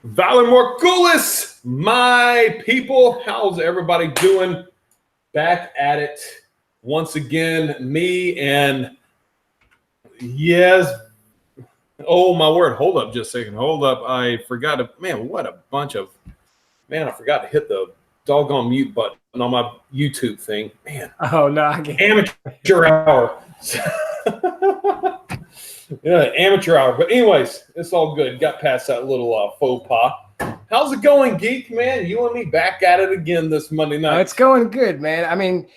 Valor Morculis, my people, how's everybody doing? Back at it once again, me and yes, oh my word, hold up just a second, hold up, I forgot to, man, what a bunch of, man, I forgot to hit the doggone mute button on my YouTube thing, man. Oh, no, I can't. Amateur hour. Yeah, amateur hour. But anyways, it's all good. Got past that little faux pas. How's it going, Geek, man? You and me back at it again this Monday night. It's going good, man. I mean,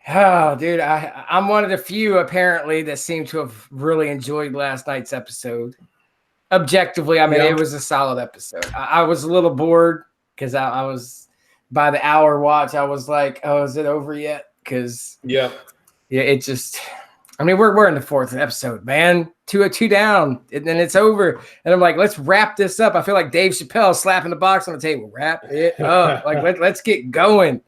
oh, dude, I'm one of the few, apparently, that seem to have really enjoyed last night's episode. Objectively, I mean, It was a solid episode. I was a little bored because I was, by the hour watch, I was like, oh, is it over yet? Because, it just... I mean, we're in the fourth episode, man. Two down, and then it's over. And I'm like, let's wrap this up. I feel like Dave Chappelle slapping the box on the table. Wrap it up. Like, let's get going.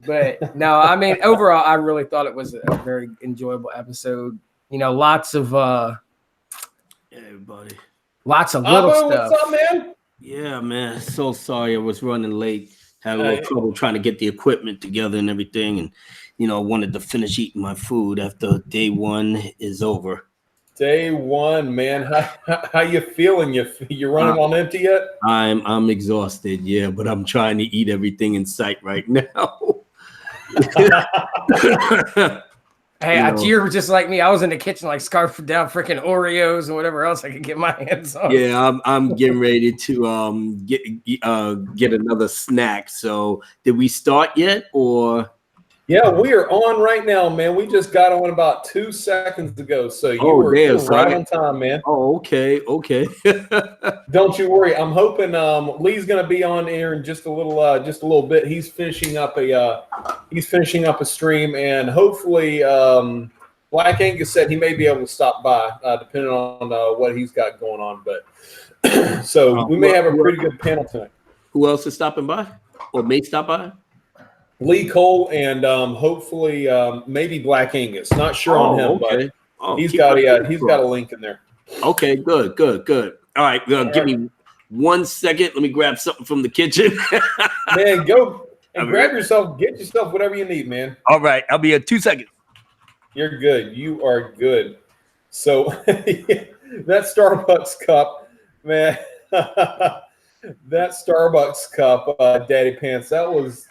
But no, I mean, overall, I really thought it was a very enjoyable episode. You know, lots of hey, everybody. Lots of little stuff. What's up, man? Yeah, man. So sorry I was running late. Had a little trouble trying to get the equipment together and everything, and wanted to finish eating my food after day one is over. Day one, man. How you feeling? You running on empty yet? I'm exhausted, yeah, but I'm trying to eat everything in sight right now. Hey, you're just like me. I was in the kitchen, like scarfing down freaking Oreos and whatever else I could get my hands on. Yeah, I'm getting ready to get another snack. So, did we start yet, or? Yeah, we are on right now, man. We just got on about 2 seconds ago, so you were right on time, man. Oh, okay. Don't you worry. I'm hoping Lee's going to be on here in just a little bit. He's finishing up a stream, and hopefully, like Angus said, he may be able to stop by, depending on what he's got going on. But so we may have a pretty good panel tonight. Who else is stopping by, or may stop by? Lee Cole and hopefully maybe Black Angus. Not sure on him, but he's got a link in there. Okay, good. All right, give me 1 second. Let me grab something from the kitchen. Man, go and get yourself whatever you need, man. All right, I'll be at 2 seconds. You're good. You are good. So that Starbucks cup, man. That Starbucks cup, Daddy Pants, that was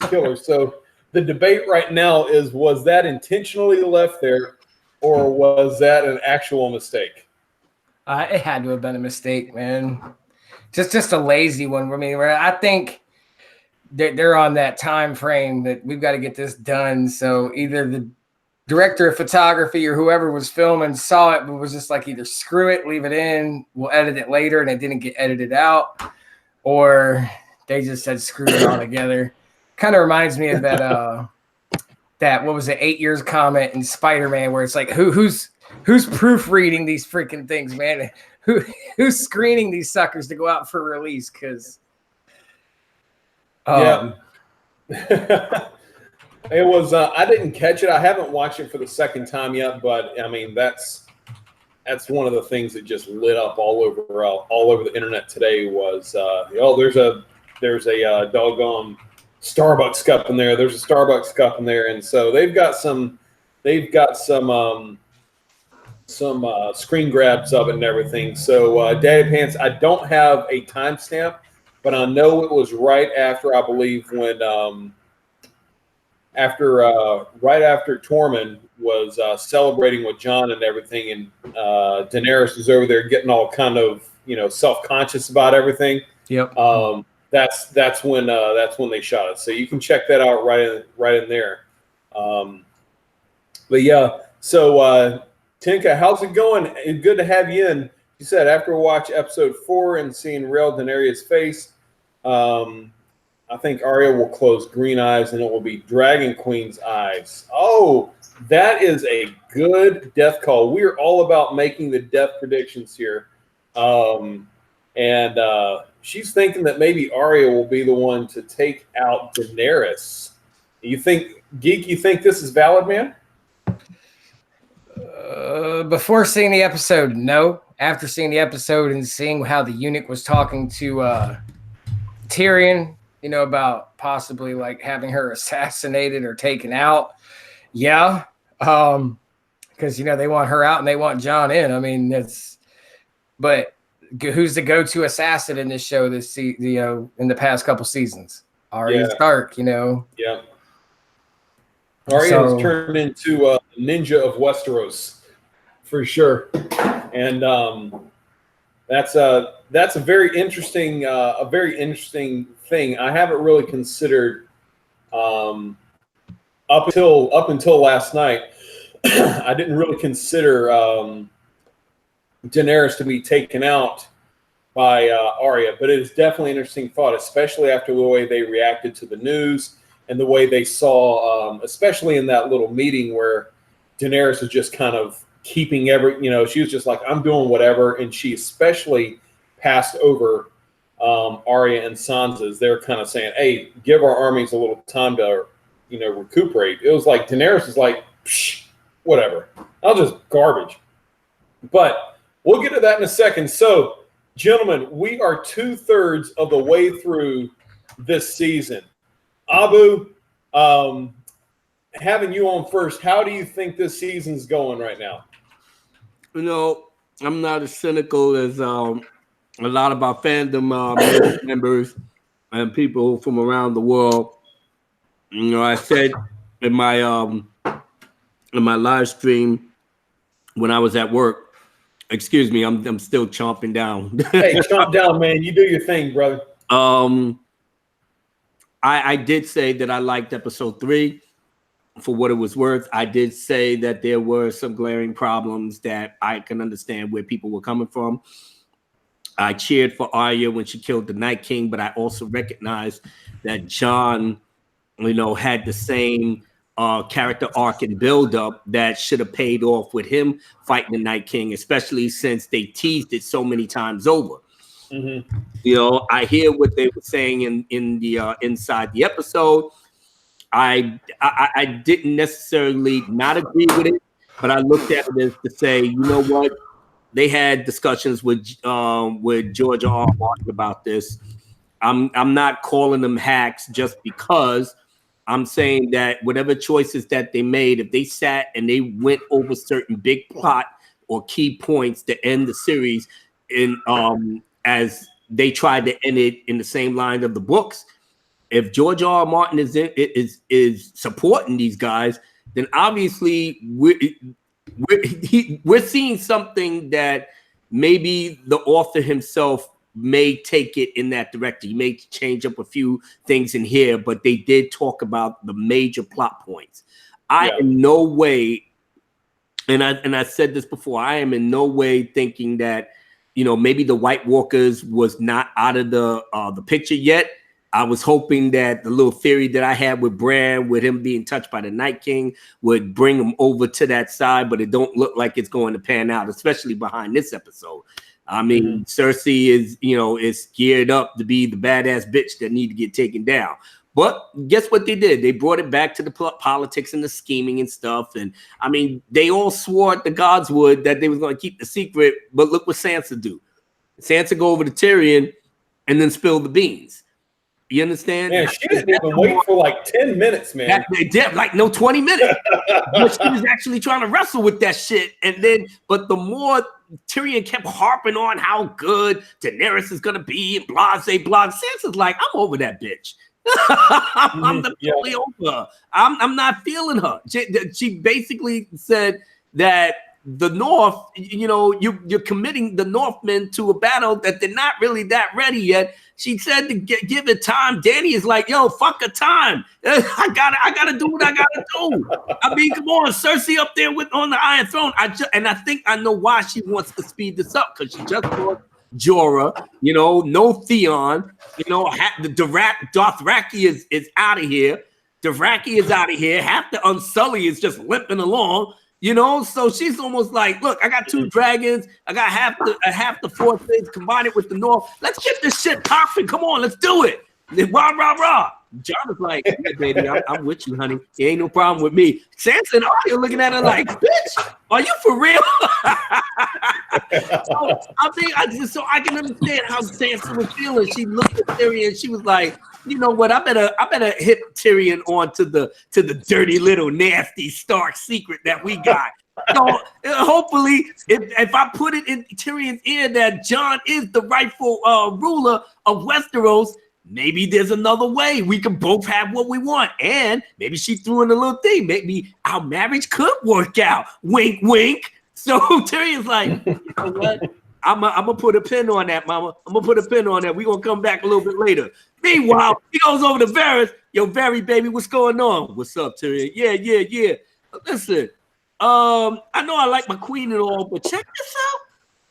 killer. So the debate right now is, was that intentionally left there, or was that an actual mistake? It had to have been a mistake, man. Just a lazy one. I mean, I think they're on that time frame that we've got to get this done. So either the director of photography or whoever was filming saw it, but was just like, either screw it, leave it in, we'll edit it later, and it didn't get edited out, or they just said screw it all together. Kind of reminds me of that what was it, 8 years comment in Spider-Man, where it's like, who's proofreading these freaking things, man? Who's screening these suckers to go out for release? Because it was. I didn't catch it. I haven't watched it for the second time yet, but I mean that's one of the things that just lit up all over the internet today. Was there's a doggone Starbucks cup in there. There's a Starbucks cup in there, and so they've got some screen grabs of it and everything. So Daddy Pants, I don't have a timestamp, but I know it was right after, I believe, when right after Tormund was celebrating with Jon and everything, and Daenerys was over there getting all kind of self-conscious about everything. Yep. That's when they shot it. So you can check that out right in there. But yeah, so Tinka, how's it going? Good to have you in. You said after watch episode 4 and seeing Rhael Daenerys' face, I think Arya will close green eyes and it will be Dragon Queen's eyes. Oh, that is a good death call. We're all about making the death predictions here. And she's thinking that maybe Arya will be the one to take out Daenerys. You think, Geek, you think this is valid, man? Before seeing the episode, no. after seeing the episode and seeing how the eunuch was talking to Tyrion, you know, about possibly like having her assassinated or taken out. Yeah. Because, you know, they want her out and they want Jon in. I mean, but who's the go-to assassin in this show in the past couple seasons? Arya Stark, you know. Yeah. Arya has turned into a ninja of Westeros for sure. And that's a very interesting thing. I haven't really considered up until last night. I didn't really consider Daenerys to be taken out by Arya, but it is definitely an interesting thought, especially after the way they reacted to the news and the way they saw, especially in that little meeting where Daenerys was just kind of keeping she was just like, I'm doing whatever, and she especially passed over Arya and Sansa. They're kind of saying, hey, give our armies a little time to recuperate. It was like Daenerys was like, psh, whatever, I'll just garbage. But we'll get to that in a second. So, gentlemen, we are 2/3 of the way through this season. Abu, having you on first, how do you think this season's going right now? You know, I'm not as cynical as a lot of our fandom members and people from around the world. You know, I said in my live stream when I was at work, excuse me, I'm still chomping down. Hey, chomp down, man. You do your thing, brother. I did say that I liked episode 3 for what it was worth. I did say that there were some glaring problems that I can understand where people were coming from. I cheered for Arya when she killed the Night King, but I also recognized that Jon, had the same character arc and build up that should have paid off with him fighting the Night King, especially since they teased it so many times over. Mm-hmm. I hear what they were saying in the inside the episode. I didn't necessarily not agree with it, but I looked at it as to say, you know what? They had discussions with George R. R. Martin about this. I'm not calling them hacks just because. I'm saying that whatever choices that they made, if they sat and they went over certain big plot or key points to end the series in as they tried to end it in the same line of the books, if George R. R. Martin is supporting these guys, then obviously we're seeing something that maybe the author himself may take it in that direction. He may change up a few things in here, but they did talk about the major plot points. I in no way, and I said this before, I am in no way thinking that maybe the White Walkers was not out of the picture yet. I was hoping that the little theory that I had with Bran, with him being touched by the Night King, would bring him over to that side, but it don't look like it's going to pan out, especially behind this episode. I mean, Cersei is geared up to be the badass bitch that need to get taken down. But guess what they did? They brought it back to the politics and the scheming and stuff. And I mean, they all swore the gods would that they was going to keep the secret. But look what Sansa do. Sansa go over to Tyrion and then spill the beans. You understand? Man, she didn't even wait for like 10 minutes, man. They did, like 20 minutes. But she was actually trying to wrestle with that shit. And then, but the more Tyrion kept harping on how good Daenerys is going to be and blase. Sansa's like, I'm over that bitch. I'm totally over. I'm not feeling her. She basically said that the North, you're committing the Northmen to a battle that they're not really that ready yet. She said to give it time. Danny is like, yo, fuck a time. I gotta do what I gotta do. I mean, come on, Cersei up there on the Iron Throne. I think I know why she wants to speed this up, because she just brought Jorah, no Theon, the Dothraki is out of here. Dothraki is out of here. Half the Unsullied is just limping along. So she's almost like, look, I got 2 dragons. I got half the 4 things, combine it with the North. Let's get this shit popping. Come on, let's do it. Rah, rah, rah. John is like, yeah, baby, I'm with you, honey. It ain't no problem with me. Sansa and Arya looking at her like, bitch, are you for real? So I can understand how Sansa was feeling. She looked at Tyrion and she was like, you know what? I better hit Tyrion on to the dirty little nasty Stark secret that we got. So hopefully, if I put it in Tyrion's ear that Jon is the rightful ruler of Westeros, maybe there's another way we can both have what we want. And maybe she threw in a little thing. Maybe our marriage could work out. Wink, wink. So Tyrion's like, you know what? I'm gonna put a pin on that, mama. I'm gonna put a pin on that. We're gonna come back a little bit later. Meanwhile, he goes over to Varys. Yo, Varys, baby, what's going on? What's up, Tyrion? Yeah. Listen, I know I like my queen and all, but check this out.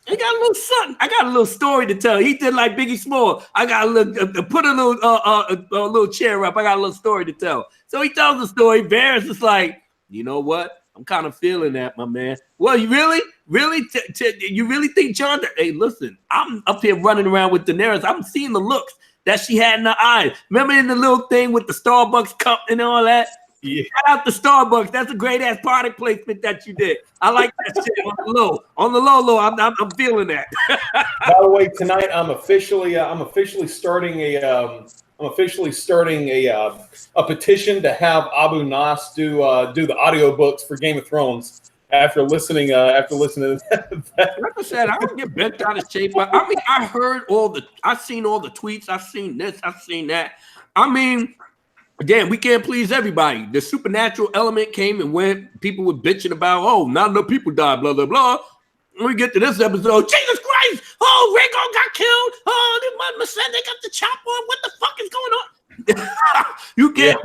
I got a little something. I got a little story to tell. He did like Biggie Small. I got a little put a little chair up. I got a little story to tell. So he tells the story. Varys is like, you know what? I'm kind of feeling that, my man. Well, you really you really think Jon? Hey, listen, I'm up here running around with Daenerys. I'm seeing the looks that she had in her eyes. Remember in the little thing with the Starbucks cup and all that? Yeah. Shout out to Starbucks. That's a great ass product placement that you did. I like that shit on the low. On the low, I'm feeling that. By the way, tonight I'm officially starting a petition to have Abu Nas do the audiobooks for Game of Thrones after listening to that. Like I said, I don't get bent out of shape. I mean, I've seen all the tweets, I've seen this, I've seen that. I mean, again, we can't please everybody. The supernatural element came and went. People were bitching about, oh, not enough people died, blah, blah, blah. When we get to this episode, Jesus Christ! Oh, Rhaegar got killed. Oh, they got the chop on. What the fuck is going on? You can't.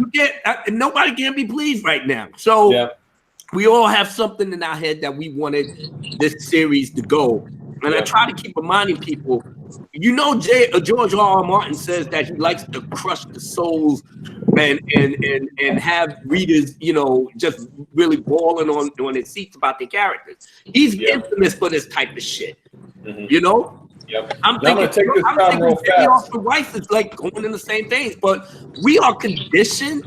Nobody can be pleased right now. So we all have something in our head that we wanted this series to go. And I try to keep reminding people, you know, George R.R. Martin says that he likes to crush the souls and have readers, you know, just really balling on their seats about their characters. He's infamous for this type of shit, you know? Yep. I'm thinking off the Rice is like going in the same things, but we are conditioned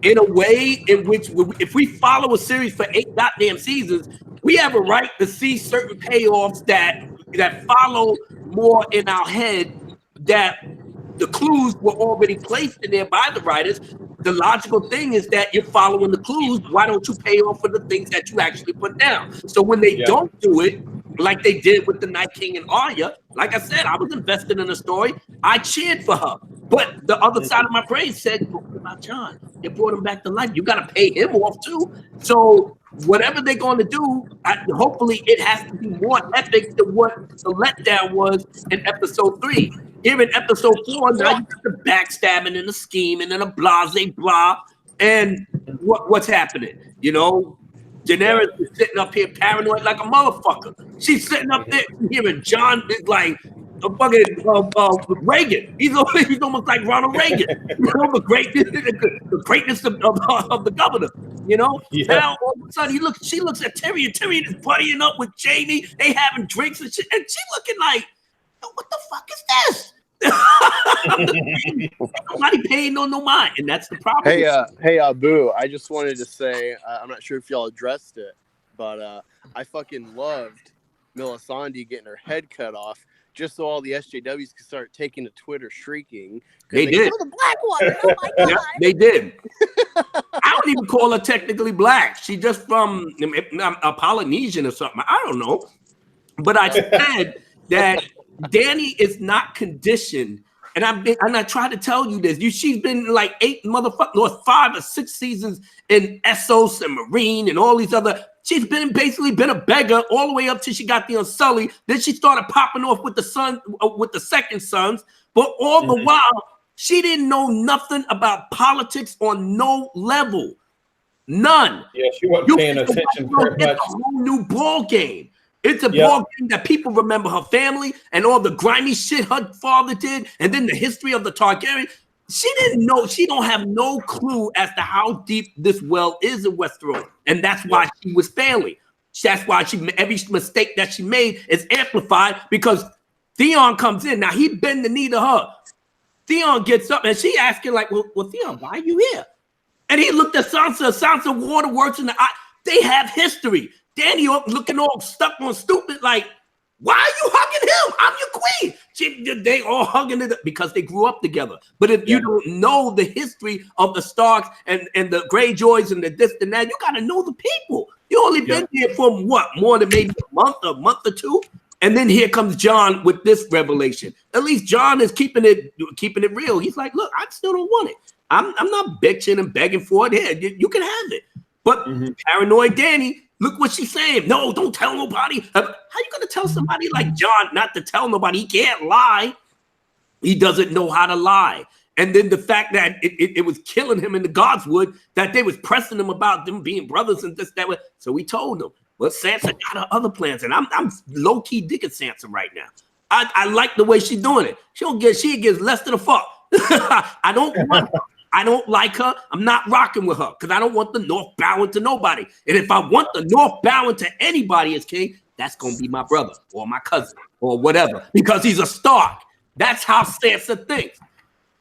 in a way in which if we follow a series for 8 goddamn seasons, we have a right to see certain payoffs that follow more in our head, that the clues were already placed in there by the writers. The logical thing is that you're following the clues. Why don't you pay off for the things that you actually put down? So when they don't do it, like they did with the Night King and Arya, like I said, I was invested in the story. I cheered for her. But the other side of my brain said, what about Jon? They brought him back to life. You got to pay him off too. So whatever they're going to do, hopefully it has to be more epic than what the letdown was in episode 3. Here in episode 4, now you got the backstabbing and the scheming and the blase blah. And what's happening? You know, Daenerys is sitting up here paranoid like a motherfucker. She's sitting up there hearing Jon is like a fucking Reagan. He's almost like Ronald Reagan. You know, the greatness of the governor. You know, now all of a sudden she looks at Tyrion. Tyrion is buddying up with Jaime. They having drinks and shit, and she looking like, what the fuck is this? Nobody paying no mind, and that's the problem. Hey, Abu, I just wanted to say, I'm not sure if y'all addressed it, but I fucking loved Melisandre getting her head cut off just so all the SJWs could start taking to Twitter shrieking. They did. The black one. Oh my god. They did. I don't even call her technically black. She just from a Polynesian or something. I don't know. But I said that Dany is not conditioned, and I try to tell you this. She's been like 5 or 6 seasons in Essos and Marine and all these other. She's basically been a beggar all the way up till she got the Unsullied. Then she started popping off with the second sons. But all the while, she didn't know nothing about politics on no level, none. Yeah, she wasn't paying attention very much. It's a whole new ball game. It's a ball game that people remember her family and all the grimy shit her father did, and then the history of the Targaryen. She didn't know. She don't have no clue as to how deep this well is in Westeros, and that's why she was failing. That's why every mistake that she made is amplified because Theon comes in. Now he bend the knee to her. Theon gets up and she asking like, well, Theon, why are you here? And he looked at Sansa. Sansa waterworks in the eye. They have history. Danny looking all stuck on stupid like, why are you hugging him? I'm your queen. They all hugging it because they grew up together. But if you don't know the history of the Starks and the Greyjoys and the this and that, you got to know the people. You only been here for what? More than maybe a month or two? And then here comes Jon with this revelation. At least Jon is keeping it real. He's like, look, I still don't want it. I'm not bitching and begging for it. Yeah, you can have it. But paranoid Danny, look what she's saying. No, don't tell nobody. How you gonna tell somebody like Jon not to tell nobody? He can't lie. He doesn't know how to lie. And then the fact that it was killing him in the Godswood, that they was pressing him about them being brothers and this, that way. So he told them. Well, Sansa got her other plans, and I'm low-key digging Sansa right now. I like the way she's doing it. She gives less than a fuck. I don't like her. I'm not rocking with her because I don't want the North bowing to nobody. And if I want the North bowing to anybody as king, that's going to be my brother or my cousin or whatever because he's a Stark. That's how Sansa thinks.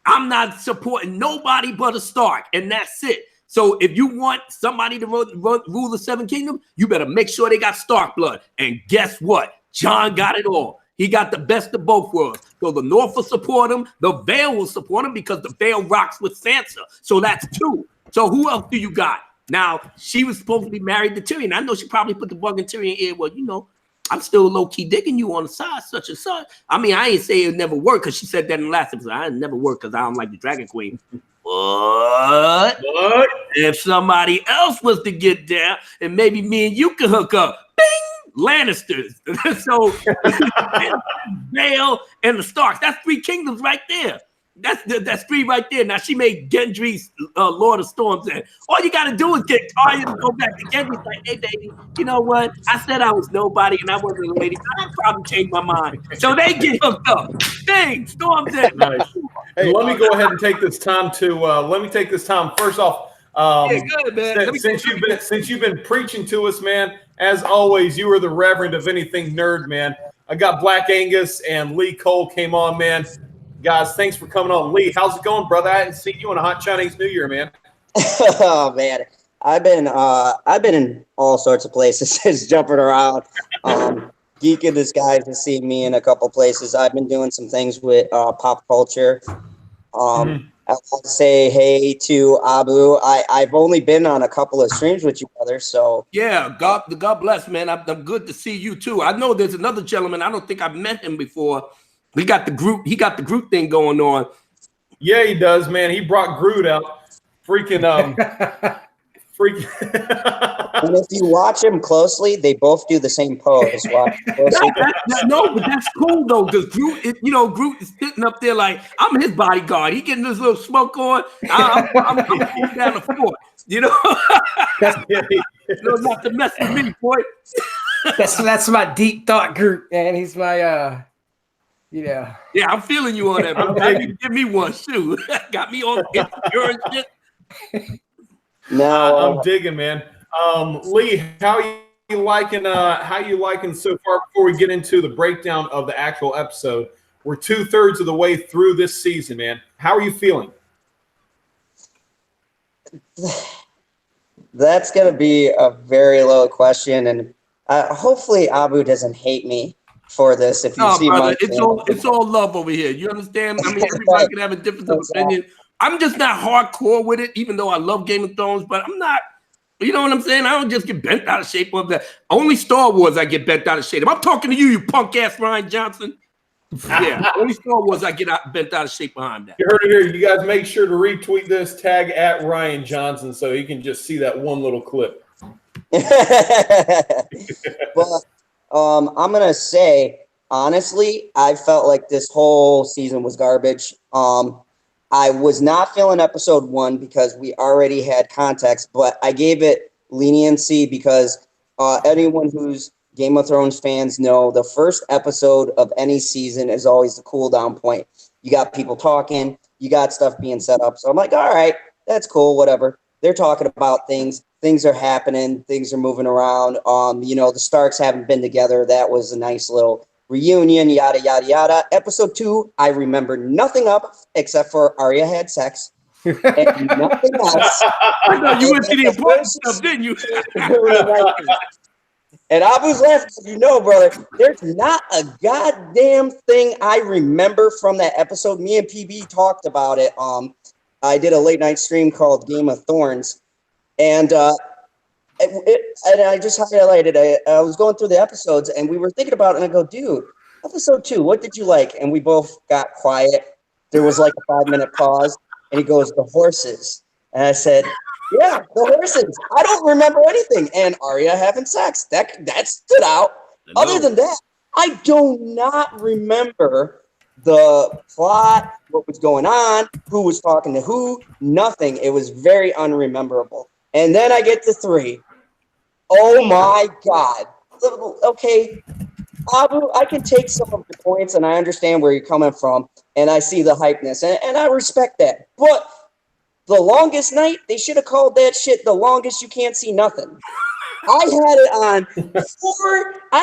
I'm not supporting nobody but a Stark, and that's it. So if you want somebody to rule the Seven Kingdoms, you better make sure they got Stark blood. And guess what? Jon got it all. He got the best of both worlds. So the North will support him. The Vale will support him because the Vale rocks with Sansa. So that's two. So who else do you got? Now, she was supposed to be married to Tyrion. I know she probably put the bug in Tyrion's ear. Well, I'm still low-key digging you on the side, such and such. I mean, I ain't say it never worked because she said that in the last episode. I never worked because I don't like the Dragon Queen. But if somebody else was to get down and maybe me and you can hook up, bing! Lannisters. So Vale and the Starks. That's 3 kingdoms right there. That's 3 right there. Now she made Gendry's Lord of Storms in. All you gotta do is get Arya to go back to Gendry's like, hey baby, you know what? I said I was nobody and I wasn't a lady. I'd probably change my mind. So they get hooked up. Dang, Storms in. Nice. Hey, let me go ahead and take this time first off. Good, man. Since you've been preaching to us, man, as always, you are the reverend of anything nerd, man. I got Black Angus and Lee Cole came on, man. Guys, thanks for coming on. Lee, how's it going, brother? I hadn't seen you in a hot Chinese New Year, man. Oh man, I've been in all sorts of places, just jumping around. Geeking this guy to see me in a couple places. I've been doing some things with pop culture. I want to say hey to Abu. I've only been on a couple of streams with you, brother. So yeah, God bless, man. I'm good to see you too. I know there's another gentleman. I don't think I've met him before. He got the Groot thing going on. Yeah, he does, man. He brought Groot out. Freaking. And if you watch him closely, they both do the same pose. No, but that's cool though, because Groot is sitting up there like I'm his bodyguard. He getting this little smoke on. I'm going down the floor. Not to mess with me, boy. That's my deep thought Groot, man. He's my Yeah, I'm feeling you on that, bro. Give me one, shoot. Got me on insecure and shit. No, I'm digging, man. Lee, how you liking so far before we get into the breakdown of the actual episode? We're 2/3 of the way through this season, man. How are you feeling? That's going to be a very low question, and hopefully Abu doesn't hate me for this. If you see brother, it's all love over here. You understand? I mean, everybody can have a different opinion. I'm just not hardcore with it, even though I love Game of Thrones, but I'm not, you know what I'm saying? I don't just get bent out of shape of that. Only Star Wars I get bent out of shape. I'm talking to you punk ass Ryan Johnson. Yeah, only Star Wars I get bent out of shape behind that. You heard it here. You guys make sure to retweet this, tag at Ryan Johnson so he can just see that one little clip. But I'm going to say, honestly, I felt like this whole season was garbage. I was not feeling episode 1 because we already had context, but I gave it leniency because anyone who's Game of Thrones fans know the first episode of any season is always the cool down point. You got people talking, you got stuff being set up. So I'm like, all right, that's cool, whatever. They're talking about things are happening, things are moving around. The Starks haven't been together. That was a nice little reunion, yada, yada, yada. Episode 2, I remember nothing of except for Arya had sex. And nothing else. I know you went to the important stuff, didn't you? And Abu's laughing, you know, brother, there's not a goddamn thing I remember from that episode. Me and PB talked about it. I did a late night stream called Game of Thorns, and and I just highlighted it. I was going through the episodes, and we were thinking about it, and I go, dude, episode 2, what did you like? And we both got quiet. There was like a 5-minute pause, and he goes, the horses. And I said, yeah, the horses. I don't remember anything. And Arya having sex. That stood out. Other than that, I do not remember the plot, what was going on, who was talking to who, nothing. It was very unrememberable. And then I get to 3. Oh my God. Okay, Abu, I can take some of the points and I understand where you're coming from and I see the hypeness and I respect that. But the longest night, they should have called that shit the longest you can't see nothing. I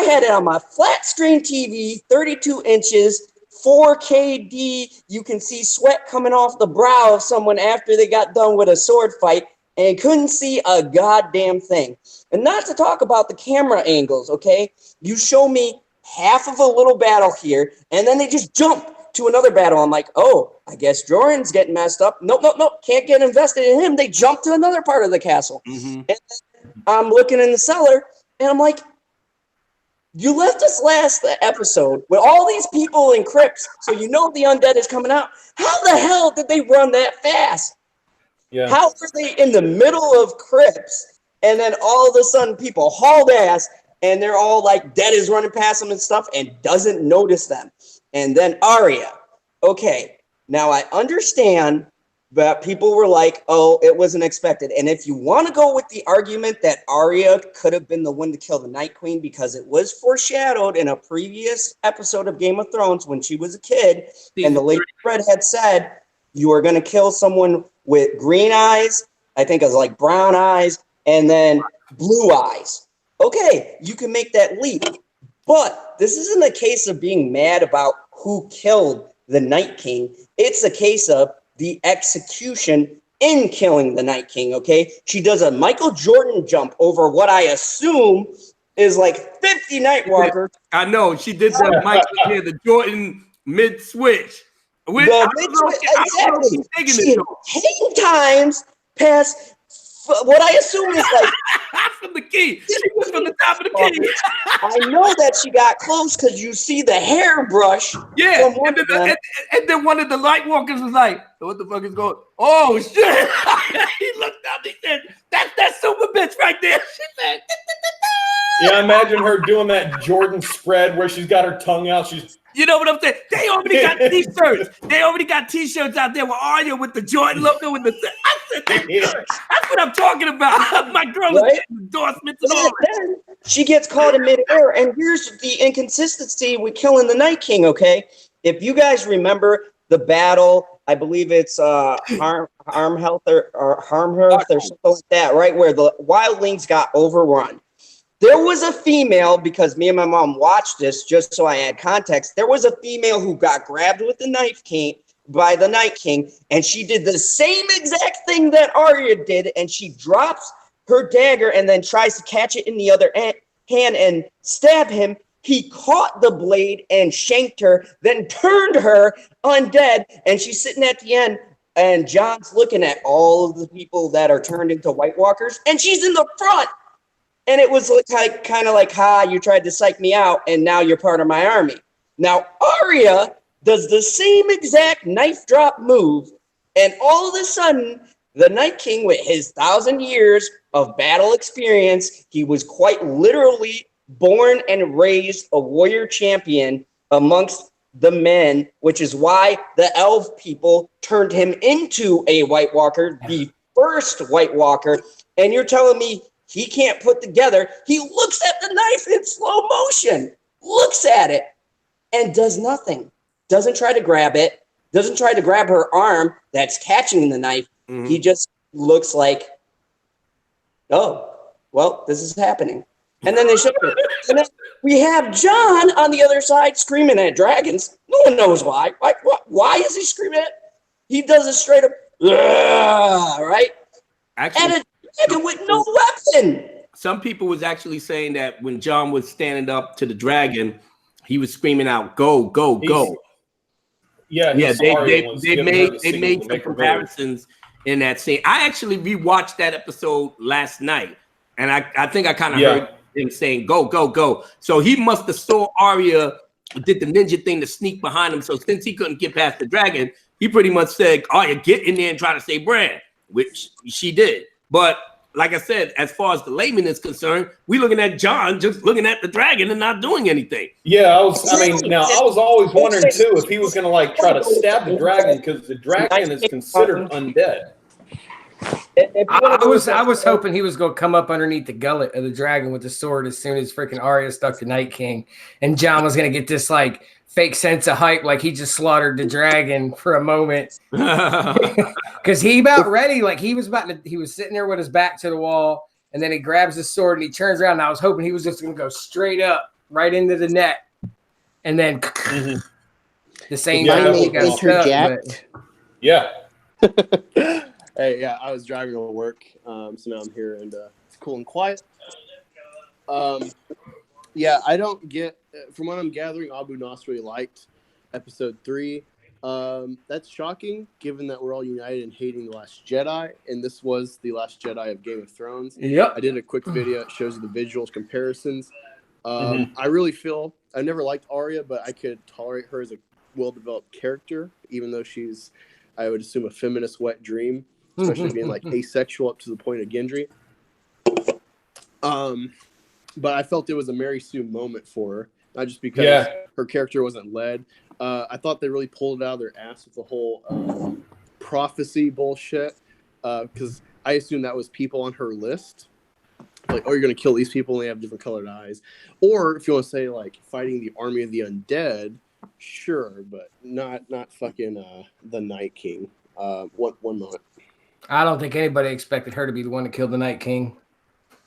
had it on my flat screen TV, 32 inches, 4KD. You can see sweat coming off the brow of someone after they got done with a sword fight and couldn't see a goddamn thing. And not to talk about the camera angles, okay? You show me half of a little battle here, and then they just jump to another battle. I'm like, oh, I guess Jordan's getting messed up. Nope, can't get invested in him. They jump to another part of the castle. Mm-hmm. And I'm looking in the cellar, and I'm like, you left us last episode with all these people in crypts, so you know the undead is coming out. How the hell did they run that fast? Yeah. How were they in the middle of crypts, and then all of a sudden people hauled ass, and they're all like dead is running past them and stuff, and doesn't notice them. And then Arya. Okay, now I understand that people were like, oh, it wasn't expected. And if you want to go with the argument that Arya could have been the one to kill the Night Queen because it was foreshadowed in a previous episode of Game of Thrones when she was a kid, and the Lady Red had said, you are going to kill someone with green eyes, I think it was like brown eyes, and then blue eyes. Okay, you can make that leap. But this isn't a case of being mad about who killed the Night King. It's a case of the execution in killing the Night King, okay? She does a Michael Jordan jump over what I assume is like 50 Nightwalkers. I know. She did that Michael here, the Jordan mid-switch. Exactly. She 10 times past what I assume is like from the key. She was from the top of the key. I know that she got close because you see the hairbrush. Yeah, and then one of the light walkers was like, "What the fuck is going? Oh shit!" He looked up. He said, "That's that super bitch right there." She said, "Yeah, imagine her doing that Jordan spread where she's got her tongue out. She's." You know what I'm saying? They already got T-shirts. They already got T-shirts out there with Arya with the Jordan logo with the. I said, that's what I'm talking about. My girl is getting endorsements and all that. She gets caught in midair, and here's the inconsistency with killing the Night King. Okay, if you guys remember the battle, I believe it's Harmhearth or something like that, right? Where the wildlings got overrun. There was a female, because me and my mom watched this just so I had context. There was a female who got grabbed with the Night King by the Night King, and she did the same exact thing that Arya did, and she drops her dagger and then tries to catch it in the other hand and stab him. He caught the blade and shanked her, then turned her undead, and she's sitting at the end, and Jon's looking at all of the people that are turned into White Walkers, and she's in the front. And it was like, kind of like, you tried to psych me out, and now you're part of my army. Now, Arya does the same exact knife drop move, and all of a sudden, the Night King, with his 1,000 years of battle experience, he was quite literally born and raised a warrior champion amongst the men, which is why the elf people turned him into a White Walker, the first White Walker. And you're telling me he can't put together. He looks at the knife in slow motion, looks at it, and does nothing. Doesn't try to grab it. Doesn't try to grab her arm that's catching the knife. Mm-hmm. He just looks like, oh, well, this is happening. And then they show her. And then we have John on the other side screaming at dragons. No one knows why. Why is he screaming at? He does it straight up, right? Actually, At a dragon with no weapon. some people was actually saying that when John was standing up to the dragon, he was screaming out, "Go, go, go!" Yeah, they made some comparisons in that scene. I actually rewatched that episode last night, and I think I kind of heard him saying, "Go, go, go!" So he must have saw Arya did the ninja thing to sneak behind him. So since he couldn't get past the dragon, he pretty much said, Arya, get in there and try to save Bran, which she did. But like I said, as far as the layman is concerned, we looking at John just looking at the dragon and not doing anything. Yeah, I was always wondering too if he was gonna like try to stab the dragon, because the dragon is considered undead. I was hoping he was going to come up underneath the gullet of the dragon with the sword as soon as freaking Arya stuck the Night King, and John was going to get this like fake sense of hype, like he just slaughtered the dragon for a moment, because he about ready, like he was sitting there with his back to the wall, and then he grabs his sword and he turns around. And I was hoping he was just going to go straight up right into the net, and then the same thing he got interject. Yeah. Hey, yeah, I was driving to work, so now I'm here and it's cool and quiet. Yeah, I don't get, from what I'm gathering, Abu Nasr really liked episode 3. That's shocking, given that we're all united in hating The Last Jedi, and this was The Last Jedi of Game of Thrones. Yep. I did a quick video. It shows you the visuals comparisons. I really feel, I never liked Arya, but I could tolerate her as a well-developed character, even though she's, I would assume, a feminist wet dream. Especially being like asexual up to the point of Gendry. But I felt it was a Mary Sue moment for her, not just because her character wasn't led. I thought they really pulled it out of their ass with the whole prophecy bullshit, because I assume that was people on her list. Like, oh, you're going to kill these people and they have different colored eyes. Or if you want to say like fighting the army of the undead, sure, but not fucking the Night King. One moment. I don't think anybody expected her to be the one to kill the Night King.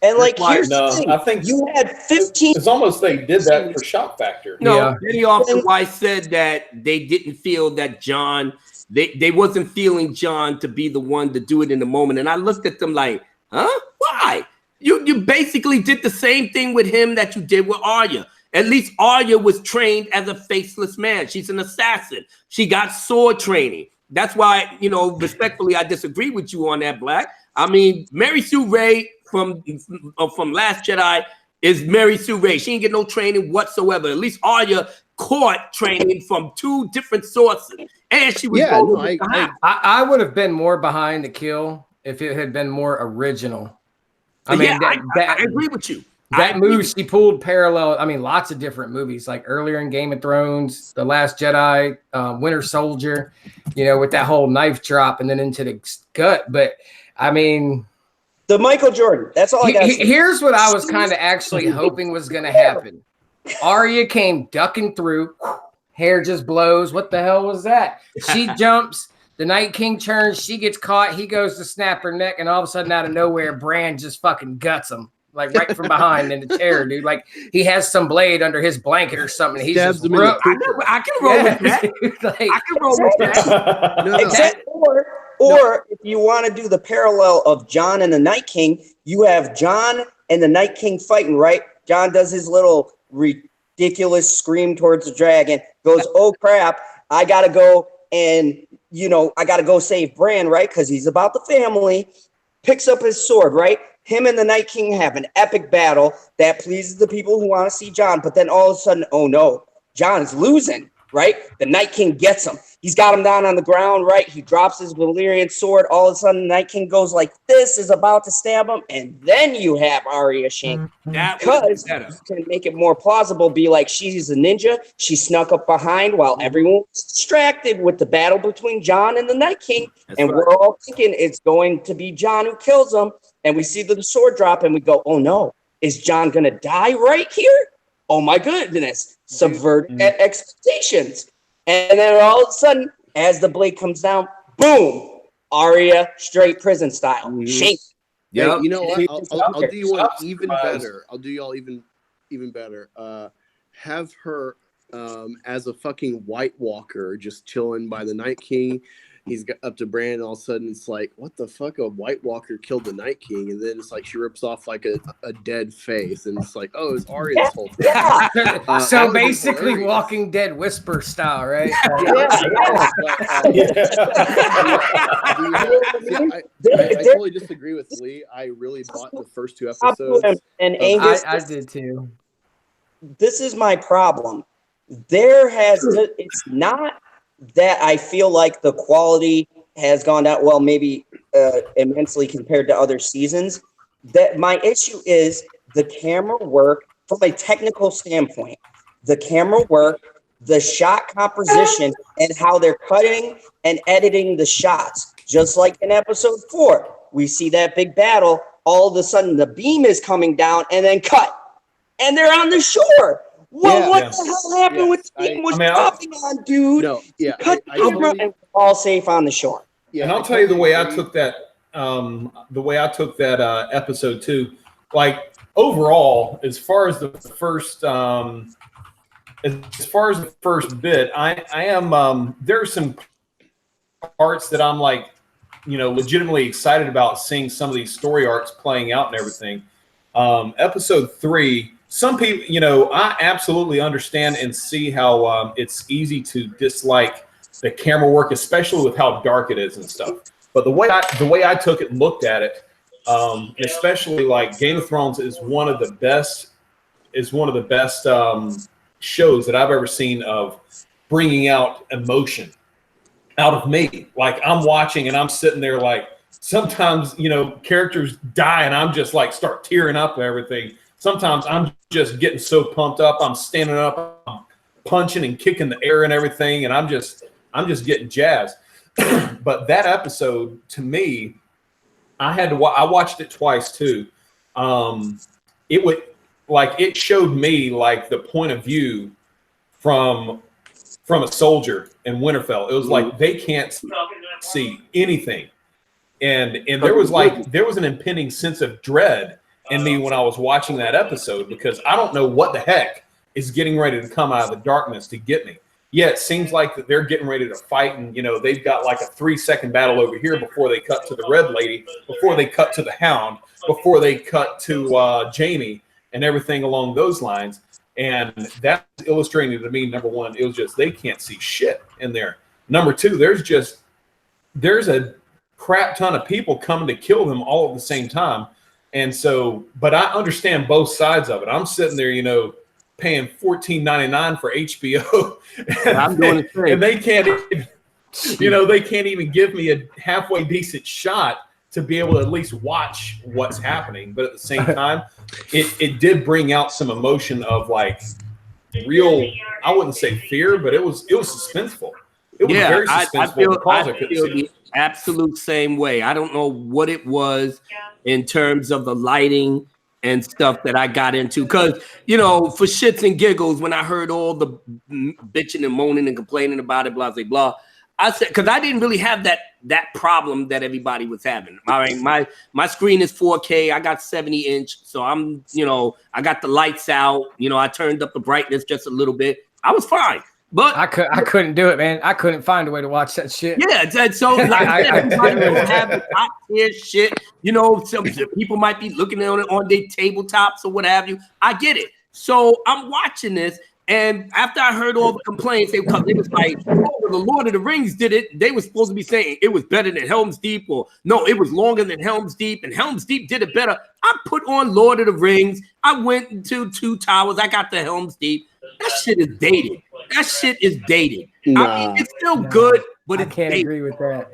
And like, here's the thing. I think you had 15. It's almost they did that for shock factor. No, Benny Officer Weiss said that they didn't feel that John, they wasn't feeling John to be the one to do it in the moment. And I looked at them like, huh? Why? You basically did the same thing with him that you did with Arya. At least Arya was trained as a faceless man. She's an assassin. She got sword training. That's why, respectfully, I disagree with you on that, Black. I mean, Mary Sue Ray from Last Jedi is Mary Sue Ray. She didn't get no training whatsoever. At least Arya caught training from 2 different sources. And she was I would have been more behind the kill if it had been more original. I mean, I agree with you. That move she pulled parallel. I mean, lots of different movies, like earlier in Game of Thrones, The Last Jedi, Winter Soldier, with that whole knife drop and then into the gut. But I mean, the Michael Jordan. That's all I got. Here's what I was kind of actually hoping was going to happen. Arya came ducking through, hair just blows. What the hell was that? She jumps. The Night King turns. She gets caught. He goes to snap her neck, and all of a sudden, out of nowhere, Bran just fucking guts him. Like right from behind in the chair, dude. Like he has some blade under his blanket or something. He's just I can roll with that. I can roll with that. Except or if you want to do the parallel of John and the Night King, you have John and the Night King fighting, right? John does his little ridiculous scream towards the dragon, goes, oh crap, I gotta go and I gotta go save Bran, right? Because he's about the family, picks up his sword, right? Him and the Night King have an epic battle that pleases the people who want to see John. But then all of a sudden, oh no, John is losing, right? The Night King gets him. He's got him down on the ground, right? He drops his Valyrian sword. All of a sudden, the Night King goes like this, is about to stab him. And then you have Arya shank. Because you can make it more plausible, be like, she's a ninja. She snuck up behind while everyone was distracted with the battle between John and the Night King. We're all thinking it's going to be John who kills him. And we see the sword drop and we go, oh no, is John going to die right here? Oh my goodness. Subvert expectations. And then all of a sudden, as the blade comes down, boom, Arya straight prison style. Shake. Yeah, you know what? I'll do you one I'm even surprised. better. I'll do y'all even better. Have her as a fucking White Walker just chilling by the Night King. He's got up to Bran, and all of a sudden it's like, what the fuck? A White Walker killed the Night King, and then it's like she rips off like a dead face, and it's like, oh, it was Arya this whole time. Yeah. So that would be basically, hilarious. Walking Dead whisper style, right? I totally disagree with Lee. I really bought the first 2 episodes. And Angus, I did too. this is my problem. It's not that I feel like the quality has gone down, well, maybe immensely compared to other seasons. That my issue is the camera work from a technical standpoint. The camera work, the shot composition, and how they're cutting and editing the shots. Just like in episode 4, we see that big battle. All of a sudden, the beam is coming down and then cut. And they're on the shore. Well, what the hell happened with the beam was dropping on, dude? No, yeah, Cut the camera and we're all safe on the shore. Yeah, And I'll tell you the way I took that. Episode 2, like overall, as far as the first bit, I am there are some parts that I'm like, legitimately excited about seeing some of these story arcs playing out and everything. Episode 3, some people, I absolutely understand and see how it's easy to dislike the camera work, especially with how dark it is and stuff. But the way I took it and looked at it, especially like Game of Thrones is one of the best shows that I've ever seen of bringing out emotion out of me. Like I'm watching and I'm sitting there like sometimes, characters die and I'm just like start tearing up and everything. Sometimes I'm just getting so pumped up. I'm standing up, I'm punching and kicking the air and everything. And I'm just getting jazzed. But that episode to me, I watched it twice too. It showed me like the point of view from a soldier in Winterfell. It was like they can't see anything, and there was an impending sense of dread in me when I was watching that episode because I don't know what the heck is getting ready to come out of the darkness to get me. Yeah, it seems like that they're getting ready to fight, and they've got like a 3-second battle over here before they cut to the Red Lady, before they cut to the Hound, before they cut to Jaime, and everything along those lines. And that's illustrating to me, number one, it was just they can't see shit in there. Number two, there's a crap ton of people coming to kill them all at the same time. And so, but I understand both sides of it. I'm sitting there, paying $14.99 for HBO, I'm doing the same. and they can't even give me a halfway decent shot to be able to at least watch what's happening. But at the same time, it did bring out some emotion of like real, I wouldn't say fear, but it was suspenseful. It was very suspenseful. I feel the absolute same way. I don't know what it was in terms of the lighting and stuff that I got into. Because, for shits and giggles, when I heard all the bitching and moaning and complaining about it, blah, blah, blah, I said, because I didn't really have that problem that everybody was having. I mean, my screen is 4K. I got 70-inch. So I'm, I got the lights out. I turned up the brightness just a little bit. I was fine. But I couldn't do it, man. I couldn't find a way to watch that shit. Yeah, so like everybody don't have the top tier shit. Some people might be looking on it on their tabletops or what have you. I get it. So I'm watching this, and after I heard all the complaints, they was like, "Oh, the Lord of the Rings did it." They were supposed to be saying it was better than Helm's Deep, or no, it was longer than Helm's Deep, and Helm's Deep did it better. I put on Lord of the Rings. I went into Two Towers. I got the Helm's Deep. That shit is dated. That shit is dated. Nah. I mean, it's still good, but I it's can't dated. agree with that.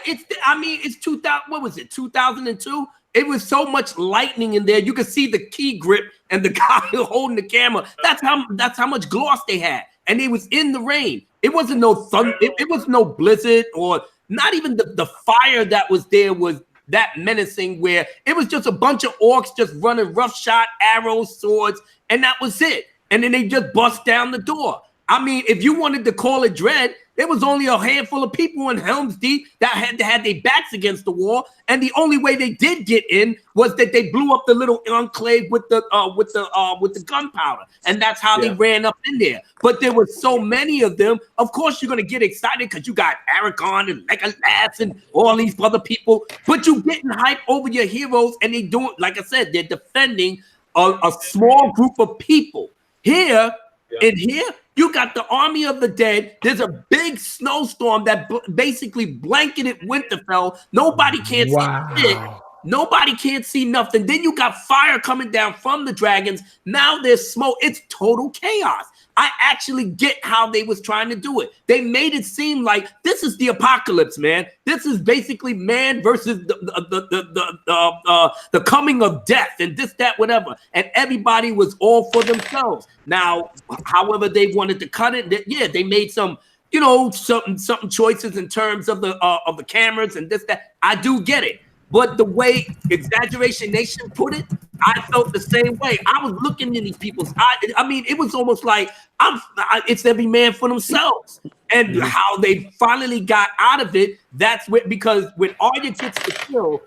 It's 2000. What was it? 2002. It was so much lightning in there. You could see the key grip and the guy holding the camera. That's how much gloss they had, and it was in the rain. It wasn't no thunder. It was no blizzard, or not even the fire that was there was that menacing. Where it was just a bunch of orcs just running roughshod, arrows, swords, and that was it. And then they just bust down the door. I mean, if you wanted to call it dread, There was only a handful of people in Helm's Deep that had their backs against the wall, and the only way they did get in was that they blew up the little enclave with the gunpowder, and that's how they ran up in there. But there were so many of them. Of course, you're gonna get excited because you got Aragon and Legolas and all these other people, but you getting hype over your heroes, and they doing, like I said, they're defending a small group of people. Here, you got the army of the dead. There's a big snowstorm that basically blanketed Winterfell. Nobody can't see shit. Nobody can't see nothing. Then you got fire coming down from the dragons. Now there's smoke. It's total chaos. I actually get how they was trying to do it. They made it seem like this is the apocalypse, man. This is basically man versus the coming of death and this, that, whatever. And everybody was all for themselves. Now, however they wanted to cut it, they made some, some choices in terms of the cameras and this, that. I do get it. But the way Exaggeration Nation put it, I felt the same way. I was looking in these people's eyes. I mean, it was almost like it's every man for themselves. And how they finally got out of it, because when Arya gets the kill,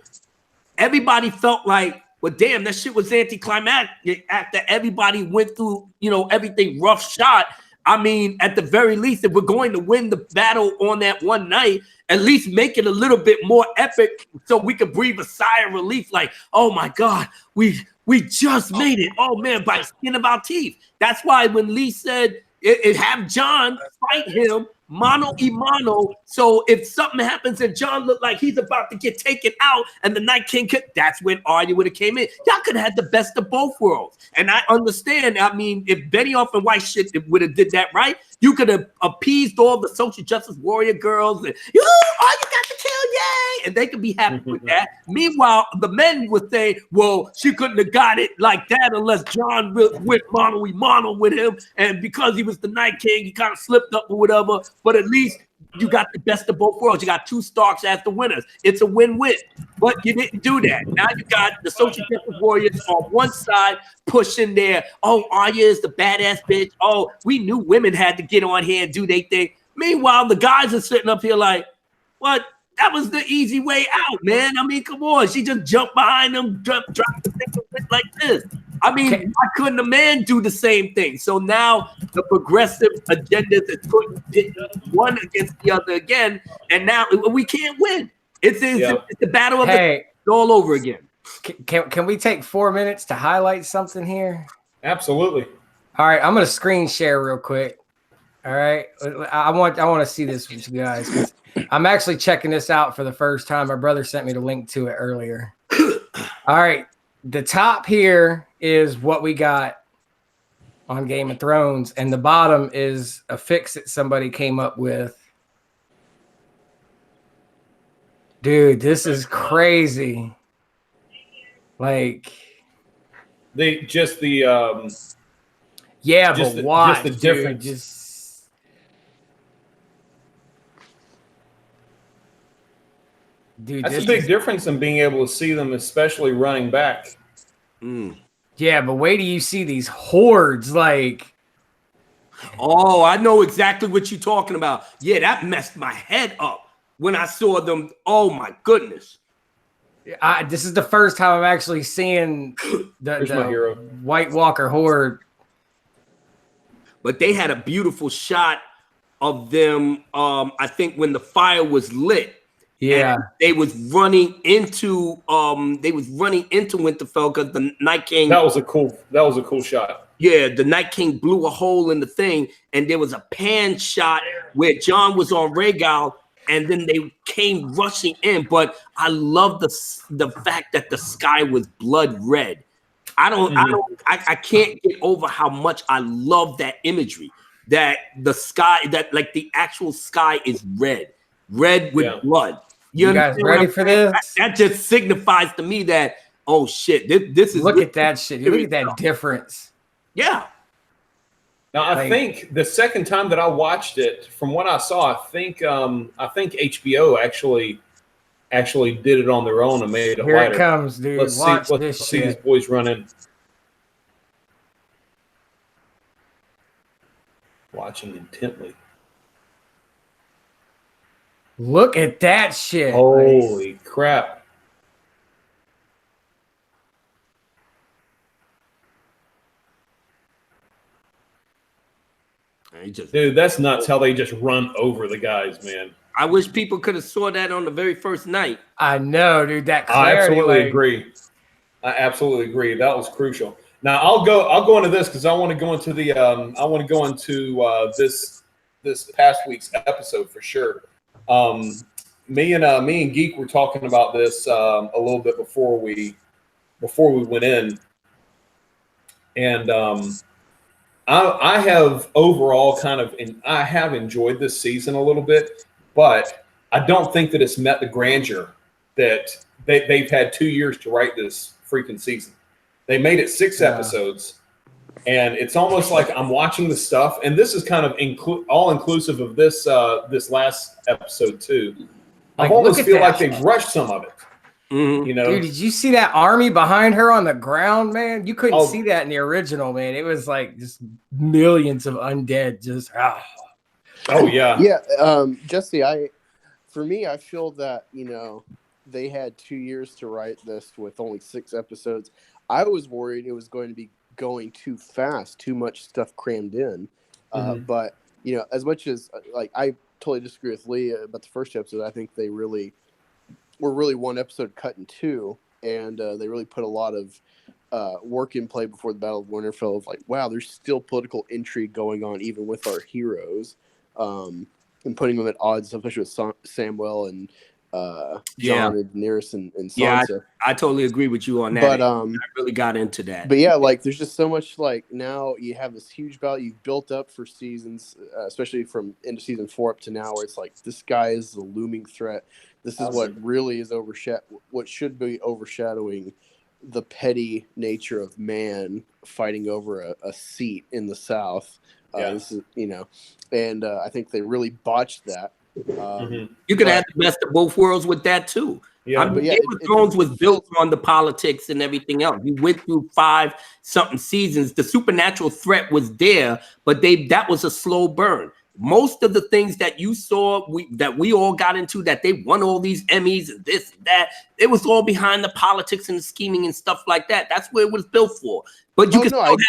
everybody felt like, well, damn, that shit was anticlimactic after everybody went through, everything rough shot. I mean, at the very least, if we're going to win the battle on that one night, at least make it a little bit more epic so we can breathe a sigh of relief like, oh my God, we just made it. Oh man, by the skin of our teeth. That's why when Lee said it have John fight him mano y mano, so if something happens and John looked like he's about to get taken out and the Night King that's when Arya would have came in. Y'all could have had the best of both worlds. And I understand, I mean, if Benioff and White shit would have did that right, you could have appeased all the social justice warrior girls and you got to kill, yay, and they could be happy with that. Meanwhile, the men would say, well, she couldn't have got it like that unless John went mano y mano with him, and because he was the Night King, he kind of slipped up or whatever. But at least you got the best of both worlds. You got two Starks as the winners. It's a win-win. But you didn't do that. Now you got the social justice warriors on one side pushing their, oh, Arya is the badass bitch. Oh, we knew women had to get on here and do their thing. Meanwhile, the guys are sitting up here like, what? That was the easy way out, man. I mean, come on. She just jumped behind them, dropped the thing like this. I mean, why couldn't a man do the same thing? So now the progressive agendas is putting one against the other again, and now we can't win. It's the battle of the all over again. Can we take 4 minutes to highlight something here? Absolutely. All right, I'm gonna screen share real quick. All right, I want to see this with you guys. I'm actually checking this out for the first time. My brother sent me the link to it earlier. All right, the top here is what we got on Game of Thrones, and the bottom is a fix that somebody came up with. Dude, this is crazy. Like, but watch, just the difference. Dude, Dude, that's a big difference in being able to see them, especially running back. Yeah, but wait till you see these hordes. Like, oh, I know exactly what you're talking about. Yeah, that messed my head up when I saw them. Oh my goodness! This is the first time I'm actually seeing the White Walker horde. But they had a beautiful shot of them. I think when the fire was lit. Yeah, and they was running into Winterfell because the Night King. That was a cool shot. Yeah, the Night King blew a hole in the thing, and there was a pan shot where Jon was on Rhaegal, and then they came rushing in. But I love the fact that the sky was blood red. I can't get over how much I love that imagery. That the sky, that like the actual sky is red with blood. You guys ready for this? That just signifies to me that, oh shit, this is. Look at that shit. Look at that difference. Yeah. Now I think the second time that I watched it, from what I saw, I think HBO actually did it on their own and made it Here lighter. It comes, dude. Let's see these boys running. Watching intently. Look at that shit. Holy crap. Dude, that's nuts how they just run over the guys, man. I wish people could have saw that on the very first night. I know, dude. That clarity. I absolutely agree. I absolutely agree. That was crucial. Now I'll go into this because I want to go into the this past week's episode for sure. Me and Geek were talking about this a little bit before we went in, and I have overall I have enjoyed this season a little bit, but I don't think that it's met the grandeur that they've had 2 years to write this freaking season. They made it 6 episodes, and it's almost like I'm watching the stuff, and this is kind of all inclusive of this last episode too. I almost feel like they've rushed some of it. Mm-hmm. You know, dude, did you see that army behind her on the ground, man? You couldn't see that in the original, man. It was like just millions of undead. Just oh yeah, yeah. Jesse, for me, I feel that they had 2 years to write this with only 6 episodes. I was worried it was going to be going too fast, too much stuff crammed in. But as much as I totally disagree with Lee about the first episode, I think they were really one episode cut in 2, and they really put a lot of work in play before the Battle of Winterfell. Of like, wow, there's still political intrigue going on even with our heroes, and putting them at odds, especially with Samwell and John and Daenerys and Sansa. Yeah, I totally agree with you on that. But I really got into that. But yeah, there's just so much. Now you have this huge battle you've built up for seasons, especially from into season 4 up to now, where it's like this guy is the looming threat. This is what really is what should be overshadowing the petty nature of man fighting over a seat in the South. This is, and I think they really botched that. You could have the best of both worlds with that too. Yeah, Game of Thrones was built on the politics and everything else. You went through 5-something seasons. The supernatural threat was there, but that was a slow burn. Most of the things that you saw, that we all got into, that they won all these Emmys and this and that, it was all behind the politics and the scheming and stuff like that. That's what it was built for. But you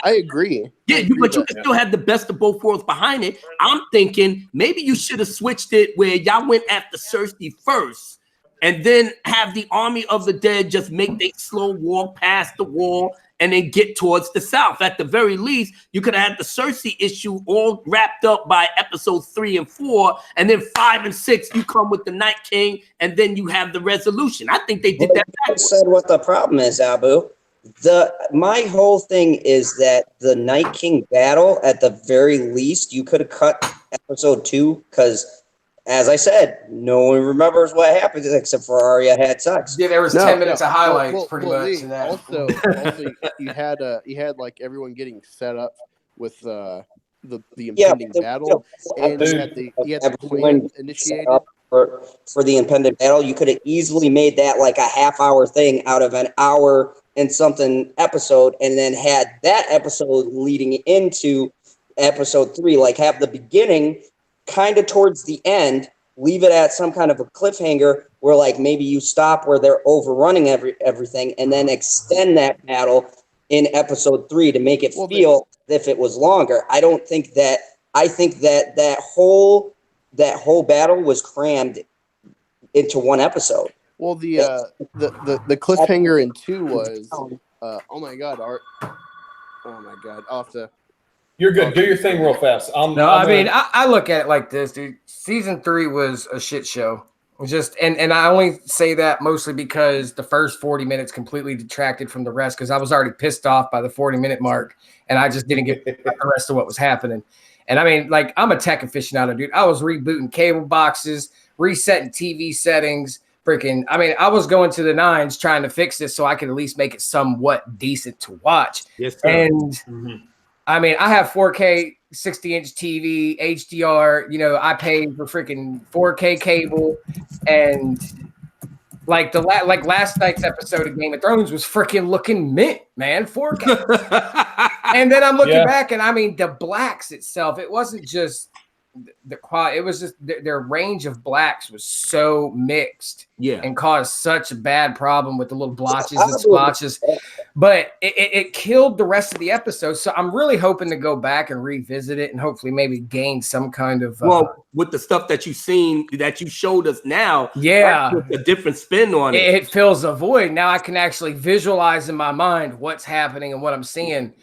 I agree. Yeah, but you can still have the best of both worlds behind it. I'm thinking maybe you should have switched it where y'all went after Cersei first, and then have the army of the dead just make their slow walk past the wall and then get towards the South. At the very least, you could have had the Cersei issue all wrapped up by episode 3 and 4, and then 5 and 6, you come with the Night King, and then you have the resolution. I think they did that backwards. Said what the problem is, Abu. My whole thing is that the Night King battle, at the very least, you could have cut episode 2, because as I said, no one remembers what happened except for Arya had sex. Yeah, there was 10 minutes of highlights, pretty much. Lee, in that. Also, you had like everyone getting set up with the impending battle, and you had the plan initiated for the impending battle. You could have easily made that like a half-hour thing out of an hour and something episode, and then had that episode leading into episode 3. Like have the beginning kind of towards the end, leave it at some kind of a cliffhanger where like maybe you stop where they're overrunning everything, and then extend that battle in episode 3 to make it feel as if it was longer. I think that whole battle was crammed into one episode. Well, the cliffhanger in 2 was oh my god, I'll have to. You're good. Do your thing real fast. I look at it like this, dude. Season 3 was a shit show. And I only say that mostly because the first 40 minutes completely detracted from the rest, because I was already pissed off by the 40-minute mark, and I just didn't get the rest of what was happening. And I mean, like, I'm a tech aficionado, dude. I was rebooting cable boxes, resetting TV settings, I was going to the nines trying to fix this so I could at least make it somewhat decent to watch. Yes, sir. And I mean, I have 4K 60-inch TV, HDR. I paid for freaking 4K cable, and like last night's episode of Game of Thrones was freaking looking mint, man, 4K. And then I'm looking back, and I mean, the blacks itself, it wasn't just the quality. It was just their range of blacks was so mixed, and caused such a bad problem with the little blotches and splotches. But it killed the rest of the episode. So I'm really hoping to go back and revisit it and hopefully maybe gain some kind of with the stuff that you've seen that you showed us now, with a different spin on it. It fills a void. Now I can actually visualize in my mind what's happening and what I'm seeing.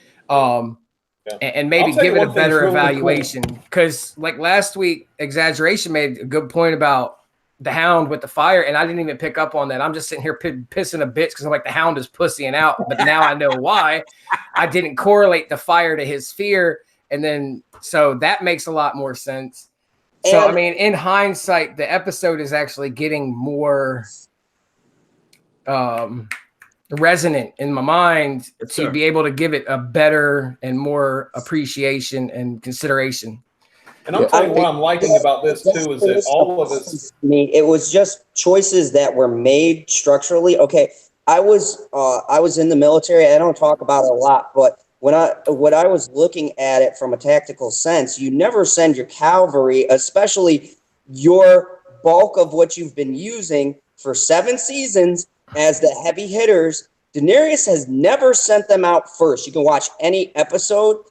And maybe give it a better evaluation. Because like last week, Exaggeration made a good point about the Hound with the fire, and I didn't even pick up on that. I'm just sitting here pissing a bitch because I'm like, the Hound is pussying out. But now I know why. I didn't correlate the fire to his fear. And then, so that makes a lot more sense. So, I mean, in hindsight, the episode is actually getting more resonant in my mind to be able to give it a better and more appreciation and consideration. And I'm telling you what I'm liking about this too is that all of us. It was just choices that were made structurally. Okay, I was in the military. I don't talk about it a lot, but when I was looking at it from a tactical sense, you never send your cavalry, especially your bulk of what you've been using for 7 seasons as the heavy hitters. Daenerys has never sent them out first. You can watch any episode.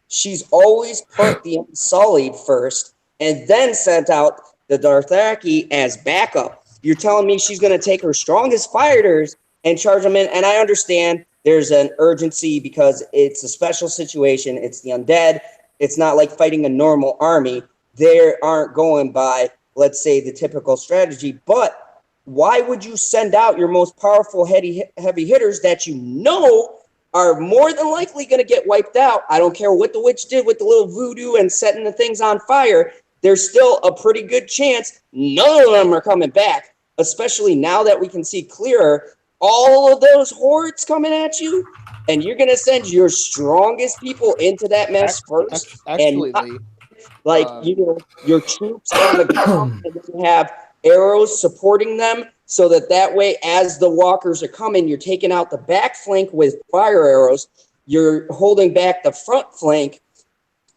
She's always put the Unsullied first and then sent out the Dothraki as backup. You're telling me she's going to take her strongest fighters and charge them in? And I understand there's an urgency because it's a special situation. It's the undead. It's not like fighting a normal army. They aren't going by, let's say, the typical strategy. But why would you send out your most powerful heavy hitters that you know are more than likely going to get wiped out? I don't care what the witch did with the little voodoo and setting the things on fire. There's still a pretty good chance none of them are coming back, especially now that we can see clearer all of those hordes coming at you, and you're going to send your strongest people into that mess first. Actually, your troops on the ground, and then have arrows supporting them so that way, as the walkers are coming, you're taking out the back flank with fire arrows. You're holding back the front flank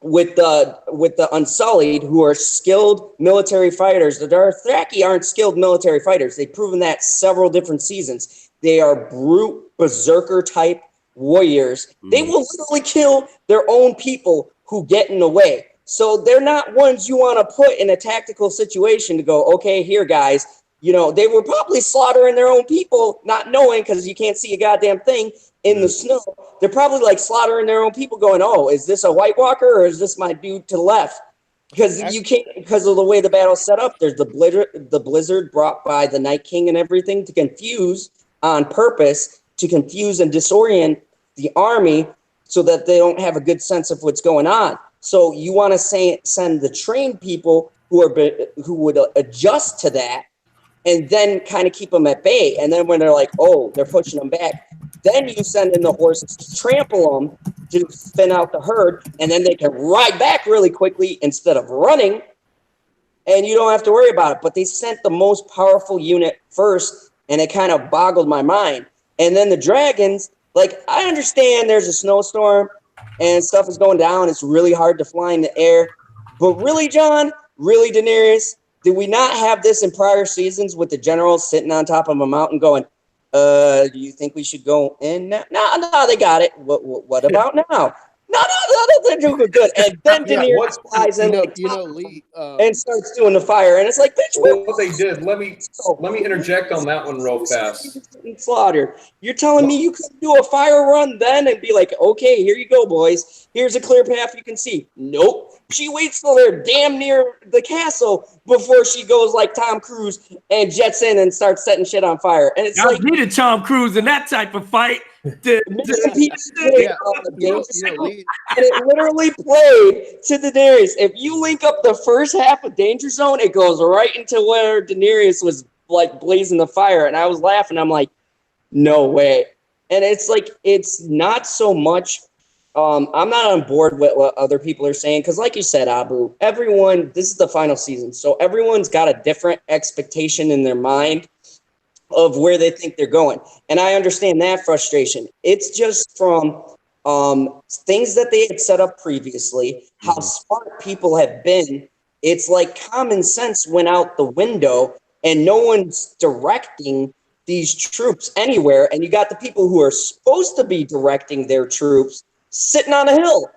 with the Unsullied, who are skilled military fighters. The Dothraki aren't skilled military fighters. They've proven that several different seasons. They are brute berserker type warriors. They will literally kill their own people who get in the way. So they're not ones you want to put in a tactical situation to go, okay, here, guys. You know, they were probably slaughtering their own people, not knowing, because you can't see a goddamn thing in the snow. They're probably like slaughtering their own people going, oh, is this a White Walker or is this my dude to the left? Because you can't, because of the way the battle's set up. There's the blizzard brought by the Night King and everything to confuse on purpose, to confuse and disorient the army so that they don't have a good sense of what's going on. So you want to send the trained people who would adjust to that, and then kind of keep them at bay. And then when they're like, oh, they're pushing them back, then you send in the horses to trample them to thin out the herd, and then they can ride back really quickly instead of running, and you don't have to worry about it. But they sent the most powerful unit first, and it kind of boggled my mind. And then the dragons, like, I understand there's a snowstorm and stuff is going down. It's really hard to fly in the air. But really, John, really, Daenerys, did we not have this in prior seasons with the generals sitting on top of a mountain going, do you think we should go in now? No, they got it. What about now? No, they're doing good. And then Daenerys flies in, Lee, and starts doing the fire. And it's like, bitch, what they did. Let me interject on that one real fast. Slaughtered. You're telling me you could do a fire run then and be like, okay, here you go, boys. Here's a clear path you can see. Nope. She waits till they're damn near the castle before she goes like Tom Cruise and jets in and starts setting shit on fire. And it's like, needed Tom Cruise in that type of fight. And it literally played to Daenerys. If you link up the first half of Danger Zone, it goes right into where Daenerys was like blazing the fire. And I was laughing. I'm like, no way. And it's like, it's not so much. I'm not on board with what other people are saying, because like you said, Abu, this is the final season. So everyone's got a different expectation in their mind of where they think they're going. And I understand that frustration. It's just from things that they had set up previously, how smart people have been it's like common sense went out the window and no one's directing these troops anywhere. And you got the people who are supposed to be directing their troops sitting on a hill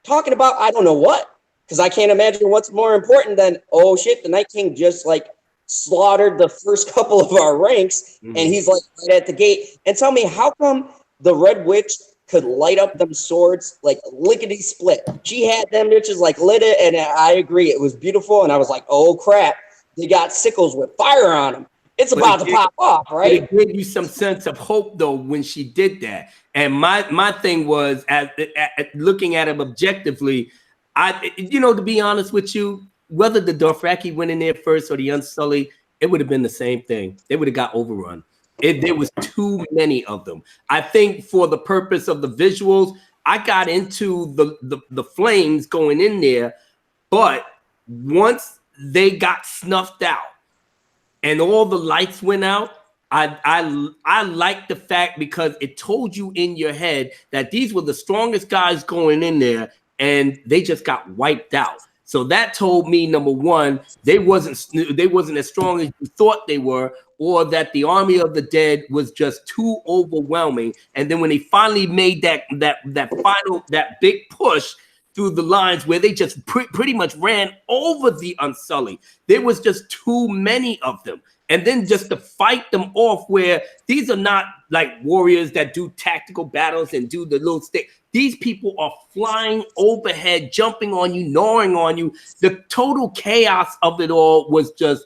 talking about, I don't know what, because I can't imagine what's more important than, oh shit, the Night King just like slaughtered the first couple of our ranks, and he's like right at the gate. And tell me, how come the Red Witch could light up them swords like lickety split? She had them bitches like lit it, and I agree, it was beautiful. And I was like, oh crap, they got sickles with fire on them. It's about to pop off, right? It gave you some sense of hope though when she did that. And my thing was, at looking at him objectively, to be honest with you, whether the Dothraki went in there first or the Unsullied, it would have been the same thing. They would have got overrun. There was too many of them. I think for the purpose of the visuals, I got into the flames going in there, but once they got snuffed out and all the lights went out, I like the fact because it told you in your head that these were the strongest guys going in there and they just got wiped out. So that told me, number one, they wasn't as strong as you thought they were, or that the army of the dead was just too overwhelming. And then when they finally made that big push through the lines where they just pretty much ran over the Unsullied, there was just too many of them. And then just to fight them off, where these are not like warriors that do tactical battles and do the little stick. These people are flying overhead, jumping on you, gnawing on you. The total chaos of it all was just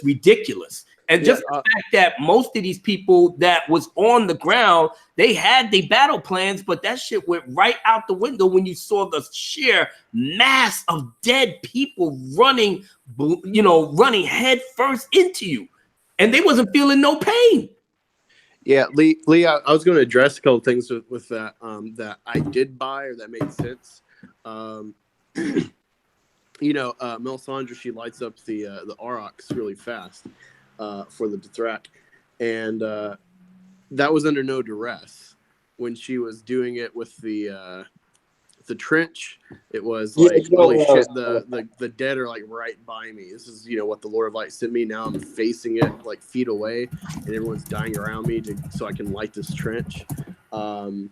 ridiculous. And just the fact that most of these people that was on the ground, they had their battle plans, but that shit went right out the window when you saw the sheer mass of dead people running head first into you. And they wasn't feeling no pain. Yeah, Lee, I was going to address a couple of things with that that I did buy or that made sense. Melisandre, she lights up the aurochs really fast for the Dothraki, and that was under no duress when she was doing it with the trench. It was like, holy shit, the dead are like right by me. This is what the Lord of Light sent me. Now I'm facing it like feet away, and everyone's dying around me so I can light this trench. So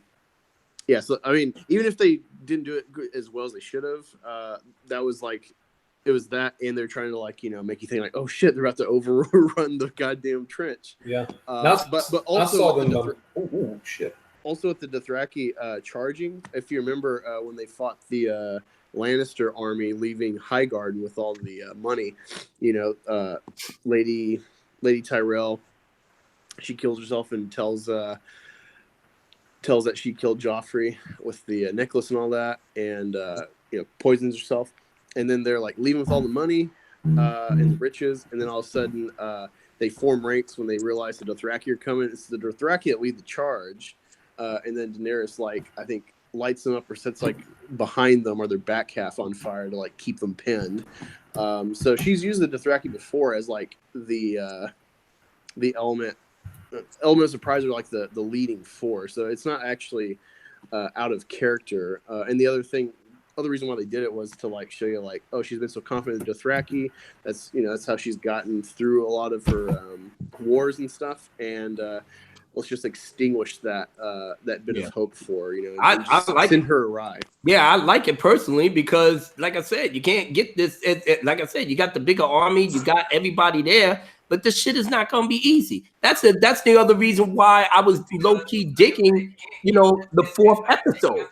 I mean, even if they didn't do it as well as they should have, that was like, it was that, and they're trying to make you think like, oh shit, they're about to overrun the goddamn trench. Yeah. But also I saw them. Shit. Also with the Dothraki charging, if you remember when they fought the Lannister army leaving Highgarden with all the money, Lady Tyrell, she kills herself and tells that she killed Joffrey with the necklace and all that, and poisons herself. And then they're like leaving with all the money and the riches, and then all of a sudden they form ranks when they realize the Dothraki are coming. It's the Dothraki that lead the charge. And then Daenerys, I think, lights them up or sets behind them or their back half on fire to keep them pinned. So she's used the Dothraki before as the element of surprise, or the leading force. So it's not actually out of character. And the other reason why they did it was to show you oh, she's been so confident in Dothraki. That's how she's gotten through a lot of her wars and stuff. And let's just extinguish that bit of hope for I like send her awry. Yeah, I like it personally because, like I said, you can't get this. Like I said, you got the bigger army, you got everybody there, but this shit is not going to be easy. That's the other reason why I was low key digging, the fourth episode.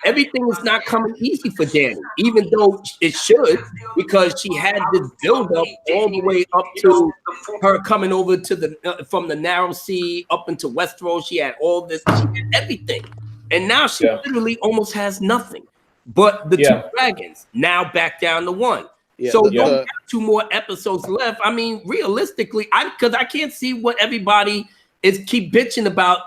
Everything is not coming easy for Dany, even though it should, because she had this build up all the way up to her coming over to from the Narrow Sea up into Westeros. She had all this, she had everything, and now she literally almost has nothing but the two dragons. Now back down to one. Yeah, so you have 2 more episodes left. I mean, realistically, because I can't see what everybody is keep bitching about.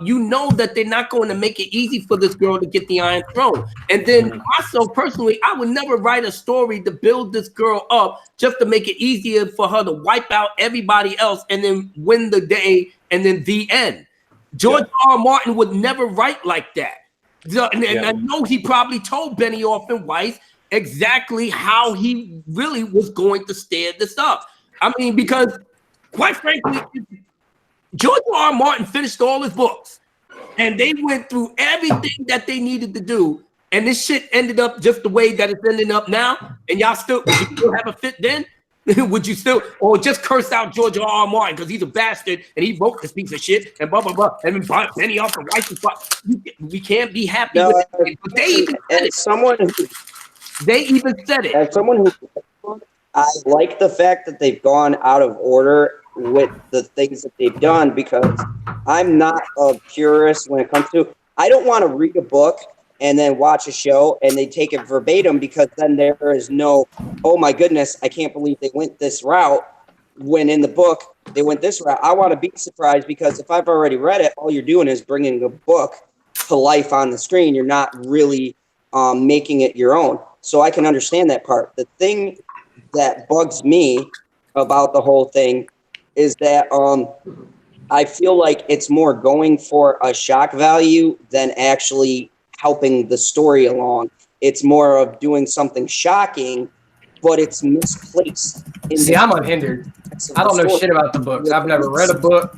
That they're not going to make it easy for this girl to get the Iron Throne. And then myself personally, I would never write a story to build this girl up just to make it easier for her to wipe out everybody else and then win the day and then the end. George R. Martin would never write like that. And I know he probably told Benioff and Weiss, exactly how he really was going to steer this up. I mean, because quite frankly, George R. R. Martin finished all his books and they went through everything that they needed to do. And this shit ended up just the way that it's ending up now. And y'all still, would you still have a fit then? Would you still, or just curse out George R. R. Martin because he's a bastard and he wrote this piece of shit and blah, blah, blah. And then he also writes we can't be happy with it. But they even said it. They even said it. As someone who, I like the fact that they've gone out of order with the things that they've done, because I'm not a purist when it comes to, I don't want to read a book and then watch a show and they take it verbatim, because then there is no, oh my goodness, I can't believe they went this route, when in the book they went this route. I want to be surprised, because if I've already read it, all you're doing is bringing the book to life on the screen. You're not really making it your own. So I can understand that part. The thing that bugs me about the whole thing is that I feel like it's more going for a shock value than actually helping the story along. It's more of doing something shocking, but it's misplaced. See, I'm unhindered. I don't know shit about the books. I've never read a book.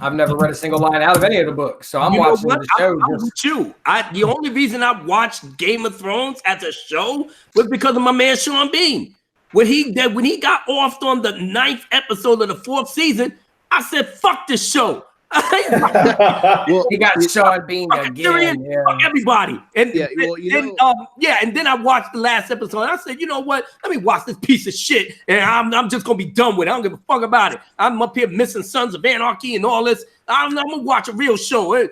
I've never read a single line out of any of the books. So I'm watching the show. I'm with you. The only reason I watched Game of Thrones as a show was because of my man Sean Bean. When he got offed on the 9th episode of the 4th season, I said, fuck this show. Well, he got Sean Bean again. Fuck everybody. And well, and then I watched the last episode and I said, you know what? Let me watch this piece of shit. And I'm just gonna be done with it. I don't give a fuck about it. I'm up here missing Sons of Anarchy and all this. I'm gonna watch a real show. And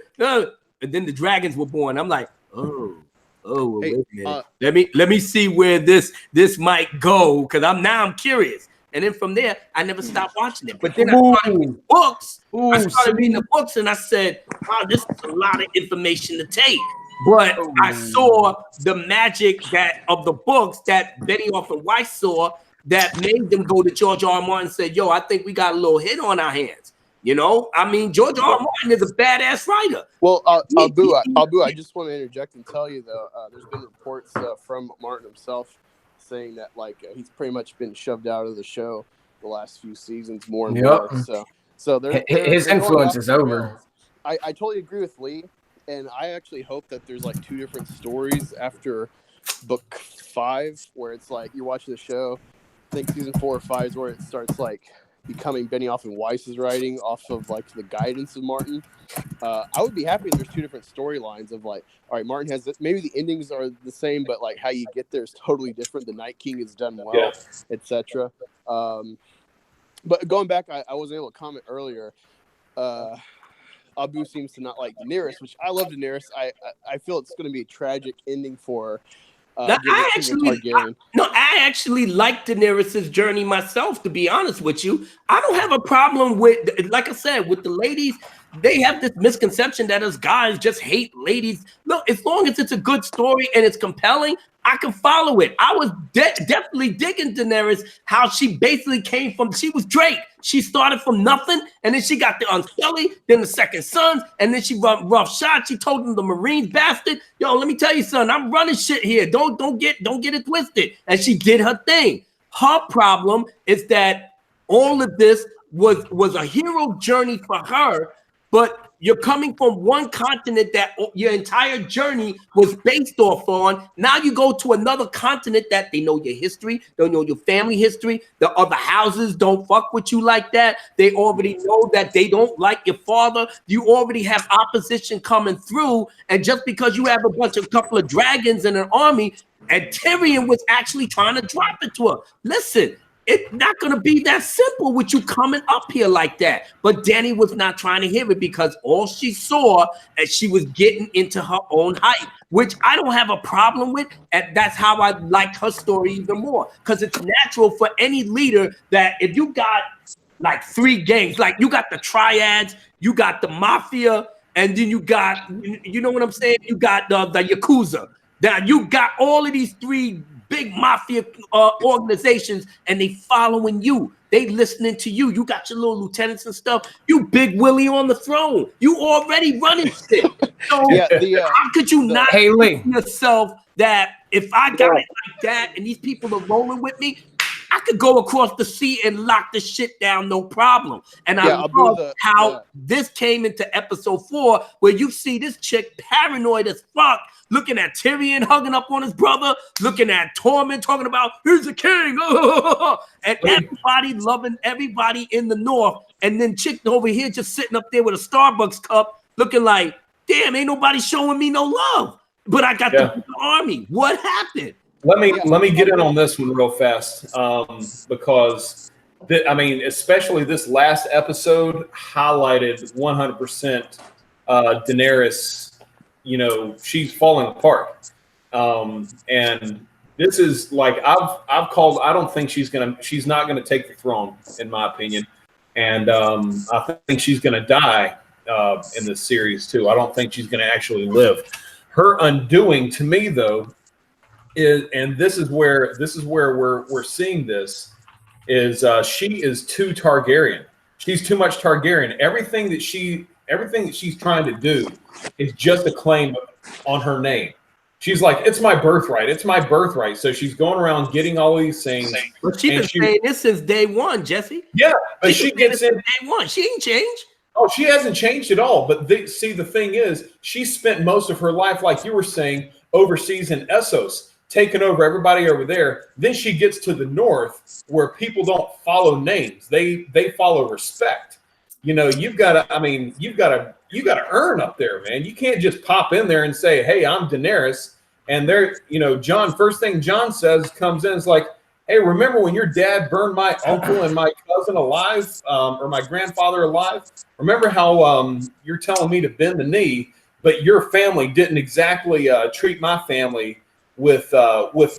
then the dragons were born. I'm like, oh, well, Hey, wait a minute. Let me see where this might go, because I'm curious. And then from there, I never stopped watching it. But then I started reading books. I started reading the books, and I said, wow, this is a lot of information to take. But I saw the magic of the books that Benioff and Weiss saw that made them go to George R. R. Martin and say, yo, I think we got a little hit on our hands. You know, I mean, George R. R. Martin is a badass writer. Well, Abu, I just want to interject and tell you, though, there's been reports from Martin himself saying that, like, he's pretty much been shoved out of the show the last few seasons more and more. So his influence is over. I totally agree with Lee, and I actually hope that there's like 2 different stories after book 5, where it's like you're watching the show. I think season 4 or 5 is where it starts like becoming Benioff and Weiss's writing off of like the guidance of Martin. I would be happy if there's 2 different storylines of like, all right, Martin has this, maybe the endings are the same, but like how you get there is totally different. The Night King is done well, etc. But going back, I wasn't able to comment earlier. Abu seems to not like Daenerys, which I love Daenerys. I feel it's going to be a tragic ending for her. I actually like Daenerys' journey myself, to be honest with you. I don't have a problem with, like I said, with the ladies. They have this misconception that us guys just hate ladies. Look, as long as it's a good story and it's compelling, I can follow it. I was definitely digging Daenerys, how she basically came from, she was Drake. She started from nothing, and then she got the Unsullied, then the Second Sons, and then she run rough shot. She told them the Marines bastard, yo, let me tell you something, I'm running shit here. Don't get it twisted. And she did her thing. Her problem is that all of this was a hero journey for her, but you're coming from one continent that your entire journey was based off on. Now you go to another continent that they know your history, they know your family history. The other houses don't fuck with you like that. They already know that they don't like your father. You already have opposition coming through. And just because you have a couple of dragons and an army, and Tyrion was actually trying to drop it to her. Listen, it's not going to be that simple with you coming up here like that. But Dany was not trying to hear it, because all she saw as she was getting into her own hype, which I don't have a problem with. And that's how I like her story even more, because it's natural for any leader that if you got like 3 gangs, like you got the triads, you got the mafia, and then you got, you know what I'm saying? You got the Yakuza. Now you got all of these 3 big mafia organizations, and they following you. They listening to you. You got your little lieutenants and stuff. You big Willie on the throne. You already running shit. So how could you not Lee, yourself that If I got it like that and these people are rolling with me, I could go across the sea and lock the shit down, no problem. And I love how this came into episode 4, where you see this chick paranoid as fuck, looking at Tyrion hugging up on his brother, looking at Tormund talking about he's the king, and everybody loving everybody in the north, and then chick over here just sitting up there with a Starbucks cup, looking like, damn, ain't nobody showing me no love, but I got the army. What happened? Let me get in on this one real fast, because especially this last episode highlighted 100% Daenerys. You know, she's falling apart, and this is like I've called. I don't think she's not gonna take the throne, in my opinion, and I think she's gonna die in this series too. I don't think she's gonna actually live. Her undoing, to me, though, and this is where we're seeing this is she is too Targaryen. She's too much Targaryen. Everything that she's trying to do is just a claim on her name. She's like, it's my birthright. It's my birthright. So she's going around getting all these things. But she's been saying this since day one, Jesse. Yeah, but she gets in day one. She ain't changed. Oh, she hasn't changed at all. But see, the thing is, she spent most of her life, like you were saying, overseas in Essos, taking over everybody over there. Then she gets to the north where people don't follow names. They follow respect. You know, you've got to earn up there, man. You can't just pop in there and say, hey, I'm Daenerys. And there, you know, first thing John comes in is like, hey, remember when your dad burned my uncle and my cousin alive, or my grandfather alive? Remember how you're telling me to bend the knee, but your family didn't exactly treat my family with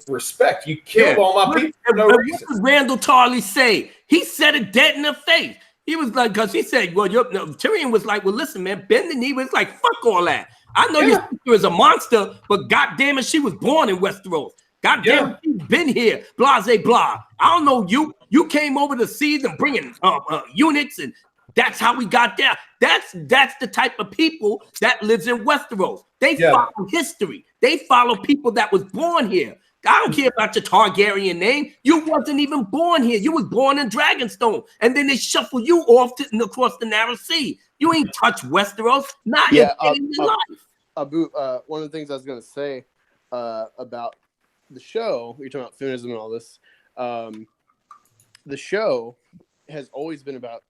respect. You killed all my people for no reason. What did Randall Tarley say? He said it dead in the face. He was like, because he said, well, Tyrion was like, well, listen, man, bend the knee. Was like, fuck all that. I know your sister is a monster, but goddamn it, she was born in Westeros. Goddamn, she's been here. Blah, blah. I don't know you. You came over the seas and bringing units, and that's how we got there. That's the type of people that lives in Westeros. They follow history. They follow people that was born here. I don't care about your Targaryen name. You wasn't even born here. You was born in Dragonstone, and then they shuffle you off across the narrow sea. You ain't touched Westeros. Not in your life. Abu, one of the things I was going to say about the show, you're talking about feminism and all this. The show has always been about,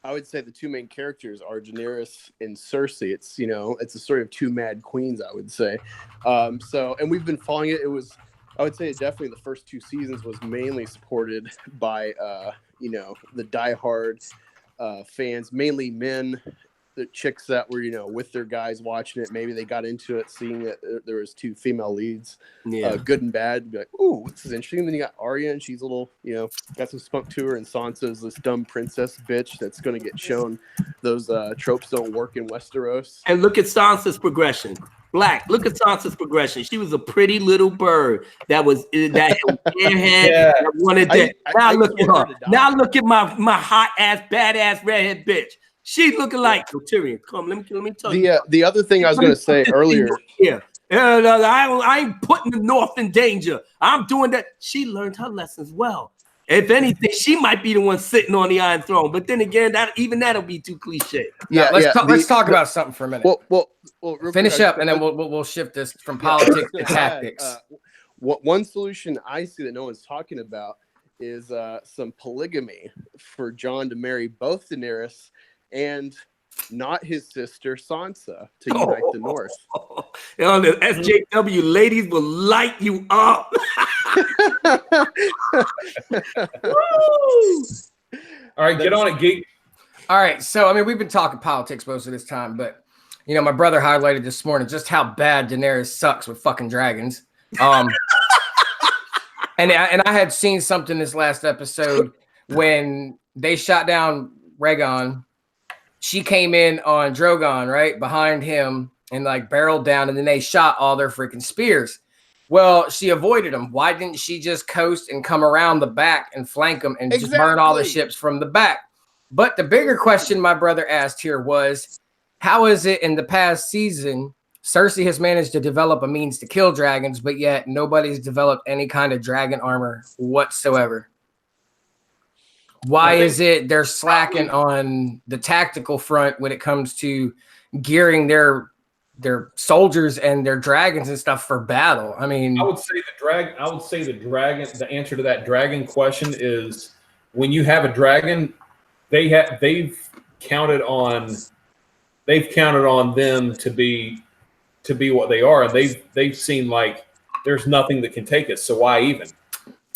I would say the two main characters are Daenerys and Cersei. It's, you know, it's a story of two mad queens, I would say. And we've been following it. It was, I would say definitely the first 2 seasons was mainly supported by, the diehard fans, mainly men, the chicks that were, with their guys watching it. Maybe they got into it, seeing that there was 2 female leads, good and bad. Be like, ooh, this is interesting. And then you got Arya, and she's a little, got some spunk to her, and Sansa's this dumb princess bitch that's going to get shown those tropes don't work in Westeros. And look at Sansa's progression. Black, look at Sansa's progression. She was a pretty little bird that was that airhead that wanted that. Now look at her. Now look at my hot ass, badass redhead bitch. She's looking like Tyrion. Come, let me tell you. The other thing I was going to say earlier. I ain't putting the North in danger. I'm doing that. She learned her lessons well. If anything, she might be the one sitting on the Iron Throne. But then again, that'll be too cliche. Let's talk about something for a minute. Well, finish up, and then we'll shift this from politics to tactics. One solution I see that no one's talking about is some polygamy for Jon to marry both Daenerys and not his sister Sansa to unite the North. The SJW ladies will light you up. All right, get on it, geek. All right, so we've been talking politics most of this time, but my brother highlighted this morning just how bad Daenerys sucks with fucking dragons. And I had seen something this last episode when they shot down Rhaegon. She came in on Drogon, right, behind him and barreled down, and then they shot all their freaking spears. Well, she avoided them. Why didn't she just coast and come around the back and flank them and just burn all the ships from the back? But the bigger question my brother asked here was, how is it in the past season Cersei has managed to develop a means to kill dragons, but yet nobody's developed any kind of dragon armor whatsoever. Why is it they're slacking on the tactical front when it comes to gearing their soldiers and their dragons and stuff for battle? I mean, I would say the answer to that dragon question is when you have a dragon, they've counted on them to be what they are, and they've seen like there's nothing that can take us. So why even?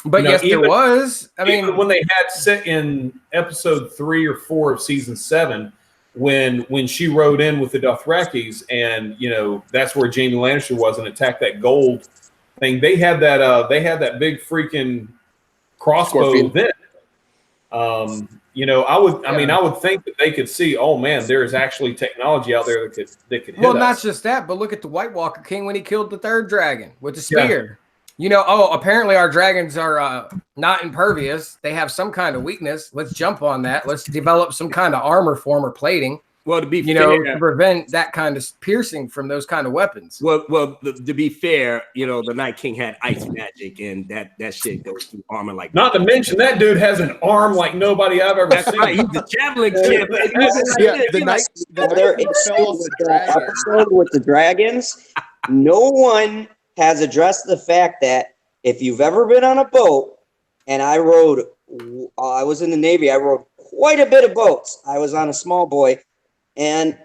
But yes, there was. I mean, when they had set in episode 3 or 4 of season 7, when she rode in with the Dothrakis, and that's where Jaime Lannister was and attacked that gold thing. They had that big freaking crossbow then. I would think that they could see, oh man, there is actually technology out there that could hit us. Not just that, but look at the White Walker King when he killed the 3rd dragon with the spear. Apparently our dragons are not impervious. They have some kind of weakness. Let's jump on that. Let's develop some kind of armor form or plating. Well, to be fair, to prevent that kind of piercing from those kind of weapons. Well, to be fair, the Night King had ice magic, and that shit goes through armor like. Not to mention that dude has an arm like nobody I've ever seen. Right, he's the javelin champ. Episode with the dragons. No one has addressed the fact that if you've ever been on a boat, and I was in the Navy, I rode quite a bit of boats. I was on a small boy. And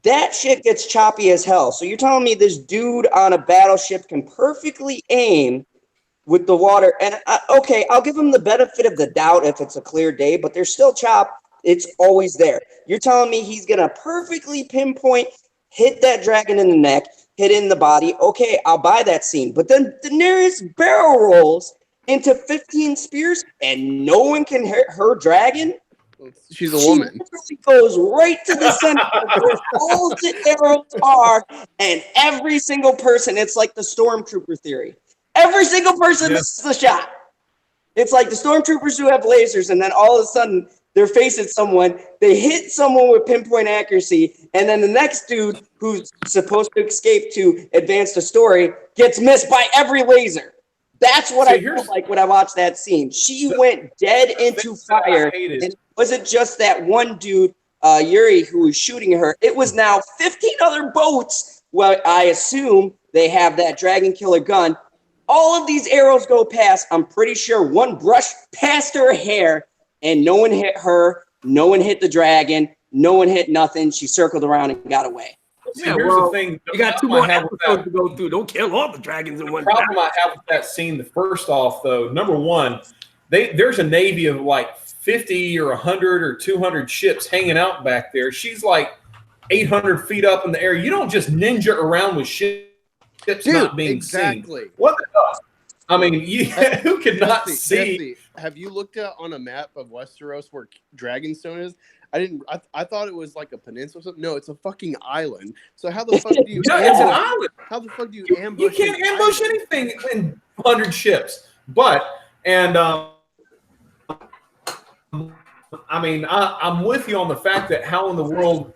that shit gets choppy as hell. So you're telling me this dude on a battleship can perfectly aim with the water? And I'll give him the benefit of the doubt if it's a clear day, but there's still chop. It's always there. You're telling me he's going to perfectly pinpoint, hit that dragon in the neck, hit in the body. Okay, I'll buy that scene. But then Daenerys barrel rolls into 15 spears and no one can hit her dragon? She's a woman. She goes right to the center where all the arrows are, and every single person, it's like the stormtrooper theory. Every single person misses the shot. It's like the stormtroopers who have lasers, and then all of a sudden they're facing someone, they hit someone with pinpoint accuracy, and then the next dude who's supposed to escape to advance the story gets missed by every laser. That's what I felt like when I watched that scene. She went dead into fire, and it wasn't just that one dude, Yuri, who was shooting her. It was now 15 other boats. Well, I assume they have that dragon killer gun. All of these arrows go past. I'm pretty sure one brushed past her hair, and no one hit her. No one hit the dragon. No one hit nothing. She circled around and got away. Here's the thing. You got 2 more episodes to go through. Don't kill all the dragons in one time. The problem I have with that scene, first off, though, number one, there's a navy of like 50 or 100 or 200 ships hanging out back there. She's like 800 feet up in the air. You don't just ninja around with ships not being seen. What the hell? I mean, who could not see? Jesse, have you looked at on a map of Westeros where Dragonstone is? I thought it was like a peninsula or something. No, it's a fucking island. So how the fuck do you? It's an island. How the fuck do you ambush? You can't ambush anything in 100 ships. I mean, I'm with you on the fact that how in the world,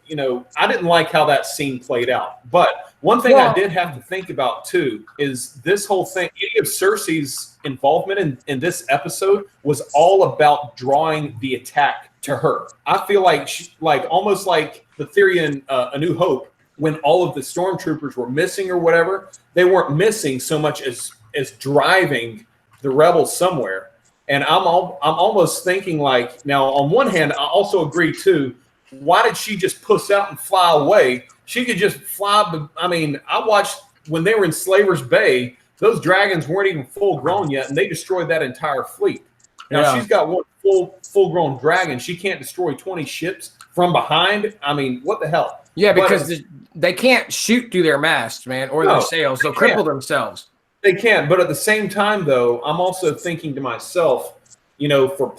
I didn't like how that scene played out. But one thing I did have to think about too is this whole thing. Any of Cersei's involvement in this episode was all about drawing the attack to her. I feel like almost like the theory in A New Hope, when all of the stormtroopers were missing or whatever, they weren't missing so much as driving the rebels somewhere. And I'm almost thinking like, now on one hand, I also agree too, why did she just puss out and fly away? She could just fly. But I mean, I watched when they were in Slaver's Bay, those dragons weren't even full grown yet, and they destroyed that entire fleet. Now she's got one full grown dragon. She can't destroy 20 ships from behind. I mean, what the hell? Yeah, because they can't shoot through their masts, man, or their sails. They'll cripple themselves. They can, but at the same time, though, I'm also thinking to myself, for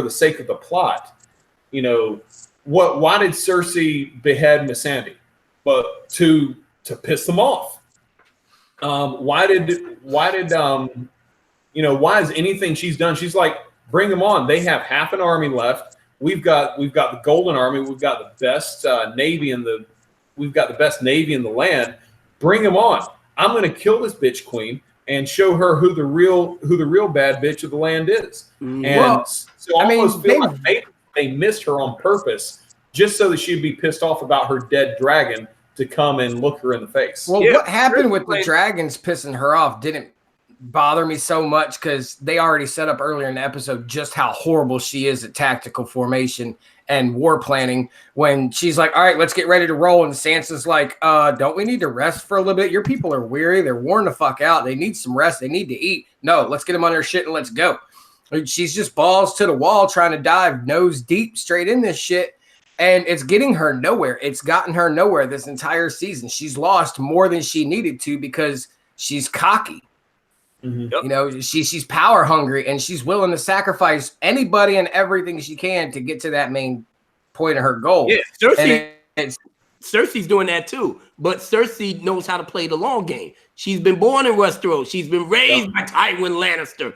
the sake of the plot, why did Cersei behead Missandei? But to piss them off. Why is anything she's done? She's like, bring them on. They have half an army left. We've got the Golden Army. We've got the best navy in the we've got the best navy in the land. Bring them on. I'm going to kill this bitch queen and show her who the real bad bitch of the land is. And Well, so I almost feel like maybe they missed her on purpose just so that she'd be pissed off about her dead dragon to come and look her in the face. Well, what happened with the dragons pissing her off didn't bother me so much because they already set up earlier in the episode just how horrible she is at tactical formation and war planning. When she's like, all right, let's get ready to roll. And Sansa's like, don't we need to rest for a little bit? Your people are weary. They're worn the fuck out. They need some rest. They need to eat. No, let's get them on their shit and let's go. She's just balls to the wall trying to dive nose deep straight in this shit. And it's getting her nowhere. It's gotten her nowhere this entire season. She's lost more than she needed to because she's cocky. Mm-hmm. You know, she's power hungry and she's willing to sacrifice anybody and everything she can to get to that main point of her goal. Yeah, Cersei's doing that too. But Cersei knows how to play the long game. She's been born in Westeros. She's been raised by Tywin Lannister.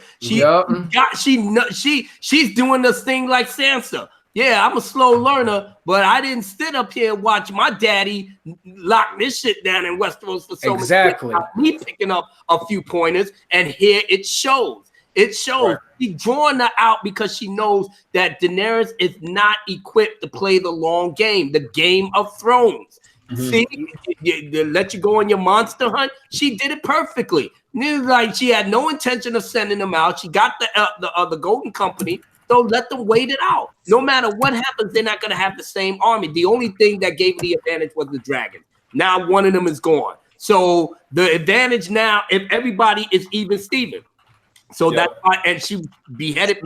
She's doing this thing like Sansa. Yeah, I'm a slow learner, but I didn't sit up here and watch my daddy lock this shit down in Westeros for so exactly. much. Me picking up a few pointers, and here it shows. It shows. Right. She's drawing her out because she knows that Daenerys is not equipped to play the long game, the Game of Thrones. Mm-hmm. See, they let you go on your monster hunt. She did it perfectly. Like she had no intention of sending them out. She got the Golden Company. So let them wait it out. No matter what happens, they're not going to have the same army. The only thing that gave the advantage was the dragon. Now one of them is gone. So the advantage now, if everybody is even Steven. So that's why, and she beheaded.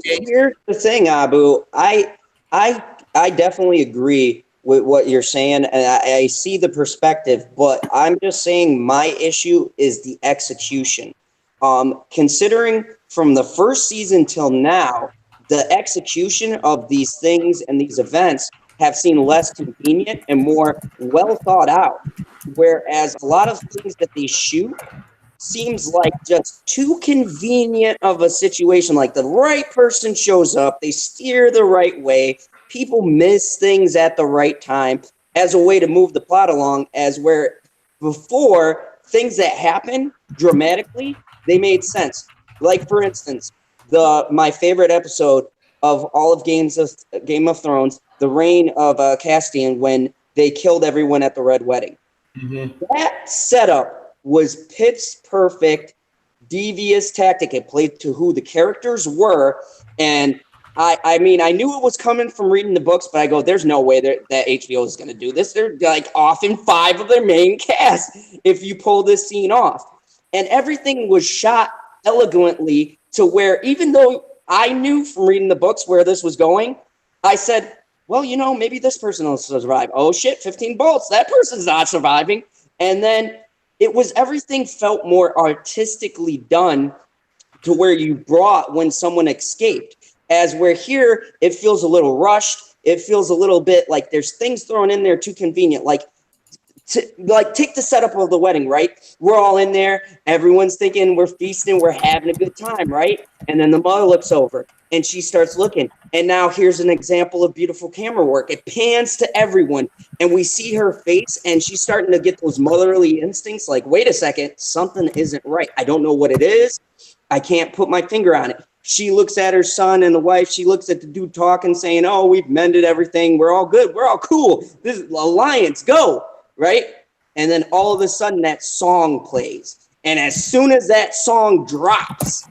Here's the thing, Abu. I definitely agree with what you're saying, and I see the perspective, but I'm just saying my issue is the execution. Considering from the first season till now, the execution of these things and these events have seemed less convenient and more well thought out. Whereas a lot of things that they shoot seems like just too convenient of a situation. Like the right person shows up, they steer the right way, people miss things at the right time as a way to move the plot along, as where before things that happen dramatically, they made sense. Like for instance, my favorite episode of all of Game of Thrones, the reign of Castian, when they killed everyone at the Red Wedding. Mm-hmm. That setup was pitch perfect, devious tactic. It played to who the characters were, and I mean, I knew it was coming from reading the books, but I go, there's no way that HBO is going to do this. They're like off in 5 of their main cast if you pull this scene off. And everything was shot elegantly to where, even though I knew from reading the books where this was going, I said, well, you know, maybe this person will survive. Oh shit, 15 bolts, that person's not surviving. And then everything felt more artistically done to where you brought when someone escaped. As where here, it feels a little rushed. It feels a little bit like there's things thrown in there too convenient. Like take the setup of the wedding, right? We're all in there. Everyone's thinking we're feasting. We're having a good time, right? And then the mother looks over and she starts looking. And now here's an example of beautiful camera work. It pans to everyone and we see her face and she's starting to get those motherly instincts. Like, wait a second, something isn't right. I don't know what it is. I can't put my finger on it. She looks at her son and the wife. She looks at the dude talking, saying, oh, we've mended everything. We're all good. We're all cool. This is alliance. Go. Right? And then all of a sudden that song plays. And as soon as that song drops,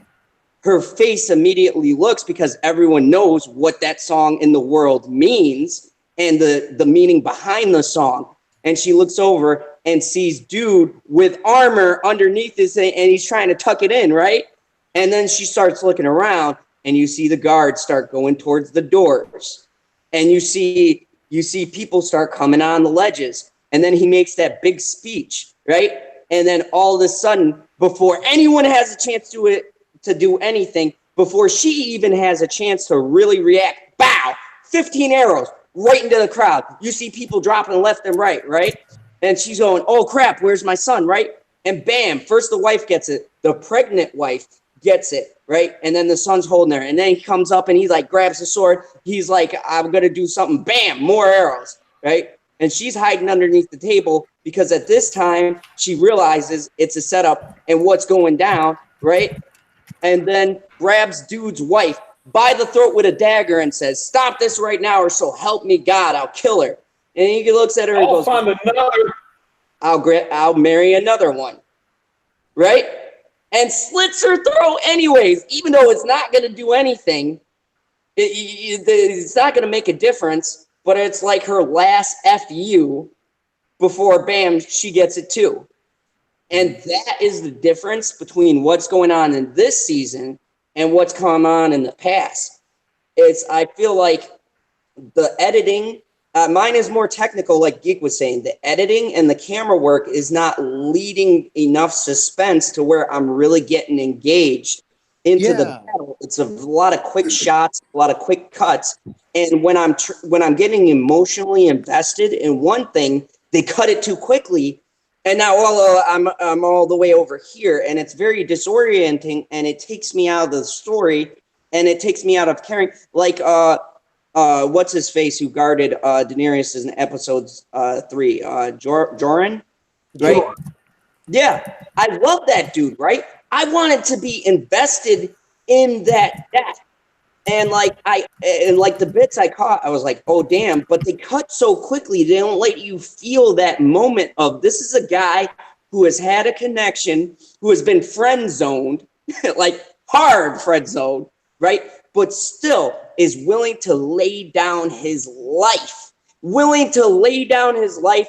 her face immediately looks, because everyone knows what that song in the world means and the meaning behind the song. And she looks over and sees dude with armor underneath this and he's trying to tuck it in, right? And then she starts looking around and you see the guards start going towards the doors. And you see people start coming on the ledges. And then he makes that big speech, right? And then all of a sudden, before anyone has a chance to do anything, before she even has a chance to really react, bow, 15 arrows right into the crowd. You see people dropping left and right? And she's going, oh crap, where's my son, right? And bam, first the wife gets it. The pregnant wife gets it, right? And then the son's holding her. And then he comes up and he like grabs the sword. He's like, I'm going to do something. Bam, more arrows, right? and she's hiding underneath the table because at this time she realizes it's a setup and what's going down, right? And then grabs dude's wife by the throat with a dagger and says, "Stop this right now, or so help me God, I'll kill her." And he looks at her and I'll goes, find another. I'll marry another one, right? And slits her throat anyways, even though it's not going to do anything. It's not going to make a difference, but it's like her last FU before, bam, she gets it too. And that is the difference between what's going on in this season and what's come on in the past. I feel like the editing, mine is more technical, like Geek was saying. The editing and the camera work is not leading enough suspense to where I'm really getting engaged into the battle. It's a lot of quick shots, a lot of quick cuts. And when I'm getting emotionally invested in one thing, they cut it too quickly. And now I'm all the way over here, and it's very disorienting, and it takes me out of the story, and it takes me out of caring. Like what's his face who guarded Daenerys in episode 3? Joran, right? Sure. Yeah, I love that dude, right? I wanted to be invested in that death. And like the bits I caught, I was like, oh damn, but they cut so quickly, they don't let you feel that moment of this is a guy who has had a connection, who has been friend zoned, like hard friend zoned, right? But still is willing to lay down his life,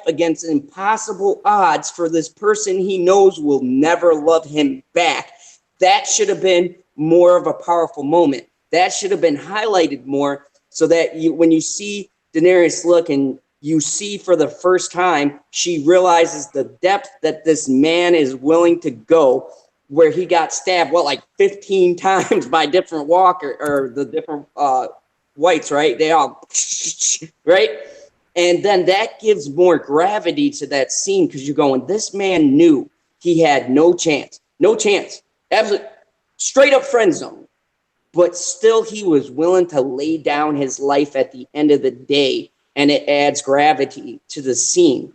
against impossible odds for this person he knows will never love him back. That should have been more of a powerful moment. That should have been highlighted more so that when you see Daenerys look and you see for the first time, she realizes the depth that this man is willing to go, where he got stabbed, like 15 times by different walker or the different whites, right? They all, right? And then that gives more gravity to that scene because you're going, this man knew he had no chance, absolutely straight up friend zone. But still, he was willing to lay down his life at the end of the day, and it adds gravity to the scene.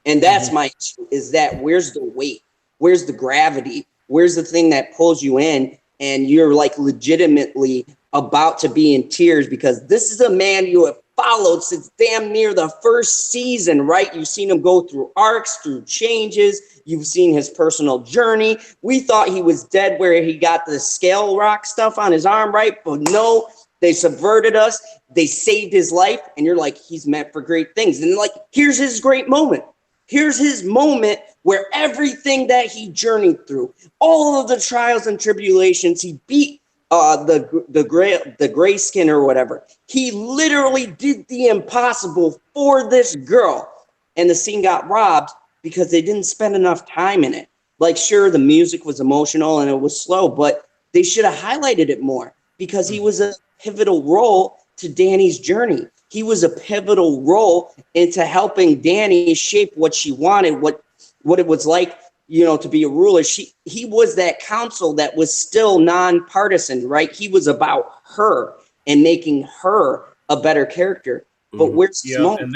And that's my issue, is that where's the weight? Where's the gravity? Where's the thing that pulls you in, and you're like legitimately about to be in tears because this is a man you have followed since damn near the first season, right? You've seen him go through arcs, through changes. You've seen his personal journey. We thought he was dead where he got the scale rock stuff on his arm, right? But no, they subverted us. They saved his life. And you're like, he's meant for great things. And like, here's his great moment. Here's his moment where everything that he journeyed through, all of the trials and tribulations, he beat the gray skin or whatever. He literally did the impossible for this girl. And the scene got robbed because they didn't spend enough time in it. Like, sure, the music was emotional and it was slow, but they should have highlighted it more because he was a pivotal role to Dany's journey. He was a pivotal role into helping Dany shape what she wanted, what it was like, to be a ruler. He was that counsel that was still nonpartisan, right? He was about her and making her a better character. But where's the moment?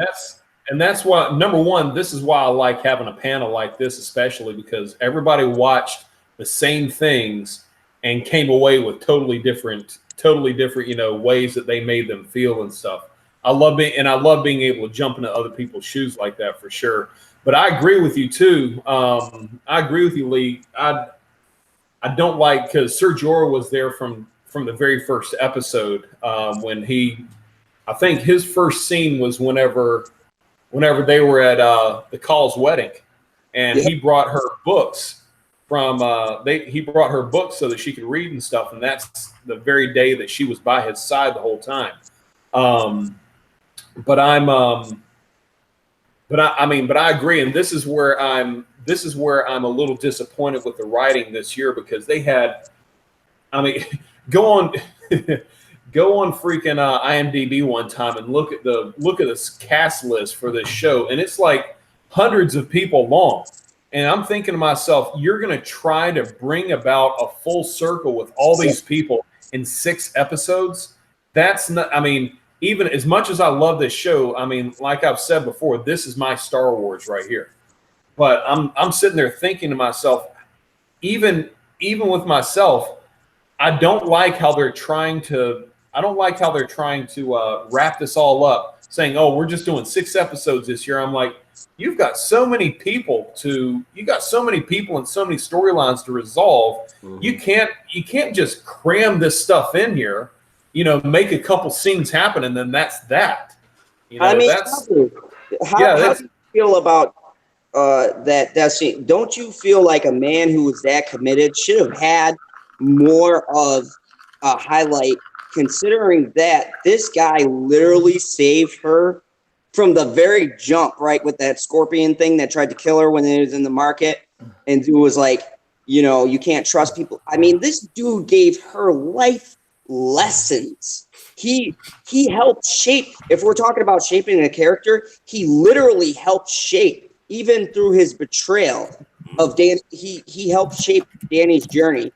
And that's why, number one, this is why I like having a panel like this, especially because everybody watched the same things and came away with totally different, ways that they made them feel and stuff. I love being able to jump into other people's shoes like that for sure. But I agree with you too. I agree with you, Lee. I don't like, because Ser Jorah was there from the very first episode when I think his first scene was whenever they were at the Call's wedding, and he brought her books he brought her books so that she could read and stuff, and that's the very day that she was by his side the whole time. But I agree, and this is where I'm a little disappointed with the writing this year, because they had, go on freaking IMDb one time and look at this cast list for this show, and it's like hundreds of people long. And I'm thinking to myself, you're going to try to bring about a full circle with all these people in 6 episodes? That's not, even as much as I love this show, I mean, like I've said before, this is my Star Wars right here. But I'm sitting there thinking to myself, even with myself, I don't like how they're trying to. I don't like how they're trying to wrap this all up, saying, "Oh, we're just doing 6 episodes this year." I'm like, you got so many people and so many storylines to resolve. Mm-hmm. You can't just cram this stuff in here. You know, make a couple scenes happen, and then that's that. You know, I mean, that's how do you feel about that scene? Don't you feel like a man who was that committed should have had more of a highlight, considering that this guy literally saved her from the very jump, right, with that scorpion thing that tried to kill her when it was in the market, and it was like, you know, you can't trust people. I mean, this dude gave her life lessons. He helped shape. If we're talking about shaping a character, he literally helped shape, even through his betrayal of Dan. He helped shape Danny's journey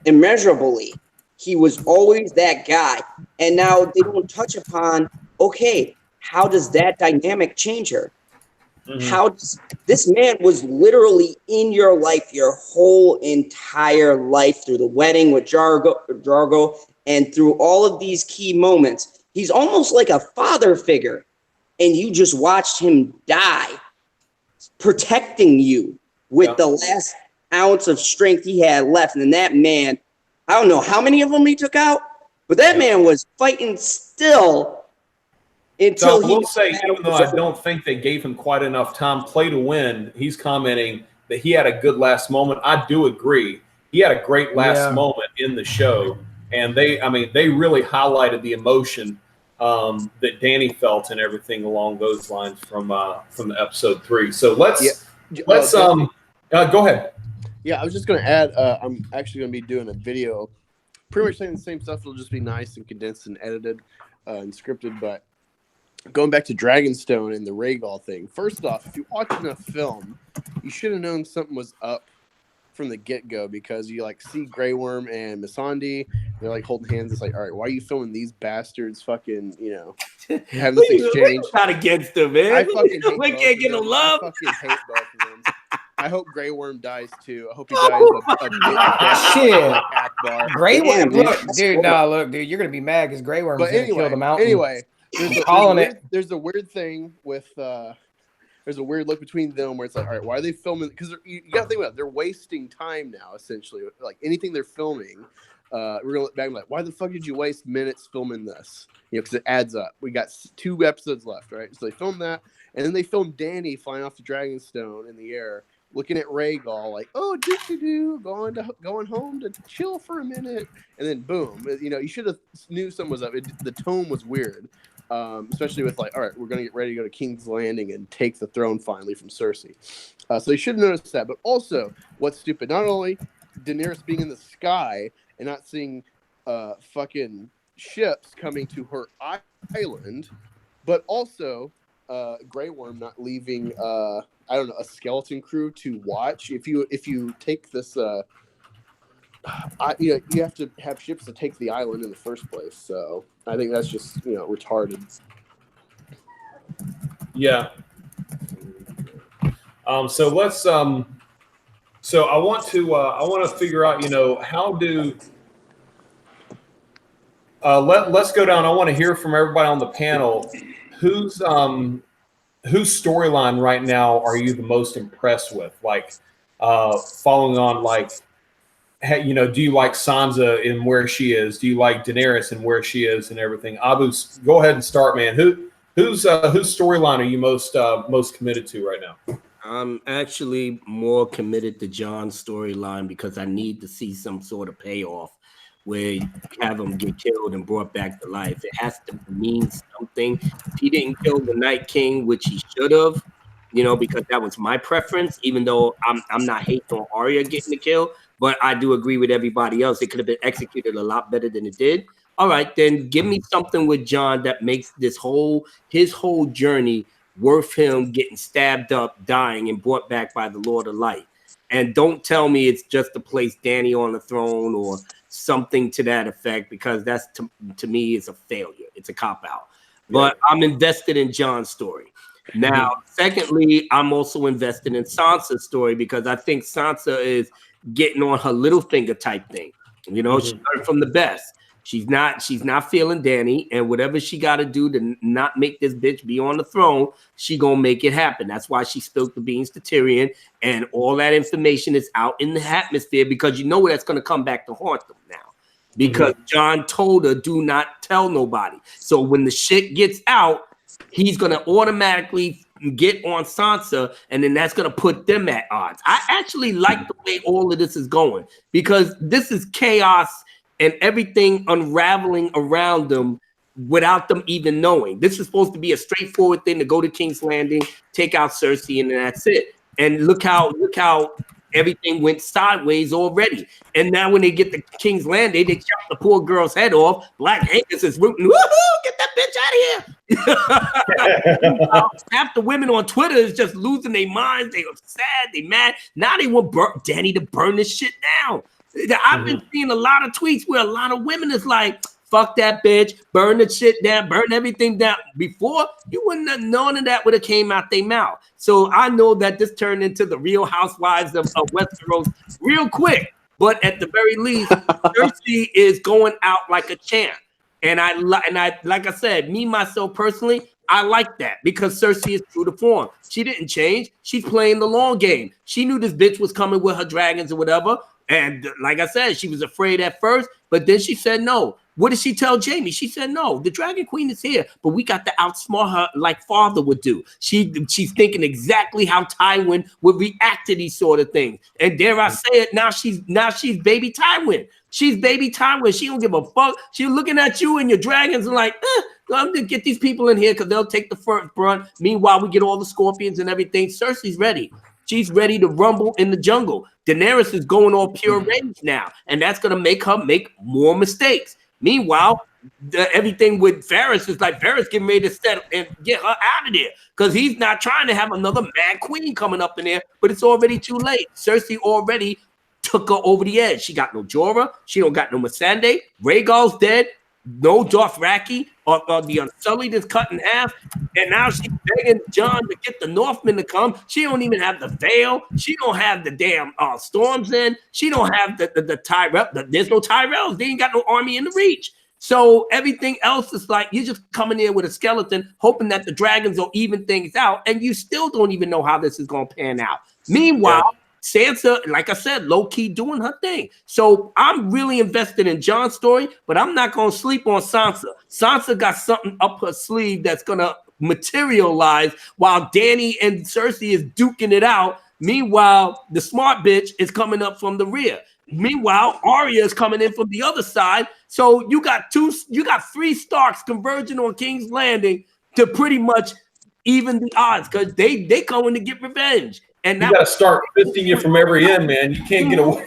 immeasurably. He was always that guy, and now they don't touch upon, okay, how does that dynamic change her? How does this man was literally in your life, your whole entire life, through the wedding with Jargo, and through all of these key moments. He's almost like a father figure, and you just watched him die, protecting you with the last ounce of strength he had left. And then that man, I don't know how many of them he took out, but that man was fighting still. So I will say, even though I don't think they gave him quite enough time, Play to Win, he's commenting that he had a good last moment. I do agree. He had a great last moment in the show. And they really highlighted the emotion that Danny felt and everything along those lines from the episode 3. So let's go ahead. Yeah, I was just going to add, I'm actually going to be doing a video pretty much saying the same stuff. It'll just be nice and condensed and edited and scripted, but going back to Dragonstone and the Rhaegal thing, first off, if you're watching a film, you should have known something was up from the get-go, because you like see Grey Worm and Missandei, they're like holding hands. It's like, all right, why are you filming these bastards fucking, you know, having this exchange? Not against them, man. I fucking hate we can't get no love. I fucking hate both of them. I hope Grey Worm dies too. I hope he dies a bitch. Shit. Akbar. Grey Worm, look, dude, you're gonna be mad because Grey Worm's gonna kill the mountain. Anyway, there's a weird thing with there's a weird look between them where it's like, all right, why are they filming? Because you gotta think about it, they're wasting time now, essentially. Like anything they're filming, we're gonna look back and be like, why the fuck did you waste minutes filming this? You know, because it adds up. We got 2 episodes left, right? So they filmed that, and then they filmed Danny flying off the Dragonstone in the air, looking at Rhaegal like, oh, going home to chill for a minute, and then boom, you know, you should have knew something was up. The tone was weird, especially with like, all right, we're gonna get ready to go to King's Landing and take the throne finally from Cersei. So you should have noticed that. But also, what's stupid? Not only Daenerys being in the sky and not seeing fucking ships coming to her island, but also Grey Worm not leaving I don't know, a skeleton crew to watch. If you take this you have to have ships to take the island in the first place. So I think that's just, you know, retarded. Yeah. So let's so I want to figure out, you know, how do let's go down. I want to hear from everybody on the panel. Whose storyline right now are you the most impressed with? Like, following on, like, you know, do you like Sansa and where she is? Do you like Daenerys and where she is and everything? Abu, go ahead and start, man. Whose storyline are you most committed to right now? I'm actually more committed to John's storyline because I need to see some sort of payoff where you have him get killed and brought back to life. It has to mean something. If he didn't kill the Night King, which he should have, you know, because that was my preference, even though I'm not hating on Arya getting the kill, but I do agree with everybody else. It could have been executed a lot better than it did. All right, then give me something with John that makes his whole journey worth him getting stabbed up, dying, and brought back by the Lord of Light. And don't tell me it's just to place Danny on the throne or something to that effect, because that's to me is a failure. It's a cop-out. but I'm invested in John's story. Now, secondly, I'm also invested in Sansa's story because I think Sansa is getting on her little finger type thing. You know, she learned from the best. She's not feeling Danny, and whatever she got to do to not make this bitch be on the throne, she gonna make it happen. That's why she spilled the beans to Tyrion, and all that information is out in the atmosphere because you know that's gonna come back to haunt them now. Because John told her, do not tell nobody. So when the shit gets out, he's gonna automatically get on Sansa, and then that's gonna put them at odds. I actually like the way all of this is going because this is chaos and everything unraveling around them without them even knowing. This is supposed to be a straightforward thing to go to King's Landing, take out Cersei, and that's it. And look how everything went sideways already. And now when they get to King's Landing, they chop the poor girl's head off. Black Angus is rooting, woohoo, get that bitch out of here. Half the women on Twitter is just losing their minds. They are sad, they mad. Now they want Danny to burn this shit down. I've been seeing a lot of tweets where a lot of women is like, fuck that bitch, burn the shit down, burn everything down. Before, you wouldn't have known that would have came out their mouth. So I know that this turned into the Real Housewives of Westeros real quick. But at the very least, Cersei is going out like a champ. And I like I said, me, myself personally, I like that because Cersei is true to form. She didn't change. She's playing the long game. She knew this bitch was coming with her dragons or whatever. And like I said, she was afraid at first, but then she said no. What did she tell Jamie? She said, no, the Dragon Queen is here, but we got to outsmart her like father would do. She's thinking exactly how Tywin would react to these sort of things. And dare I say it, now she's baby Tywin. She's baby Tywin. She don't give a fuck. She's looking at you and your dragons and like, I'm gonna get these people in here because they'll take the first brunt. Meanwhile, we get all the scorpions and everything. Cersei's ready. She's ready to rumble in the jungle. Daenerys is going all pure rage now, and that's going to make her make more mistakes. Meanwhile, everything with Varys is like Varys getting ready to set and get her out of there because he's not trying to have another mad queen coming up in there, but it's already too late. Cersei already took her over the edge. She got no Jorah. She don't got no Missandei. Rhaegal's dead. No Dothraki or the Unsullied is cut in half, and now she's begging John to get the Northmen to come. She don't even have the Vale. She don't have the damn Storms in. She don't have the Tyrell. There's no Tyrells. They ain't got no army in the Reach. So everything else is like you're just coming in with a skeleton, hoping that the dragons will even things out, and you still don't even know how this is going to pan out. Meanwhile, Sansa, like I said, low-key doing her thing. So I'm really invested in Jon's story, but I'm not going to sleep on Sansa. Sansa got something up her sleeve that's going to materialize while Dany and Cersei is duking it out. Meanwhile, the smart bitch is coming up from the rear. Meanwhile, Arya is coming in from the other side. So you got three Starks converging on King's Landing to pretty much even the odds because they coming to get revenge. And you got to start fisting you from every end, man. You can't get away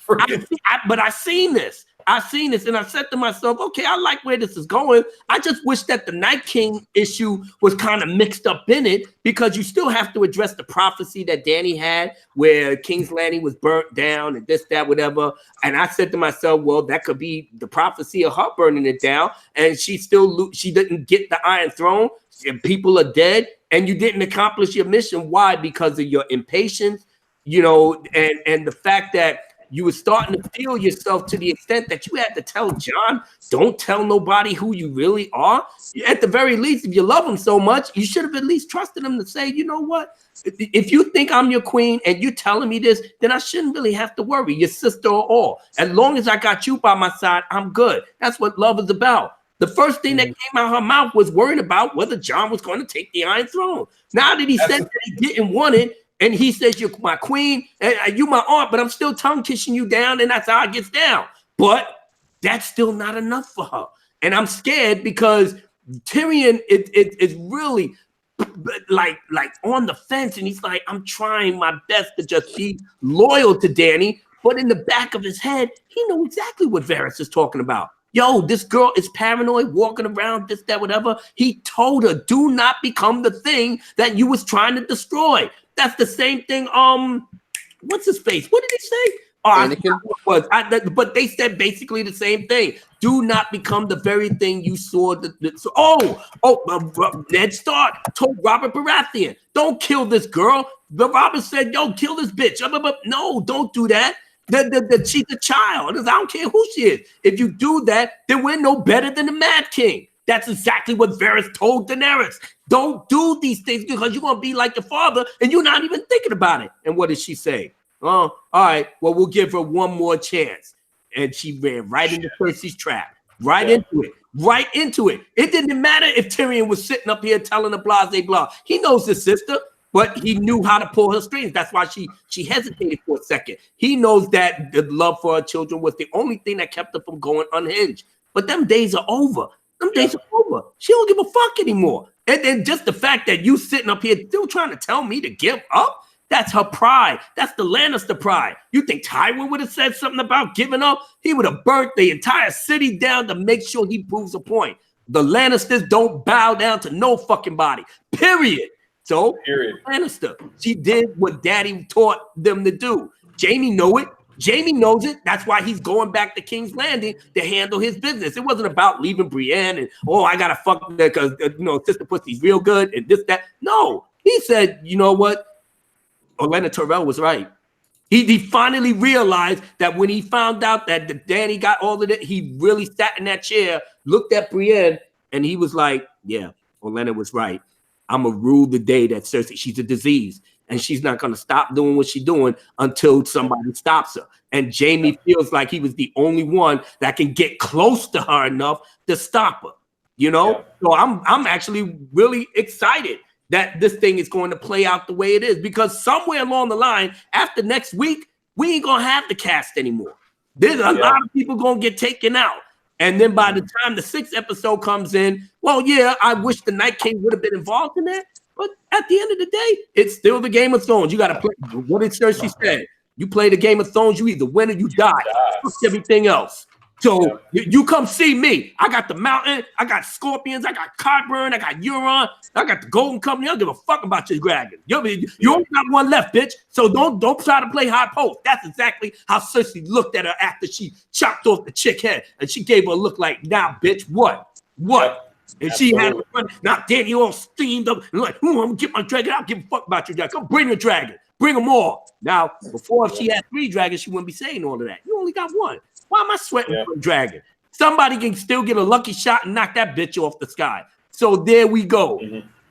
from that. But I seen this, and I said to myself, okay, I like where this is going. I just wish that the Night King issue was kind of mixed up in it because you still have to address the prophecy that Dany had where King's Landing was burnt down and this, that, whatever. And I said to myself, well, that could be the prophecy of her burning it down. And she didn't get the Iron Throne. And people are dead. And you didn't accomplish your mission. Why? Because of your impatience, and the fact that you were starting to feel yourself to the extent that you had to tell Jon, don't tell nobody who you really are. At the very least, if you love him so much, you should have at least trusted him to say, you know what? If you think I'm your queen and you're telling me this, then I shouldn't really have to worry, your sister or all. As long as I got you by my side, I'm good. That's what love is about. The first thing that came out of her mouth was worrying about whether Jon was going to take the Iron Throne. Now that he said that he didn't want it, and he says, you're my queen, and you my aunt, but I'm still tongue kissing you down, and that's how it gets down. But that's still not enough for her. And I'm scared because Tyrion is really like on the fence, and he's like, I'm trying my best to just be loyal to Dany, but in the back of his head, he knows exactly what Varys is talking about. Yo, this girl is paranoid, walking around, this, that, whatever. He told her, do not become the thing that you was trying to destroy. That's the same thing. What's his face? What did he say? Anakin? But they said basically the same thing. Do not become the very thing you saw. Ned Stark told Robert Baratheon, don't kill this girl. But Robert said, yo, kill this bitch. No, don't do that. She's a child. I don't care who she is. If you do that, then we're no better than the Mad King. That's exactly what Varys told Daenerys. Don't do these things because you're going to be like your father and you're not even thinking about it. And what did she say? Oh, all right. Well, we'll give her one more chance. And she ran right into Cersei's trap. Into it. It didn't matter if Tyrion was sitting up here telling her blah, blah. He knows his sister, but he knew how to pull her strings. That's why she hesitated for a second. He knows that the love for her children was the only thing that kept her from going unhinged. But them days are over. Days are over. She don't give a fuck anymore. And then just the fact that you sitting up here still trying to tell me to give up, that's her pride. That's the Lannister pride. You think Tywin would have said something about giving up? He would have burnt the entire city down to make sure he proves a point. The Lannisters don't bow down to no fucking body. Period. So, Lannister, she did what Daddy taught them to do. Jaime knew it. Jaime knows it. That's why he's going back to King's Landing to handle his business. It wasn't about leaving Brienne and, I got to fuck because, Sister Pussy's real good and this, that. No. He said, you know what? Olenna Tyrell was right. He finally realized that when he found out that Danny got all of it, he really sat in that chair, looked at Brienne, and he was like, yeah, Olenna was right. I'm going to rule the day that Cersei, she's a disease. And she's not going to stop doing what she's doing until somebody stops her. And Jaime feels like he was the only one that can get close to her enough to stop her. So I'm actually really excited that this thing is going to play out the way it is, because somewhere along the line, after next week, we ain't going to have the cast anymore. There's a lot of people going to get taken out. And then by the time the 6th episode comes in, I wish the Night King would have been involved in that. But at the end of the day, it's still the Game of Thrones. You got to play. What did Cersei say? You play the Game of Thrones, you either win or you die. Fuck everything else. So you come see me. I got the mountain. I got scorpions. I got Cogburn. I got Euron. I got the Golden Company. I don't give a fuck about your dragon. You only got one left, bitch. So don't try to play high post. That's exactly how Cersei looked at her after she chopped off the chick head. And she gave her a look like, now, bitch, what? Yep. And she had not Danny all steamed up and like, I'm gonna get my dragon. I don't give a fuck about your dragon. Come bring your dragon. Bring them all. Now, before if she had 3 dragons, she wouldn't be saying all of that. You only got 1. Why am I sweating for a dragon? Somebody can still get a lucky shot and knock that bitch off the sky. So there we go.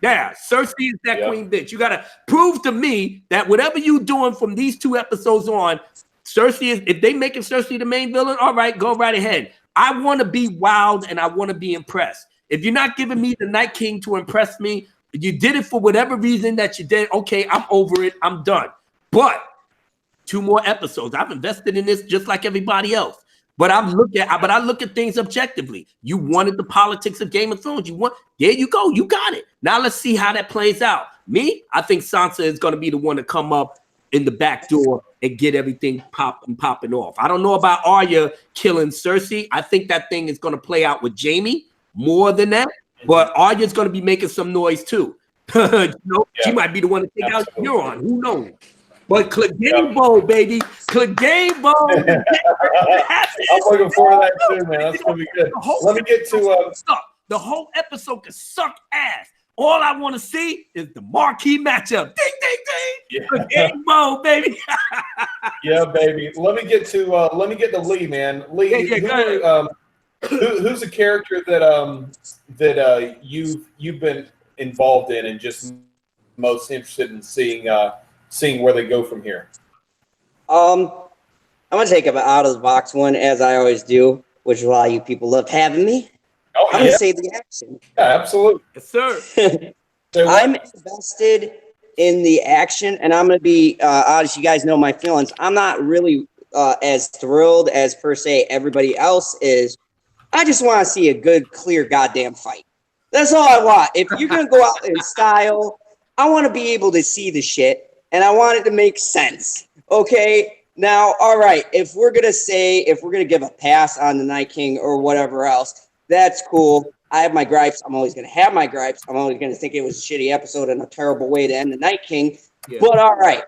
Yeah, Cersei is that queen bitch. You gotta prove to me that whatever you doing from these 2 episodes on, Cersei is. If they making Cersei the main villain, all right, go right ahead. I want to be wowed and I want to be impressed. If you're not giving me the Night King to impress me, you did it for whatever reason that you did. Okay, I'm over it. I'm done. But 2 more episodes. I've invested in this just like everybody else. But I look at things objectively. You wanted the politics of Game of Thrones. There you go. You got it. Now let's see how that plays out. Me, I think Sansa is going to be the one to come up in the back door and get everything popping off. I don't know about Arya killing Cersei. I think that thing is going to play out with Jaime more than that. But Arya's going to be making some noise too. She might be the one to take out Euron. Who knows? But Clegane, baby. Clegane. I'm looking forward to that too, man. That's going to be good. Let me get to... The whole episode can suck ass. All I want to see is the marquee matchup. Ding, ding, ding. Clegane, baby. Yeah, baby. Let me get to Lee, man. Lee, who's a character that you've been involved in and just most interested in seeing where they go from here? I'm gonna take an out of the box one, as I always do, which a lot of you people love having me. I'm gonna say the action. Yeah, absolutely. Yes, sir. I'm invested in the action, and I'm gonna be honest. You guys know my feelings. I'm not really as thrilled as per se everybody else is. I just want to see a good, clear, goddamn fight. That's all I want. If you're gonna go out in style, I want to be able to see the shit, and I want it to make sense. Okay. Now, all right. If we're gonna give a pass on the Night King or whatever else, that's cool. I have my gripes. I'm always gonna have my gripes. I'm always gonna think it was a shitty episode and a terrible way to end the Night King. Yeah. But all right.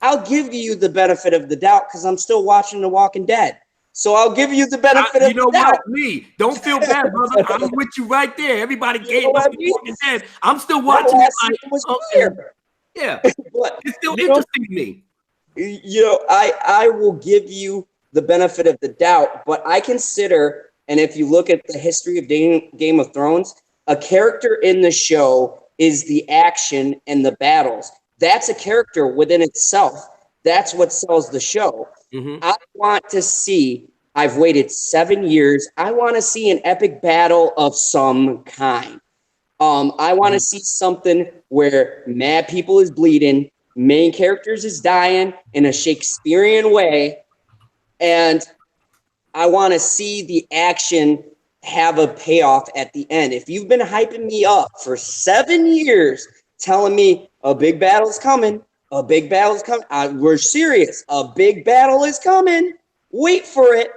I'll give you the benefit of the doubt because I'm still watching The Walking Dead. So I'll give you the benefit of the doubt. Me, don't feel bad, brother. I'm with you right there. Everybody gave up The Walking Dead. I'm still That watching it last like, season was okay. fire. Yeah, But, it's still you know, interesting to me. you know, I will give you the benefit of the doubt, but I consider, and if you look at the history of Game of Thrones, a character in the show is the action and the battles. That's a character within itself. That's what sells the show. I want to see, I've waited 7 years. I want to see an epic battle of some kind. I want to see something where mad people is bleeding, main characters is dying in a Shakespearean way, and I want to see the action have a payoff at the end. If you've been hyping me up for 7 years, telling me a big battle's coming, we're serious, a big battle is coming, wait for it.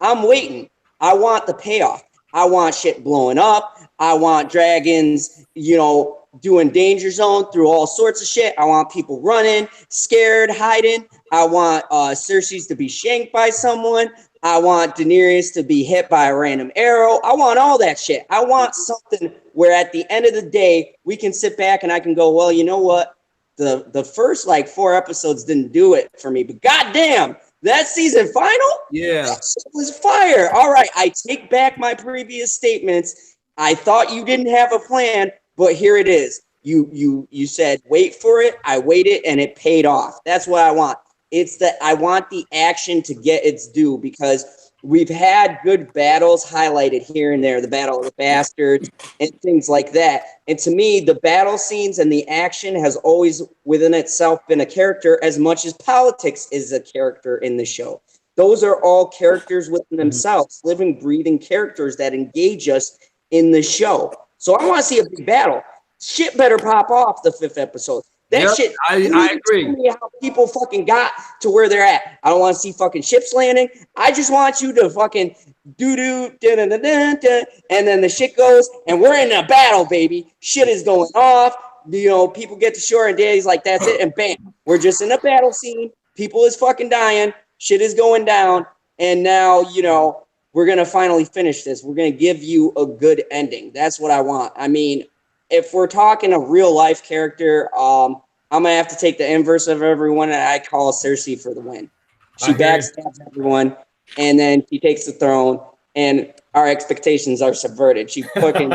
I'm waiting. I want the payoff. I want shit blowing up. I want dragons, you know, doing danger zone through all sorts of shit. I want people running, scared, hiding. I want Cersei's to be shanked by someone. I want Daenerys to be hit by a random arrow. I want all that shit. I want something where at the end of the day, we can sit back and I can go, well, you know what? The first like 4 episodes didn't do it for me, but goddamn, that season final, that shit was fire. All right, I take back my previous statements. I thought you didn't have a plan, but here it is. You said wait for it. I waited, and it paid off. That's what I want. It's that I want the action to get its due because we've had good battles highlighted here and there, the Battle of the Bastards and things like that. And to me, the battle scenes and the action has always within itself been a character as much as politics is a character in the show. Those are all characters within themselves, living, breathing characters that engage us in the show. So I want to see a big battle. Shit better pop off the 5th episode. That shit, I agree. Tell me how people fucking got to where they're at. I don't want to see fucking ships landing. I just want you to fucking doo-doo, da-da-da-da-da, and then the shit goes, and we're in a battle, baby. Shit is going off. You know, people get to shore, and Daddy's like, that's it, and bam. We're just in a battle scene. People is fucking dying. Shit is going down. And now, you know, we're going to finally finish this. We're going to give you a good ending. That's what I want. I mean, if we're talking a real life character, I'm going to have to take the inverse of everyone, and I call Cersei for the win. She backstabs everyone, and then she takes the throne, and our expectations are subverted. She fucking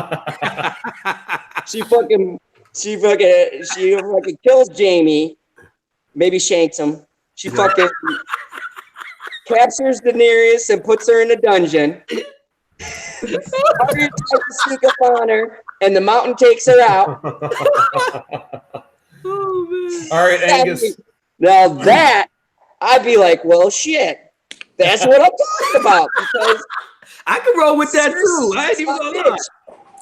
kills Jamie, maybe shanks him. She fucking captures Daenerys and puts her in a dungeon. Arya tries to sneak up on her, and the mountain takes her out. All right, Angus. Now that, I'd be like, well, shit. That's what I'm talking about. Because I can roll with that too. I ain't even gonna lie.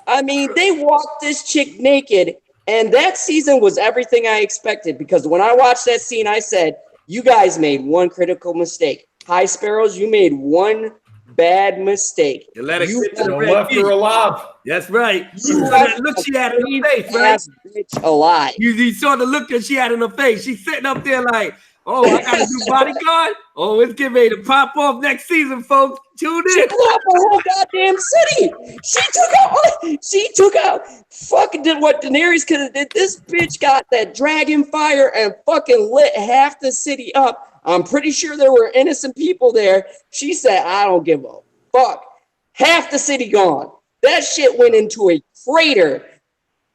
I mean, they walked this chick naked, and that season was everything I expected. Because when I watched that scene, I said, you guys made one critical mistake. High Sparrows, you made one bad mistake. You let it get to the left her alive. That's right. You saw that look she had in her face, right? Bitch alive. You saw the look that she had in her face. She's sitting up there like, oh, I got a new bodyguard. Oh, it's getting ready to pop off next season, folks. Tune in. She blew up a whole goddamn city. She took out fucking did what Daenerys could have did. This bitch got that dragon fire and fucking lit half the city up. I'm pretty sure there were innocent people there. She said, I don't give a fuck. Half the city gone. That shit went into a crater.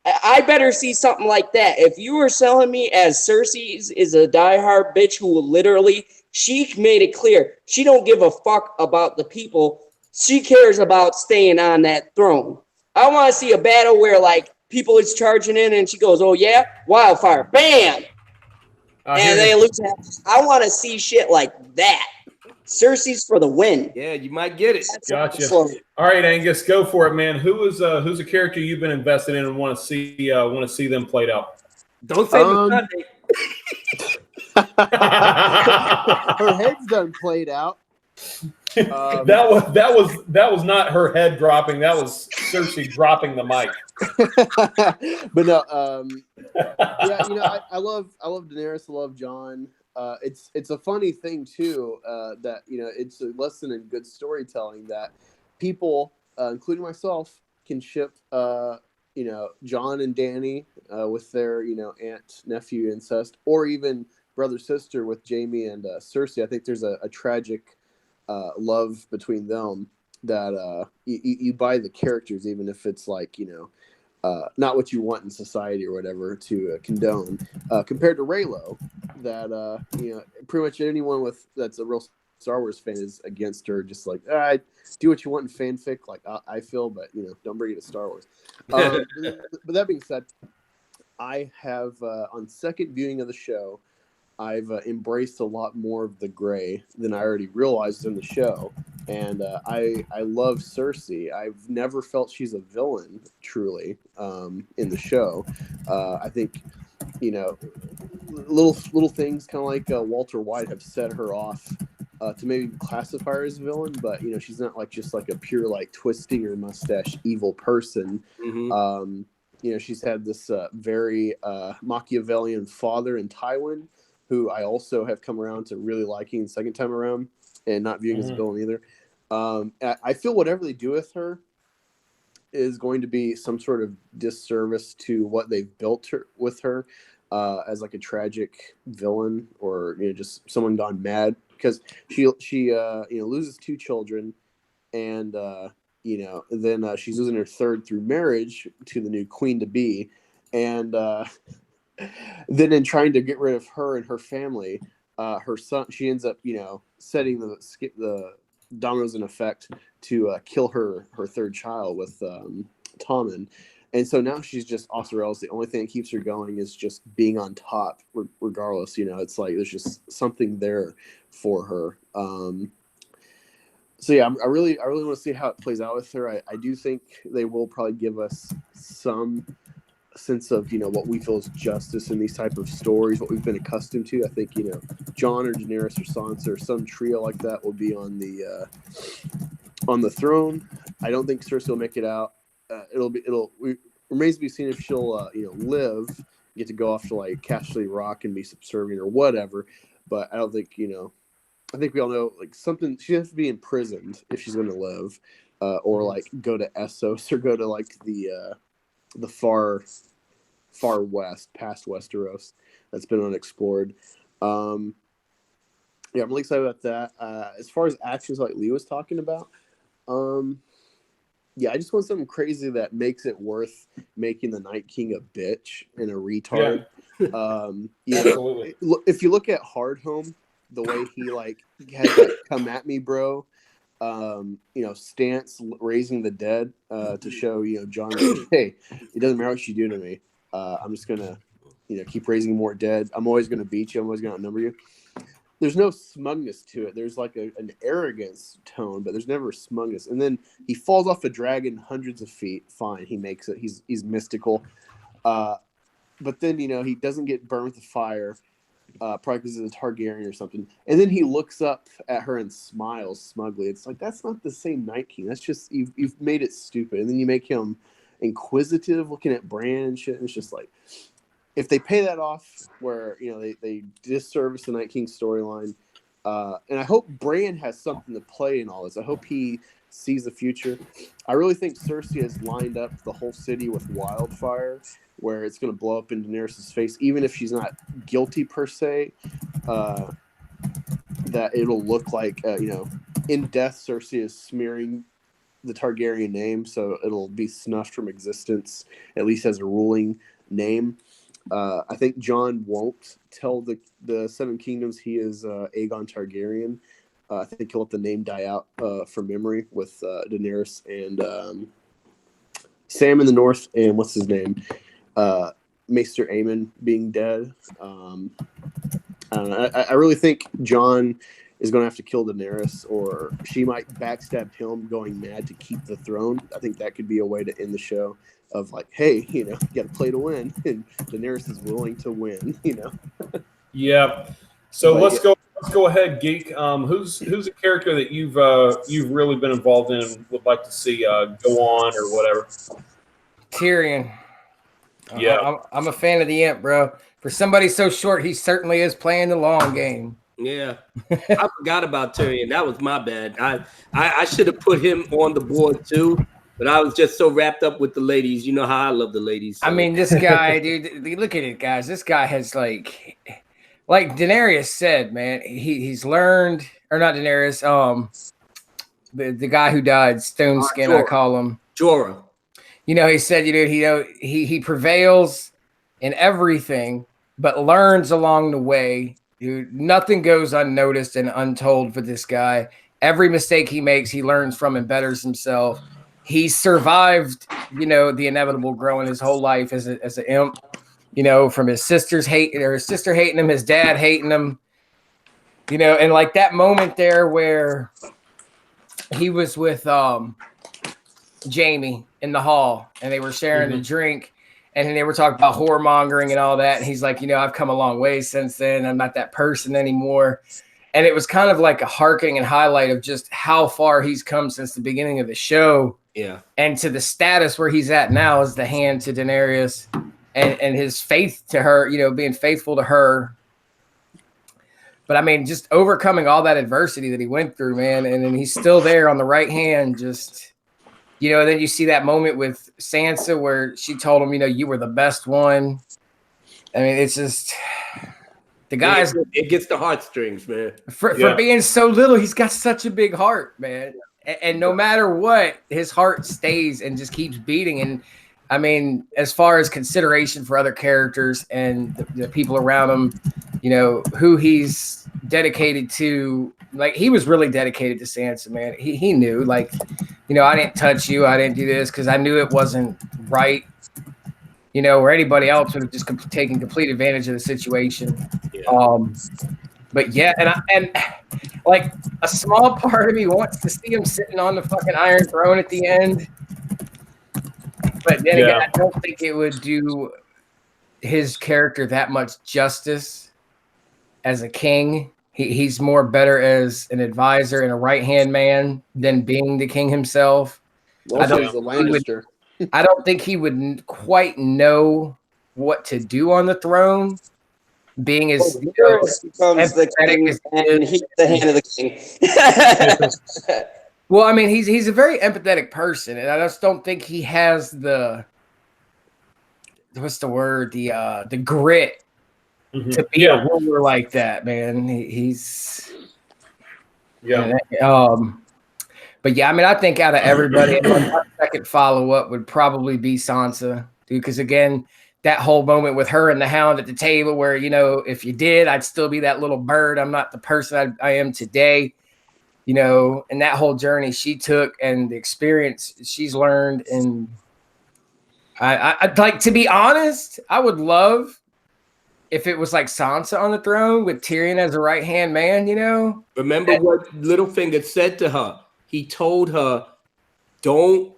I better see something like that. If you were selling me as Cersei is a diehard bitch who will literally, she made it clear. She don't give a fuck about the people. She cares about staying on that throne. I want to see a battle where like people is charging in and she goes, oh yeah, wildfire, bam. And they lose half. I want to see shit like that. Cersei's for the win. Yeah, you might get it. Gotcha. All right, Angus, go for it, man. Who's a character you've been invested in and want to see them played out? Don't say Sunday. Her head's done played out. That was not her head dropping. That was Cersei dropping the mic. But no, yeah, you know, I love Daenerys. I love Jon. it's a funny thing too, that it's a lesson in good storytelling that people, including myself, can ship John and Danny with their aunt nephew incest, or even brother sister with Jamie and Cersei. I think there's a tragic love between them that you buy the characters, even if it's like not what you want in society or whatever to condone, compared to Raylo, that pretty much anyone that's a real Star Wars fan is against her, just like do what you want in fanfic, like I feel, but don't bring it to Star Wars. But that being said, I have on second viewing of the show, I've embraced a lot more of the gray than I already realized in the show, and I love Cersei. I've never felt she's a villain truly in the show. I think little things kind of like Walter White have set her off to maybe classify her as a villain, but she's not like just like a pure like twisting her mustache evil person. Mm-hmm. She's had this very Machiavellian father in Tywin, who I also have come around to really liking the second time around and not viewing as a villain either. I feel whatever they do with her is going to be some sort of disservice to what they've built with her as like a tragic villain, or just someone gone mad, because she loses 2 children, and then she's losing her third through marriage to the new queen to be, and then in trying to get rid of her and her family, her son, she ends up setting the dominoes in effect to kill her third child with Tommen. And so now she's just off the rails. The only thing that keeps her going is just being on top, regardless. It's like there's just something there for her. So yeah, I really want to see how it plays out with her. I do think they will probably give us some sense of what we feel is justice in these type of stories, what we've been accustomed to. I think Jon or Daenerys or Sansa or some trio like that will be on the throne. I don't think Cersei will make it out. It remains to be seen if she'll live, get to go off to like Casterly Rock and be subservient or whatever. But I don't think I think we all know like something. She has to be imprisoned if she's going to live, or like go to Essos or go to like the far west, past Westeros, that's been unexplored. Yeah, I'm really excited about that. As far as actions like Lee was talking about, yeah, I just want something crazy that makes it worth making the Night King a bitch and a retard. Yeah. Absolutely. If you look at Hardhome, the way he like had that come at me, bro. Stance raising the dead to show Jon, hey, it doesn't matter what you do to me. I'm just gonna keep raising more dead. I'm always gonna beat you. I'm always gonna outnumber you. There's no smugness to it. There's like an arrogance tone, but there's never smugness. And then he falls off a dragon hundreds of feet. Fine, he makes it. He's mystical. But then he doesn't get burned with the fire. Probably because he's a Targaryen or something. And then he looks up at her and smiles smugly. It's like, that's not the same Night King. That's just you've made it stupid. And then you make him inquisitive, looking at Bran and shit. And it's just like, if they pay that off, where they disservice the Night King storyline, and I hope Bran has something to play in all this. I hope he sees the future. I really think Cersei has lined up the whole city with wildfire, where it's going to blow up in Daenerys' face, even if she's not guilty per se. That it'll look like in death, Cersei is smearing the Targaryen name, so it'll be snuffed from existence, at least as a ruling name. I think Jon won't tell the Seven Kingdoms he is Aegon Targaryen. I think he'll let the name die out from memory with Daenerys and Sam in the North, and what's his name? Maester Aemon being dead. I really think Jon is going to have to kill Daenerys, or she might backstab him going mad to keep the throne. I think that could be a way to end the show of like, hey, you got to play to win, and Daenerys is willing to win, Yeah. So let's go ahead, Geek. Who's a character that you've really been involved in and would like to see go on or whatever? Tyrion. Yeah. I'm a fan of the Imp, bro. For somebody so short, he certainly is playing the long game. Yeah, I forgot about Tyrion. That was my bad. I should have put him on the board too, but I was just so wrapped up with the ladies. You know how I love the ladies. So. I mean, this guy, dude. Look at it, guys. This guy has like Daenerys said, man. He's learned, or not Daenerys. The guy who died, Stone Skin, I call him Jorah. You know, he said, he prevails in everything, but learns along the way. Dude, nothing goes unnoticed and untold for this guy. Every mistake he makes, he learns from and betters himself. He survived, the inevitable growing his whole life as an imp, from his sister hating him, his dad hating him, and like that moment there where he was with Jamie in the hall and they were sharing a drink. And then they were talking about whoremongering and all that. And he's like, I've come a long way since then. I'm not that person anymore. And it was kind of like a harkening and highlight of just how far he's come since the beginning of the show. Yeah. And to the status where he's at now as the hand to Daenerys and his faith to her, being faithful to her. But I mean, just overcoming all that adversity that he went through, man. And then he's still there on the right hand, just... then you see that moment with Sansa where she told him, you were the best one. I mean, it's just the guy's. It gets the heartstrings, man. For being so little, he's got such a big heart, man. And no matter what, his heart stays and just keeps beating. And I mean, as far as consideration for other characters and the people around him, who he's dedicated to, like he was really dedicated to Sansa, man. He knew, like, I didn't touch you. I didn't do this because I knew it wasn't right, or anybody else would have just taken complete advantage of the situation. Yeah. But yeah, and like a small part of me wants to see him sitting on the fucking Iron Throne at the end. But then again, I don't think it would do his character that much justice as a king. He's more better as an advisor and a right-hand man than being the king himself. Also, he's a Lannister. I don't think he would quite know what to do on the throne, being as becomes the king and he's the hand of the king. Well, I mean, he's a very empathetic person, and I just don't think he has the what's the word, the grit to be a ruler like that, man. He's but yeah, I mean, I think out of everybody, my second follow-up would probably be Sansa, dude, because again, that whole moment with her and the Hound at the table where, if you did, I'd still be that little bird. I'm not the person I am today, and that whole journey she took and the experience she's learned. And I'd like, to be honest, I would love if it was like Sansa on the throne with Tyrion as a right-hand man, Remember what Littlefinger said to her? He told her, don't,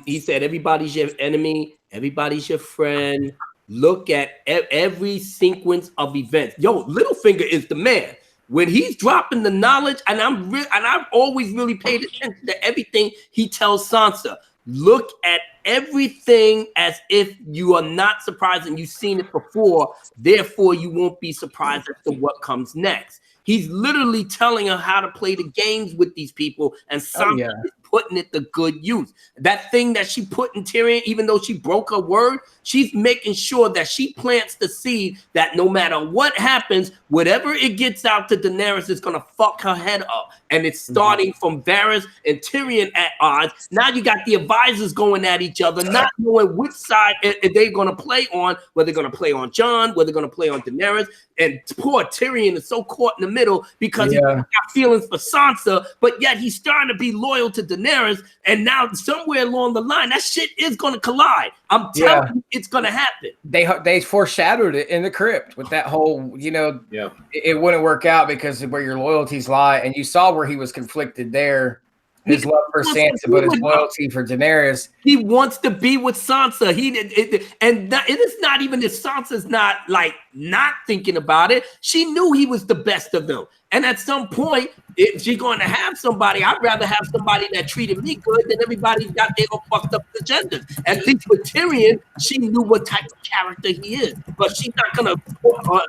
he said, everybody's your enemy. Everybody's your friend. Look at every sequence of events. Yo, Littlefinger is the man. When he's dropping the knowledge, and I've always really paid attention to everything he tells Sansa. Look at everything as if you are not surprised and you've seen it before. Therefore, you won't be surprised as to what comes next. He's literally telling her how to play the games with these people, and Sansa is putting it to good use. That thing that she put in Tyrion, even though she broke her word, she's making sure that she plants the seed that no matter what happens, whatever it gets out to Daenerys is going to fuck her head up. And it's starting from Varys and Tyrion at odds. Now you got the advisors going at each other, not knowing which side they're going to play on, whether they're going to play on Jon, whether they're going to play on Daenerys. And poor Tyrion is so caught in the middle because he's got feelings for Sansa, but yet he's starting to be loyal to Daenerys. And now somewhere along the line, that shit is going to collide. I'm telling you, it's going to happen. They foreshadowed it in the crypt with that whole, it wouldn't work out because of where your loyalties lie. And you saw where he was conflicted there. His love for Sansa, but his loyalty for Daenerys. He wants to be with Sansa. It is not even that Sansa's not thinking about it. She knew he was the best of them. And at some point, if she's going to have somebody, I'd rather have somebody that treated me good than everybody got their fucked up agendas. At least with Tyrion, she knew what type of character he is. But she's not going to put her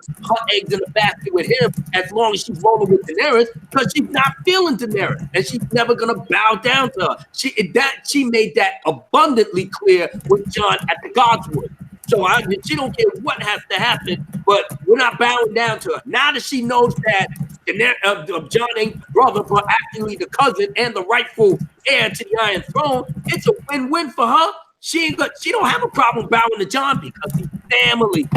eggs in the basket with him as long as she's rolling with Daenerys, because she's not feeling Daenerys. And she's never going to bow down to her. She made that abundantly clear with Jon at the Godswood. So she don't care what has to happen, but we're not bowing down to her. Now that she knows that Jon ain't the brother, but actually the cousin and the rightful heir to the Iron Throne, it's a win-win for her. She don't have a problem bowing to Jon because he's family.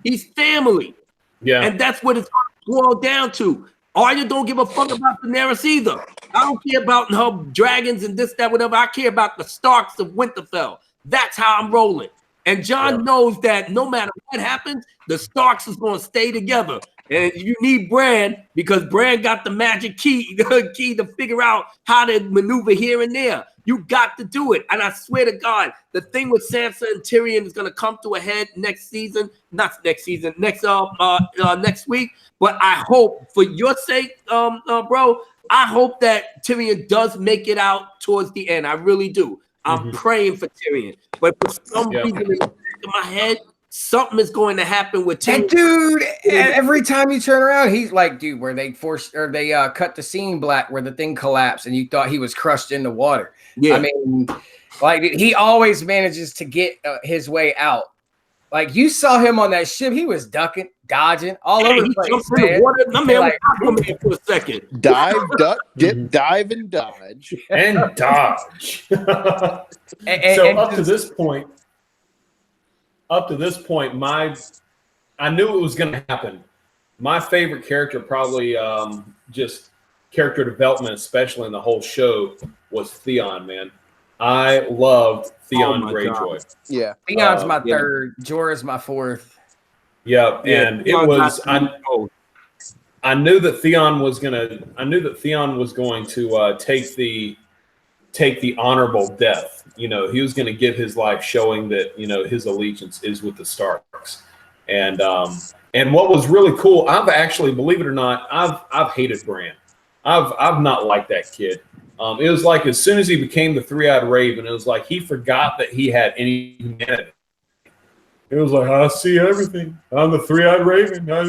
He's family. Yeah. And that's what it's boiled down to. Arya don't give a fuck about Daenerys either. I don't care about her dragons and this, that, whatever. I care about the Starks of Winterfell. That's how I'm rolling. And Jon knows that no matter what happens, the Starks is going to stay together. And you need Bran because Bran got the magic key to figure out how to maneuver here and there. You got to do it. And I swear to God, the thing with Sansa and Tyrion is going to come to a head next season. Not next season, next week. But I hope, for your sake, bro, I hope that Tyrion does make it out towards the end. I really do. I'm praying for Tyrion. But for some reason in the back of my head, something is going to happen with Tyrion. And dude, every time you turn around, he's like, dude, where they cut the scene black where the thing collapsed and you thought he was crushed in the water. Yeah. I mean, like, he always manages to get his way out. Like, you saw him on that ship, he was ducking, dodging all over the place. Jumped in the water. My man was coming for a second. Dive, duck, dip, dive, and dodge. And dodge. Up to this point, I knew it was going to happen. My favorite character, probably just character development, especially in the whole show, was Theon, man. I loved Theon Greyjoy. God. Yeah. Theon's my third. Jorah's my fourth. Yeah, and it was I knew that Theon was going to take the honorable death. You know, he was going to give his life showing that, you know, his allegiance is with the Starks. And what was really cool, I've actually, believe it or not, I've hated Bran. I've not liked that kid. It was like as soon as he became the three-eyed raven, it was like he forgot that he had any humanity. It was like, I see everything. I'm the three-eyed raven. Well,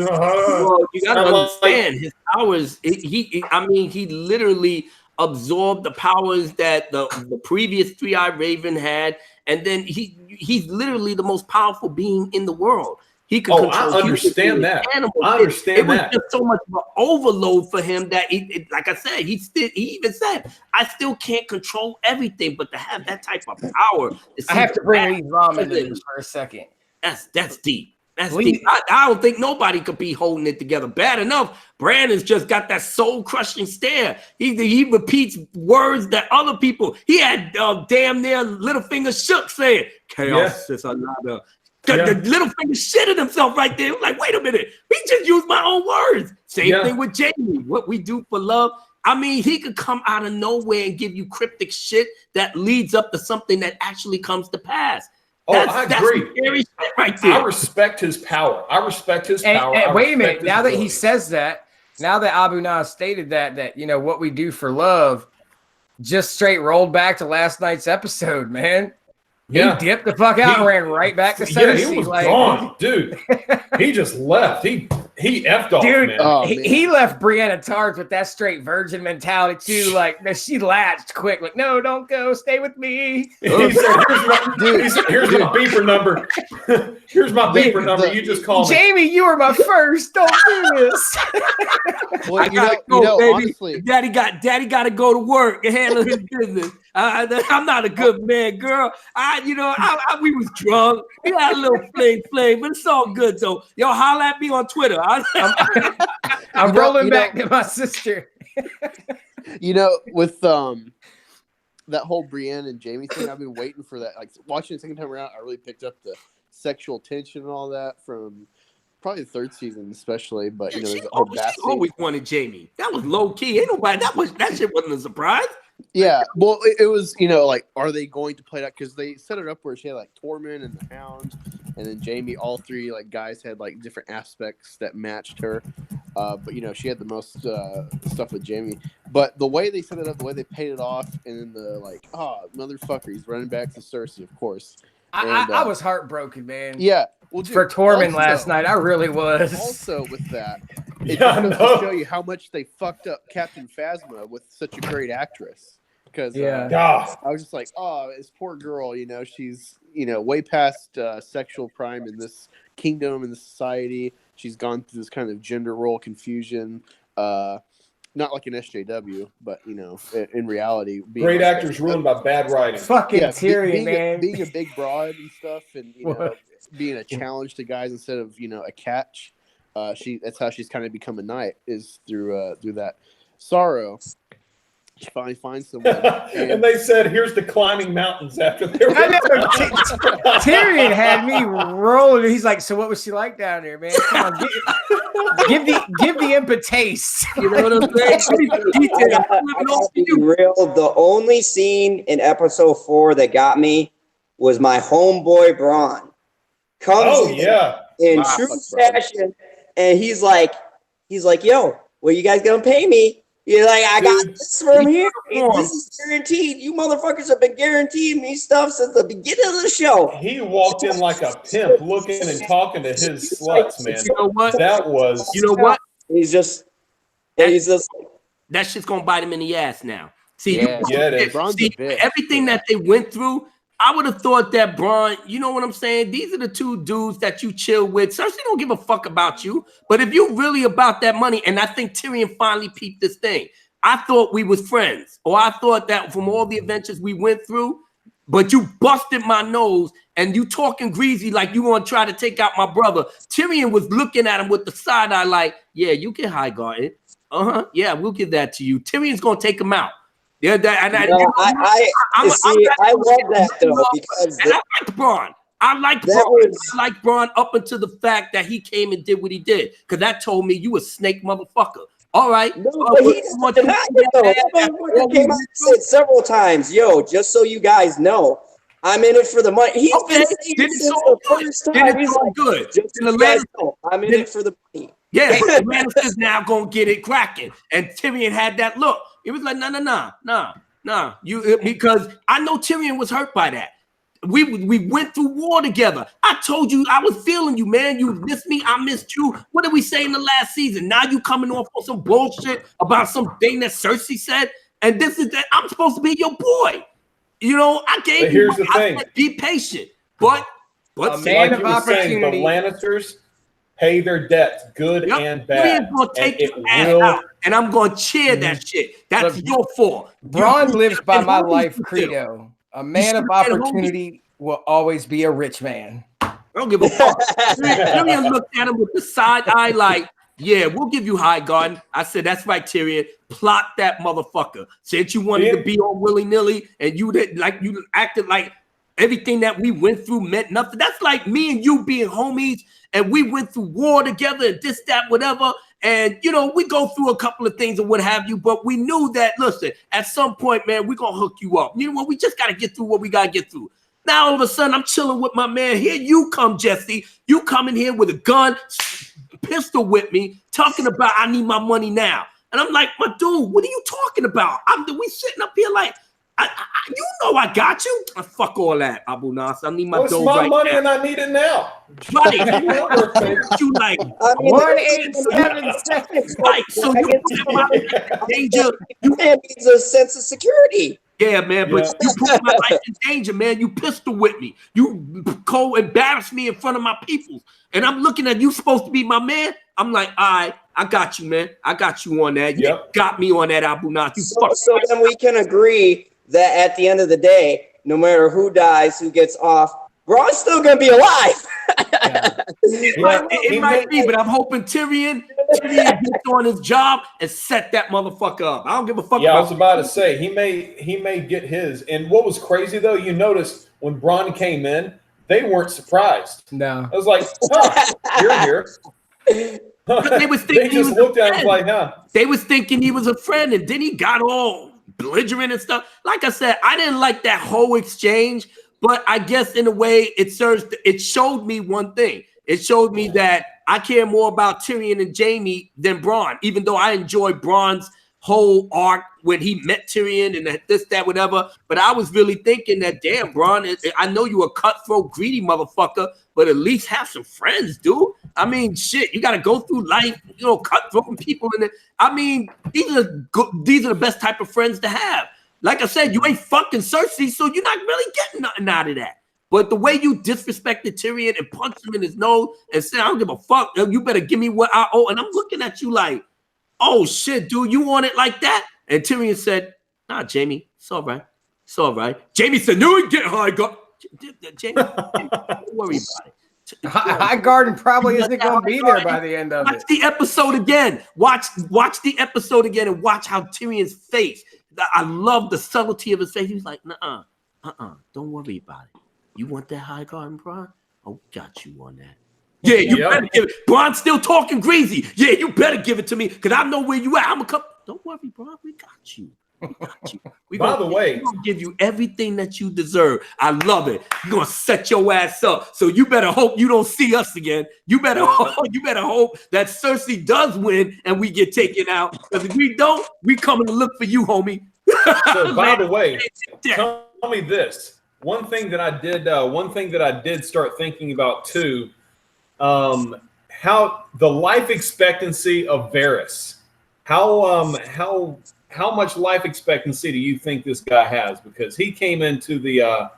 you got to understand his powers. He literally absorbed the powers that the previous three-eyed raven had, and then he's literally the most powerful being in the world. He could control. I understand that. It was just so much of an overload for him that, like I said, he even said, I still can't control everything, but to have that type of power. I have to bring these ramen into this for a second. That's deep. That's deep. I don't think nobody could be holding it together. Bad enough, Brandon's just got that soul-crushing stare. He repeats words that other people. He had damn near Littlefinger shook saying, "Chaos is another." The Littlefinger shitted himself right there. Like, wait a minute, he just used my own words. Same thing with Jamie. What we do for love. I mean, he could come out of nowhere and give you cryptic shit that leads up to something that actually comes to pass. I agree. That's scary shit right there. I respect his power. And wait a minute. Now that he says that, now that Abu Nas stated that you know what we do for love, just straight rolled back to last night's episode, man. He dipped the fuck out and ran right back to Cersei. Yeah, he was gone, dude. He just left. He effed off, dude. Man. He left Brienne Tarth with that straight virgin mentality too. Like she latched quick. Like, no, don't go. Stay with me. He said, "Here's my beeper number. Here's my beeper number. You just call me." Jamie, you were my first. Don't do this. Well, I gotta go, baby. Honestly. Daddy got to go to work and handle his business. I'm not a good man, girl. We was drunk. We had a little fling, but it's all good though. Yo, holla at me on Twitter. I'm rolling back to my sister. With that whole Brienne and Jamie thing, I've been waiting for that. Like watching the second time around, I really picked up the sexual tension and all that from probably the third season, especially. But there's the whole she always wanted Jamie. That was low key. Ain't nobody. That shit wasn't a surprise. Yeah, well, it was, like, are they going to play that? Because they set it up where she had, like, Tormund and the Hound, and then Jamie, all three, like, guys had, like, different aspects that matched her. But you know, she had the most stuff with Jamie. But the way they set it up, the way they paid it off, and then the like, motherfucker, he's running back to Cersei, of course. I was heartbroken, man. Yeah, well, dude, for Tormund also, last night, I really was. Also, with that, it Yeah, just goes to show you how much they fucked up Captain Phasma with such a great actress. Because God. I was just like, oh, this poor girl, you know, she's, you know, way past sexual prime in this kingdom, in this society. She's gone through this kind of gender role confusion. Not like an SJW, but, you know, in reality. Great actors ruined by bad writing. Fucking Tyrion, man. Being a big broad and stuff, and, you know, being a challenge to guys instead of, you know, a catch. That's how she's kind of become a knight, is through that sorrow. She finally finds someone, and they said, "Here's the climbing mountains." After they were Tyrion had me rolling. He's like, "So what was she like down there, man? Come on, give the imp a taste." You know what I'm saying? Real. The only scene in episode 4 that got me was my homeboy Braun comes in true fashion, and he's like, "Yo, well, you guys gonna pay me?" You're like, I got this from here. This is guaranteed. You motherfuckers have been guaranteeing me stuff since the beginning of the show. He walked in like a pimp, looking and talking to his sluts, man. You know what? That was. You know what? He's just. That shit's gonna bite him in the ass now. See, everything that they went through. I would have thought that Braun, you know what I'm saying? These are the two dudes that you chill with. Cersei don't give a fuck about you. But if you really about that money, and I think Tyrion finally peeped this thing. I thought we was friends. Or I thought that from all the adventures we went through, but you busted my nose and you talking greasy like you want to try to take out my brother. Tyrion was looking at him with the side eye like, yeah, you can high guard it. Yeah, we'll give that to you. Tyrion's going to take him out. Yeah, I love that though, because I like Braun. I like Braun up until the fact that he came and did what he did, because that told me you a snake motherfucker. All right, no, but he came out and said several times, "Yo, just so you guys know, I'm in it for the money." He's been saying it since the first time. He's like, good. Just so you guys know, I'm in it for the money. Yeah, but the Lannisters now gonna get it cracking, and Tyrion had that look. It was like, nah. Because I know Tyrion was hurt by that. We went through war together. I told you I was feeling you, man. You missed me, I missed you. What did we say in the last season? Now you coming off on some bullshit about something that Cersei said, and this is that I'm supposed to be your boy. You know, I gave but here's the thing. Said, be patient, but a man of opportunity. The Lannisters pay their debts, good and bad. Gonna take your ass out, and I'm gonna cheer that shit. That's your fault. Braun lives by my life credo. A man of opportunity will always be a rich man. I don't give a fuck. Tyrion looked at him with the side eye like, yeah, we'll give you high garden. I said, that's right, Tyrion. Plot that motherfucker. Since you wanted to be all willy-nilly and you acted like everything that we went through meant nothing. That's like me and you being homies, and we went through war together and this, that, whatever. And, you know, we go through a couple of things and what have you, but we knew that, listen, at some point, man, we're going to hook you up. You know what? We just got to get through what we got to get through. Now, all of a sudden, I'm chilling with my man. Here you come, Jesse. You come in here with a gun, pistol with me, talking about I need my money now. And I'm like, my dude, what are you talking about? We sitting up here like, you know I got you. Fuck all that, Abu Nas. I need my dough right now. It's my money and I need it now. Right. You like 1-877. Right. So you put my life in danger. You needs a sense of security. Yeah, man, but you put my life in danger, man. You pistol with me. You embarrass me in front of my people. And I'm looking at you supposed to be my man. I'm like, all right, I got you, man. I got you on that. You got me on that, Abu Nas. So then we can agree that at the end of the day, no matter who dies, who gets off, Braun's still gonna be alive. It might be, but I'm hoping Tyrion gets on his job and set that motherfucker up. I don't give a fuck. Yeah, I was about to say he may get his. And what was crazy though, you noticed when Braun came in, they weren't surprised. No, I was like, you're here. They was thinking they just looked at him like, They was thinking he was a friend, and then he got all belligerent and stuff. Like I said, I didn't like that whole exchange, but I guess in a way it showed me one thing. It showed me that I care more about Tyrion and Jaime than Bronn, even though I enjoy Bronn's whole arc when he met Tyrion and this, that, whatever. But I was really thinking that, damn, Bronn, I know you a cutthroat, greedy motherfucker, but at least have some friends, dude. I mean, shit, you got to go through life, cutthroat people in it. I mean, these are the best type of friends to have. Like I said, you ain't fucking Cersei, so you're not really getting nothing out of that. But the way you disrespected Tyrion and punched him in his nose and said, I don't give a fuck, you better give me what I owe. And I'm looking at you like, oh shit, dude, you want it like that? And Tyrion said, nah, Jaime, it's all right. It's all right. Jaime said, no, get high guard. Jaime, don't worry about it. High Garden probably isn't going to be there by the end of it. Watch the episode again. Watch the episode again and watch how Tyrion's face. I love the subtlety of his face. He was like, don't worry about it. You want that High Garden, Bronn? Oh, got you on that. Yeah, you better give it. Bronn's still talking greasy. Yeah, you better give it to me because I know where you at. I'm a couple. Don't worry, Bronn. We got you. We got you. By the way, we're gonna give you everything that you deserve. I love it. You're gonna set your ass up. So you better hope you don't see us again. You better hope that Cersei does win and we get taken out. Because if we don't, we coming to look for you, homie. So by the way, tell me this. One thing that I did start thinking about too. How the life expectancy of Varys, how much life expectancy do you think this guy has? Because he came into the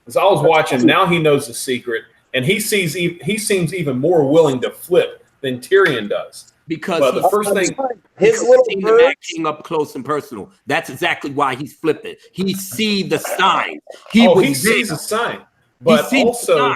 as I was watching, now he knows the secret, and he seems even more willing to flip than Tyrion does. Because the first thing, his little acting up close and personal. That's exactly why he's flipping. He sees the sign. He sees a sign, but also.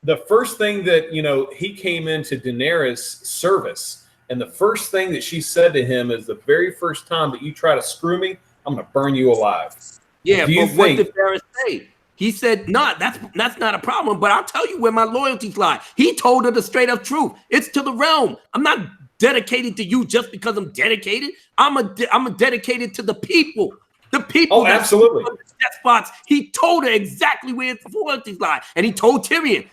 The first thing that, he came into Daenerys' service, and the first thing that she said to him is, the very first time that you try to screw me, I'm going to burn you alive. Yeah, but what did Varys say? He said, no, that's not a problem, but I'll tell you where my loyalties lie. He told her the straight up truth. It's to the realm. I'm not dedicated to you just because I'm dedicated. I'm dedicated to the people. The people. Oh, absolutely. Death spots. He told her exactly where his loyalties lie, and he told Tyrion,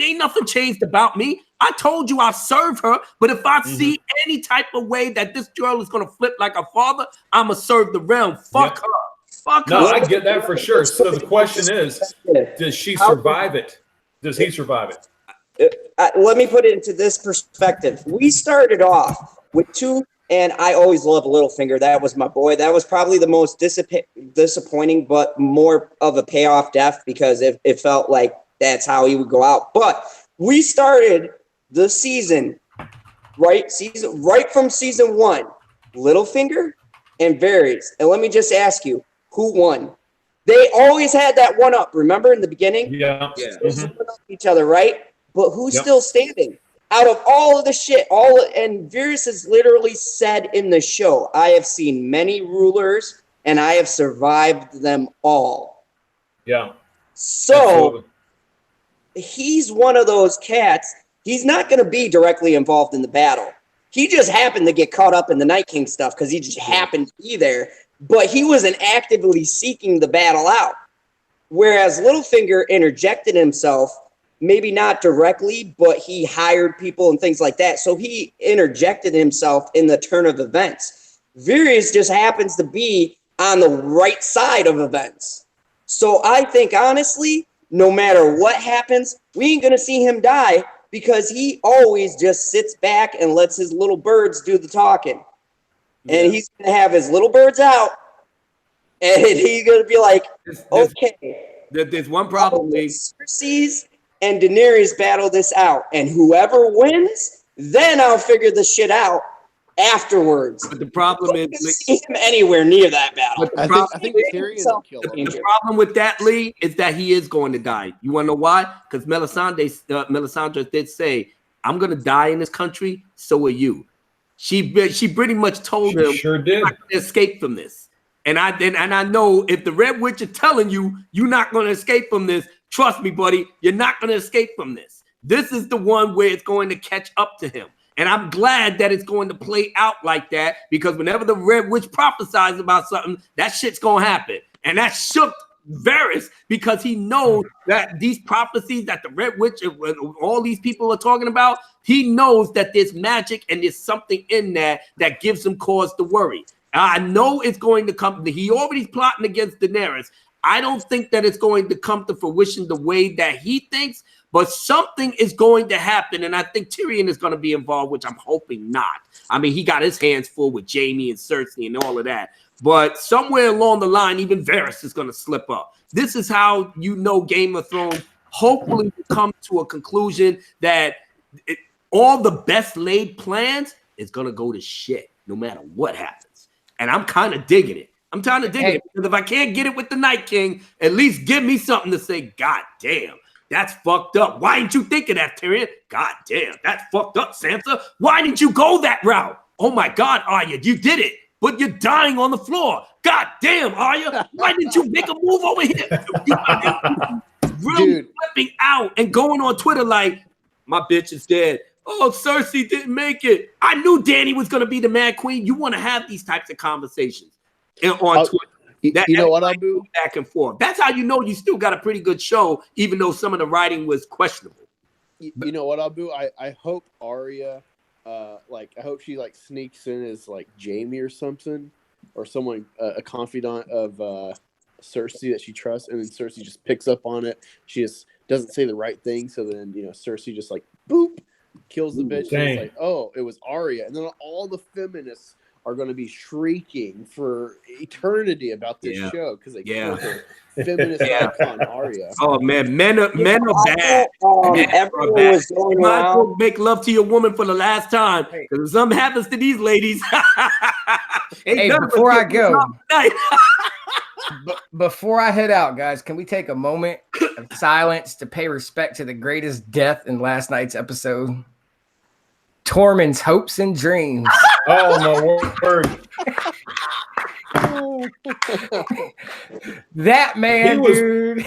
ain't nothing changed about me. I told you I'll serve her, but if I see any type of way that this girl is gonna flip like her father, I'ma serve the realm. Fuck her. Fuck her. No, I get that for sure. So the question is, does she survive it? Does he survive it? Let me put it into this perspective. We started off with two. And I always love Littlefinger. That was my boy. That was probably the most disappointing, but more of a payoff death because it felt like that's how he would go out. But we started the season right from season 1, Littlefinger and Varys. And let me just ask you, who won? They always had that one up. Remember in the beginning? Yeah. Each other, right? But who's still standing? Out of all of the shit, and Varys has literally said in the show, I have seen many rulers and I have survived them all. Yeah. So he's one of those cats. He's not going to be directly involved in the battle. He just happened to get caught up in the Night King stuff because he just happened to be there. But he wasn't actively seeking the battle out. Whereas Littlefinger interjected himself. Maybe not directly, but he hired people and things like that. So he interjected himself in the turn of events. Varys just happens to be on the right side of events. So I think, honestly, no matter what happens, we ain't going to see him die because he always just sits back and lets his little birds do the talking. Yeah. And he's going to have his little birds out, and he's going to be like, okay. There's one problem. Cersei's and Daenerys battle this out, and whoever wins, then I'll figure the shit out afterwards. But the problem is, see him anywhere near that battle. I think Tyrion will kill him. The problem with that, Lee, is that he is going to die. You want to know why? Because Melisandre did say, "I'm going to die in this country. So are you." She pretty much told him, "Sure did. You're not going to escape from this." And I know if the Red Witch is telling you you're not going to escape from this. Trust me, buddy, you're not going to escape from this. This is the one where it's going to catch up to him. And I'm glad that it's going to play out like that because whenever the Red Witch prophesies about something, that shit's going to happen. And that shook Varys because he knows that these prophecies that the Red Witch and all these people are talking about, he knows that there's magic and there's something in there that gives him cause to worry. I know it's going to come. He already plotting against Daenerys. I don't think that it's going to come to fruition the way that he thinks, but something is going to happen, and I think Tyrion is going to be involved, which I'm hoping not. I mean, he got his hands full with Jaime and Cersei and all of that, but somewhere along the line, even Varys is going to slip up. This is how you know Game of Thrones hopefully come to a conclusion that all the best laid plans is going to go to shit no matter what happens, and I'm kind of digging it. I'm trying to dig it because if I can't get it with the Night King, at least give me something to say, God damn, that's fucked up. Why didn't you think of that, Tyrion? God damn, that's fucked up, Sansa. Why didn't you go that route? Oh my God, Arya, you did it, but you're dying on the floor. God damn, Arya, why didn't you make a move over here? Really flipping out and going on Twitter like, my bitch is dead. Oh, Cersei didn't make it. I knew Dany was going to be the Mad Queen. You want to have these types of conversations on Twitter. You know what, Abu? Back and forth. That's how you know you still got a pretty good show, even though some of the writing was questionable. You know what, Abu? I hope Arya, I hope she like sneaks in as like Jaime or something, or someone, a confidant of Cersei that she trusts, and then Cersei just picks up on it. She just doesn't say the right thing, so then Cersei just like boop kills the bitch. And it's like, oh, it was Arya, and then all the feminists are going to be shrieking for eternity about this show because they killed her feminist icon Arya. Oh man, men are bad. Everyone was going around. Make love to your woman for the last time because if something happens to these ladies. Hey, before I go, before I head out, guys, can we take a moment of silence to pay respect to the greatest death in last night's episode? Tormund's hopes and dreams. Oh my word! That man, dude.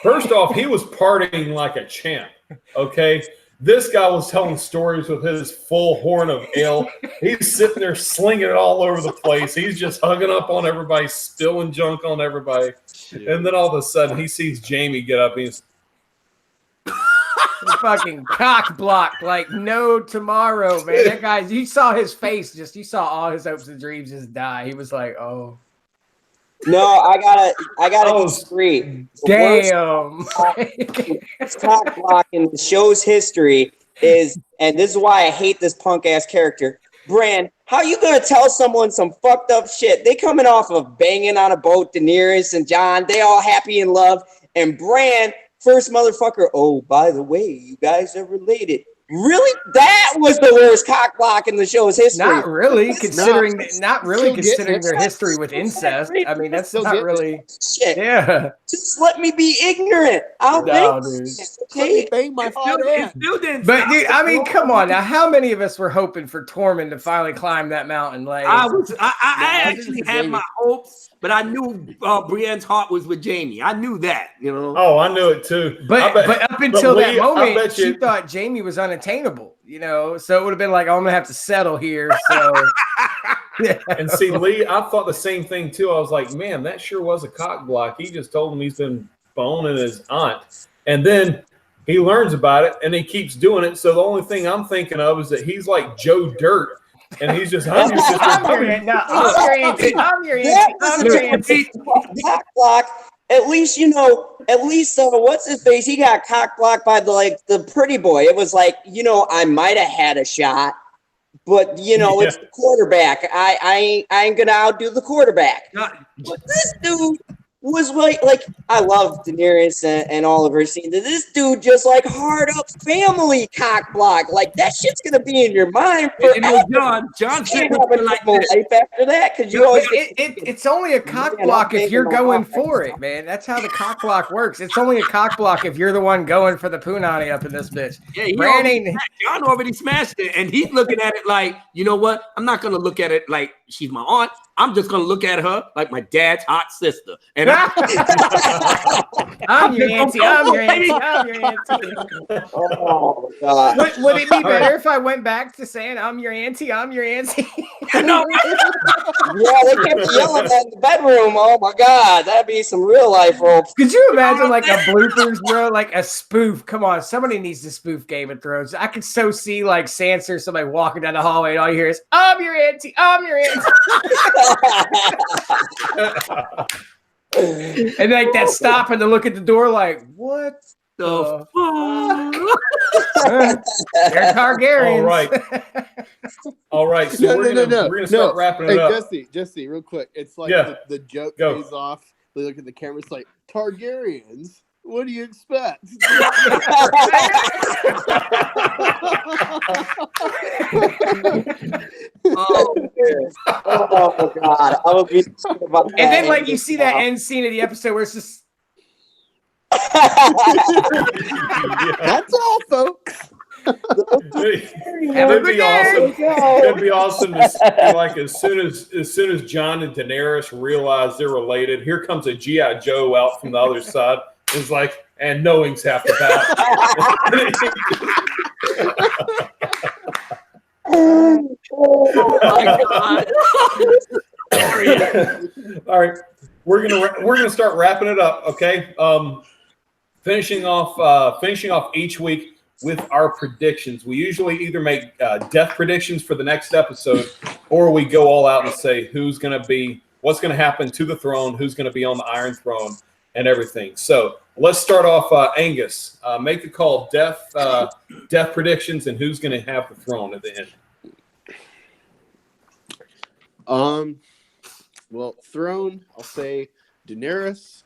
First off, he was partying like a champ. Okay, this guy was telling stories with his full horn of ale. He's sitting there slinging it all over the place. He's just hugging up on everybody, spilling junk on everybody, and then all of a sudden he sees Jaime get up. And he's fucking cock blocked like no tomorrow, man. That guy, you saw his face, you saw all his hopes and dreams just die. He was like, oh. No, I gotta disagree. Damn. Cock block in the show's history is, and this is why I hate this punk ass character. Bran, how you gonna tell someone some fucked up shit? They coming off of banging on a boat, Daenerys and Jon, they all happy in love, and Bran, first motherfucker, oh, by the way, you guys are related. Really? That was the worst cock block in the show's history. Not really, considering their history with incest. I mean, that's not really shit. Yeah. Just let me be ignorant. I'll Okay. Bang my hot ass. But dude, I mean, come on now. How many of us were hoping for Tormund to finally climb that mountain? Like I actually had my hopes. But I knew Brienne's heart was with Jaime. I knew that, Oh, I knew it too. But up until that moment, she thought Jaime was unattainable, So it would have been like, oh, I'm gonna have to settle here. So And see, Lee, I thought the same thing too. I was like, man, that sure was a cock block. He just told him he's been boning his aunt. And then he learns about it and he keeps doing it. So the only thing I'm thinking of is that he's like Joe Dirt. And he's just I'm your auntie. Cock block. At least what's his face? He got cock blocked by the pretty boy. It was like, I might have had a shot, but it's the quarterback. I ain't gonna outdo the quarterback. But this dude was like I love Daenerys and all of her scenes. This dude just like hard up family cock block. Like that shit's gonna be in your mind forever. John said like life after that because you always it's only a cock block if you're going for it, man. That's how the cock block works. It's only a cock block if you're the one going for the punani up in this bitch. Yeah, John already smashed it, and he's looking at it like, you know what? I'm not gonna look at it like she's my aunt. I'm just gonna look at her like my dad's hot sister, and I'm your auntie. I'm your auntie. I'm your auntie. Oh God. Would it be better if I went back to saying I'm your auntie? I'm your auntie. no, Yeah, they kept yelling that in the bedroom. Oh my God, that'd be some real life ropes. Could you imagine like a bloopers, bro? Like a spoof. Come on, somebody needs to spoof Game of Thrones. I could so see like Sansa or somebody walking down the hallway, and all you hear is "I'm your auntie. I'm your auntie," and like that stop and to look at the door, like what the fuck? They're Targaryens. All right. So we're gonna start wrapping it up. Jesse, real quick. It's like the joke pays off. They look at the camera. It's like Targaryens. What do you expect? Oh God, I would be about that. And then like you see that end scene of the episode where it's just That's all, folks. It'd be awesome. It'd be awesome to see, like as soon as Jon and Daenerys realize they're related, here comes a G.I. Joe out from the other side. It's like, and knowing's half the battle. All right, we're gonna start wrapping it up. Okay, finishing off each week with our predictions. We usually either make death predictions for the next episode, or we go all out and say what's going to happen to the throne, who's going to be on the Iron Throne, and everything. So let's start off. Angus, make the call. Death predictions, and who's going to have the throne at the end. Well, throne. I'll say Daenerys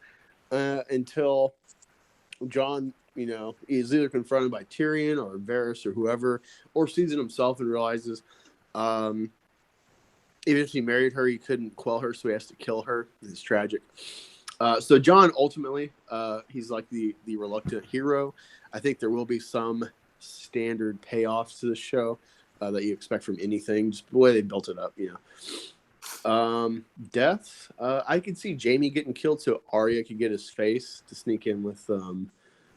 until Jon, is either confronted by Tyrion or Varys or whoever, or sees it himself and realizes, even if he married her, he couldn't quell her, so he has to kill her. It's tragic. So Jon, ultimately, he's like the reluctant hero. I think there will be some standard payoffs to the show that you expect from anything, just the way they built it up, Death, I could see Jaime getting killed so Arya could get his face to sneak in with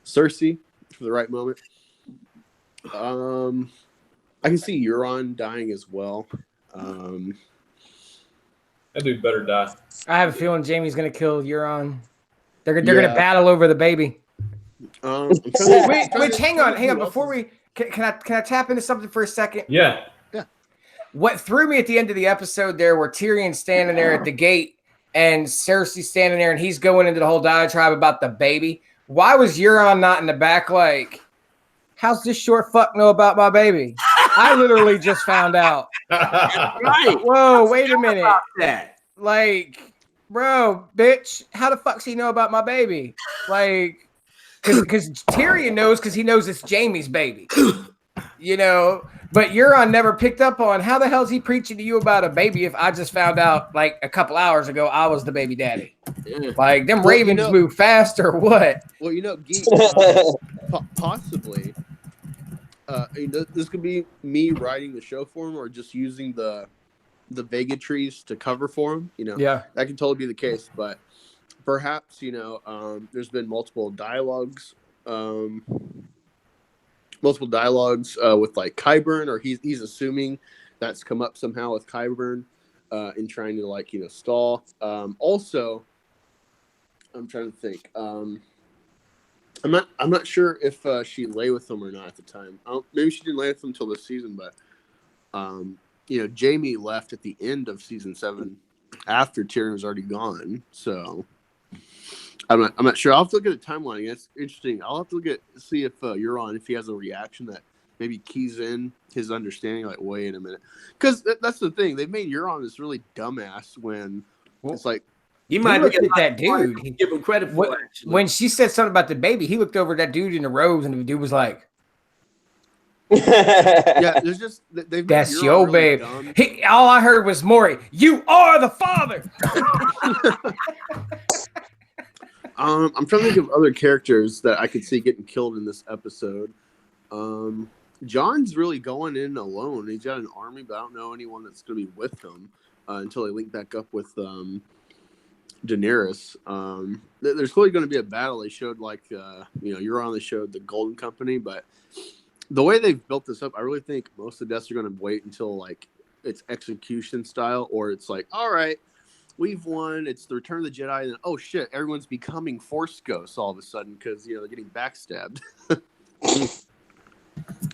Cersei for the right moment. I can see Euron dying as well. That dude better die. I have a feeling Jaime's gonna kill Euron. They're gonna battle over the baby. Which hang on. Before we can I tap into something for a second? Yeah. What threw me at the end of the episode there, where Tyrion's standing there at the gate and Cersei's standing there, and he's going into the whole diatribe about the baby. Why was Euron not in the back like, how's this short fuck know about my baby? I literally just found out. Right. Whoa, wait a minute. That. Like, bro, bitch, how the fuck's he know about my baby? Like, because Tyrion knows because he knows it's Jaime's baby. But Euron never picked up on how the hell is he preaching to you about a baby if I just found out like a couple hours ago I was the baby daddy. Yeah. Like them ravens move fast or what? Well, Geek, possibly. This could be me writing the show for him or just using the Vega trees to cover for him. Yeah, that could totally be the case. But perhaps there's been multiple dialogues. With like Qyburn, or he's assuming that's come up somehow with Qyburn in trying to stall. Also, I'm trying to think. I'm not sure if she lay with him or not at the time. Maybe she didn't lay with him until this season, but Jaime left at the end of season 7 after Tyrion was already gone. So I'm not sure. I'll have to look at the timeline. That's interesting. I'll have to see if Euron, if he has a reaction that maybe keys in his understanding. Like, wait a minute, because that's the thing. They've made Euron this really dumbass when it's like you might look at that dude. Give him credit for it. When she said something about the baby, he looked over at that dude in the robes, and the dude was like, "Yeah, there's just that's your really babe." All I heard was Maury, "You are the father." I'm trying to think of other characters that I could see getting killed in this episode. Jon's really going in alone. He's got an army, but I don't know anyone that's going to be with him. until they link back up with Daenerys. There's clearly going to be a battle. They showed you're on the show, the Golden Company, but the way they've built this up, I really think most of the deaths are going to wait until like it's execution style, or it's like, all right, we've won. It's the Return of the Jedi, and then, oh shit, everyone's becoming Force ghosts all of a sudden because they're getting backstabbed.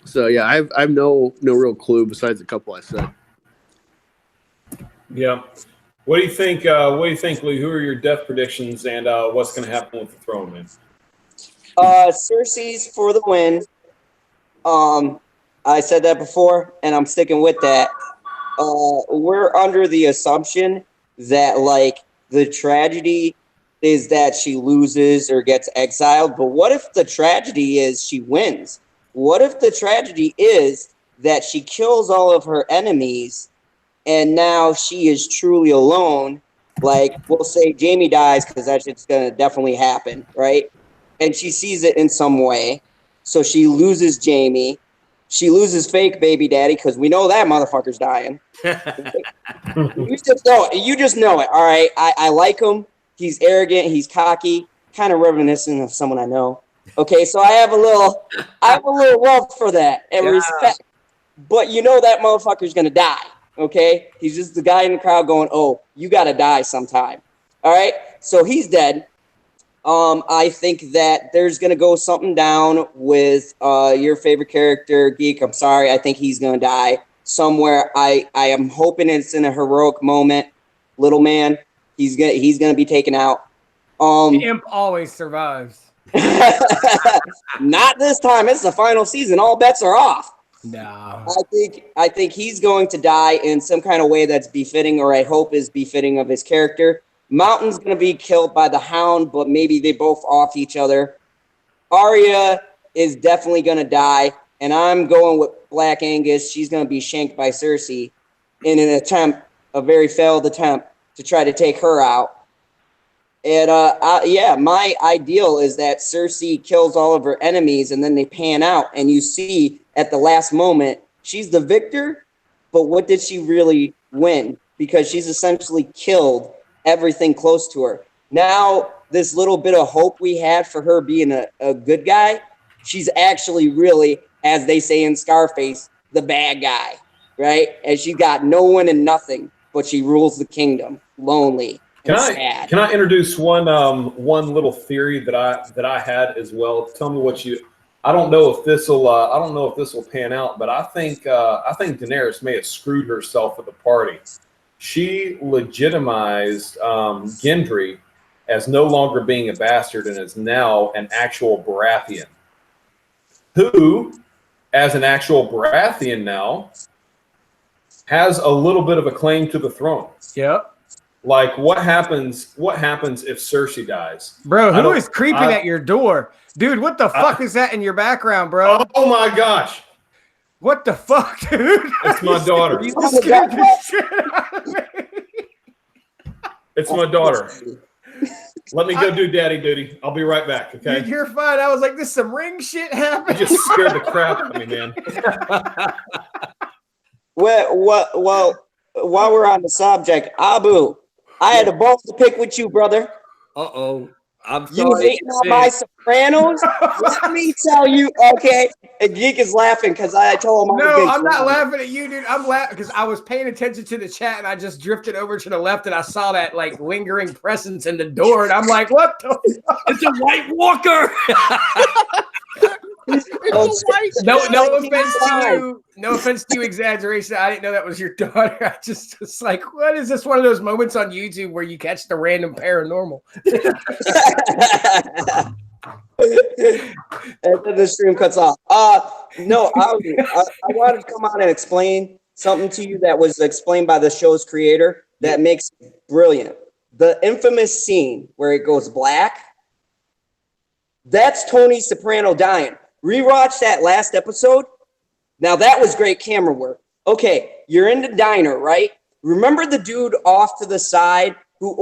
So yeah, I have no real clue besides a couple I said. Yeah. What do you think? Lee? Who are your death predictions, and what's going to happen with the throne, man? Cersei's for the win. I said that before, and I'm sticking with that. We're under the assumption that like the tragedy is that she loses or gets exiled, but what if the tragedy is she wins? What if the tragedy is that she kills all of her enemies and now she is truly alone? Like, we'll say Jaime dies because that shit's going to definitely happen, right? And she sees it in some way. So she loses Jaime. She loses fake baby daddy because we know that motherfucker's dying. You just know it. You just know it. All right. I like him. He's arrogant. He's cocky. Kind of reminiscent of someone I know. Okay, so I have a little love for that and respect. But you know that motherfucker's gonna die. Okay, he's just the guy in the crowd going, "Oh, you gotta die sometime." All right, so he's dead. I think that there's gonna go something down with your favorite character, Geek. I'm sorry, I think he's gonna die somewhere. I am hoping it's in a heroic moment. Little man, he's gonna be taken out. The imp always survives. Not this time. It's the final season. All bets are off. No. I think he's going to die in some kind of way that's befitting, or I hope is befitting of his character. Mountain's going to be killed by the Hound, but maybe they both off each other. Arya is definitely going to die, and I'm going with Black Angus. She's going to be shanked by Cersei in an attempt, a very failed attempt, to try to take her out. And my ideal is that Cersei kills all of her enemies and then they pan out and you see at the last moment, she's the victor, but what did she really win? Because she's essentially killed everything close to her. Now, this little bit of hope we had for her being a good guy, she's actually really, as they say in Scarface, the bad guy, right? And she got no one and nothing, but she rules the kingdom, lonely. Can I introduce one little theory that I had as well? Tell me what you. I don't know if this will pan out, but I think Daenerys may have screwed herself at the party. She legitimized Gendry as no longer being a bastard and is now an actual Baratheon, who, as an actual Baratheon now, has a little bit of a claim to the throne. Yep. Like, what happens if Cersei dies? Bro, who is creeping at your door? Dude, what the fuck is that in your background, bro? Oh my gosh. What the fuck, dude? It's my daughter. You scared the shit out of me. It's my daughter. Let me go do daddy duty. I'll be right back, okay? Dude, you're fine. I was like, this some ring shit happening. You just scared the crap out of me, man. Well, while we're on the subject, Abu, I had a ball to pick with you, brother. Uh-oh. I'm You sorry. hating on my Sopranos? Let me tell you, okay. And Geek is laughing because I told him. No, I'm not laughing at you, dude. I'm laughing because I was paying attention to the chat and I just drifted over to the left and I saw that like lingering presence in the door and I'm like, what the fuck? It's a White Walker. No offense to you. No offense to you, Exaggeration. I didn't know that was your daughter. I just was like, what is this? One of those moments on YouTube where you catch the random paranormal. And then the stream cuts off. No, I wanted to come on and explain something to you that was explained by the show's creator that makes it brilliant. The infamous scene where it goes black, that's Tony Soprano dying. Rewatch that last episode. Now that was great camera work. Okay, you're in the diner, right? Remember the dude off to the side who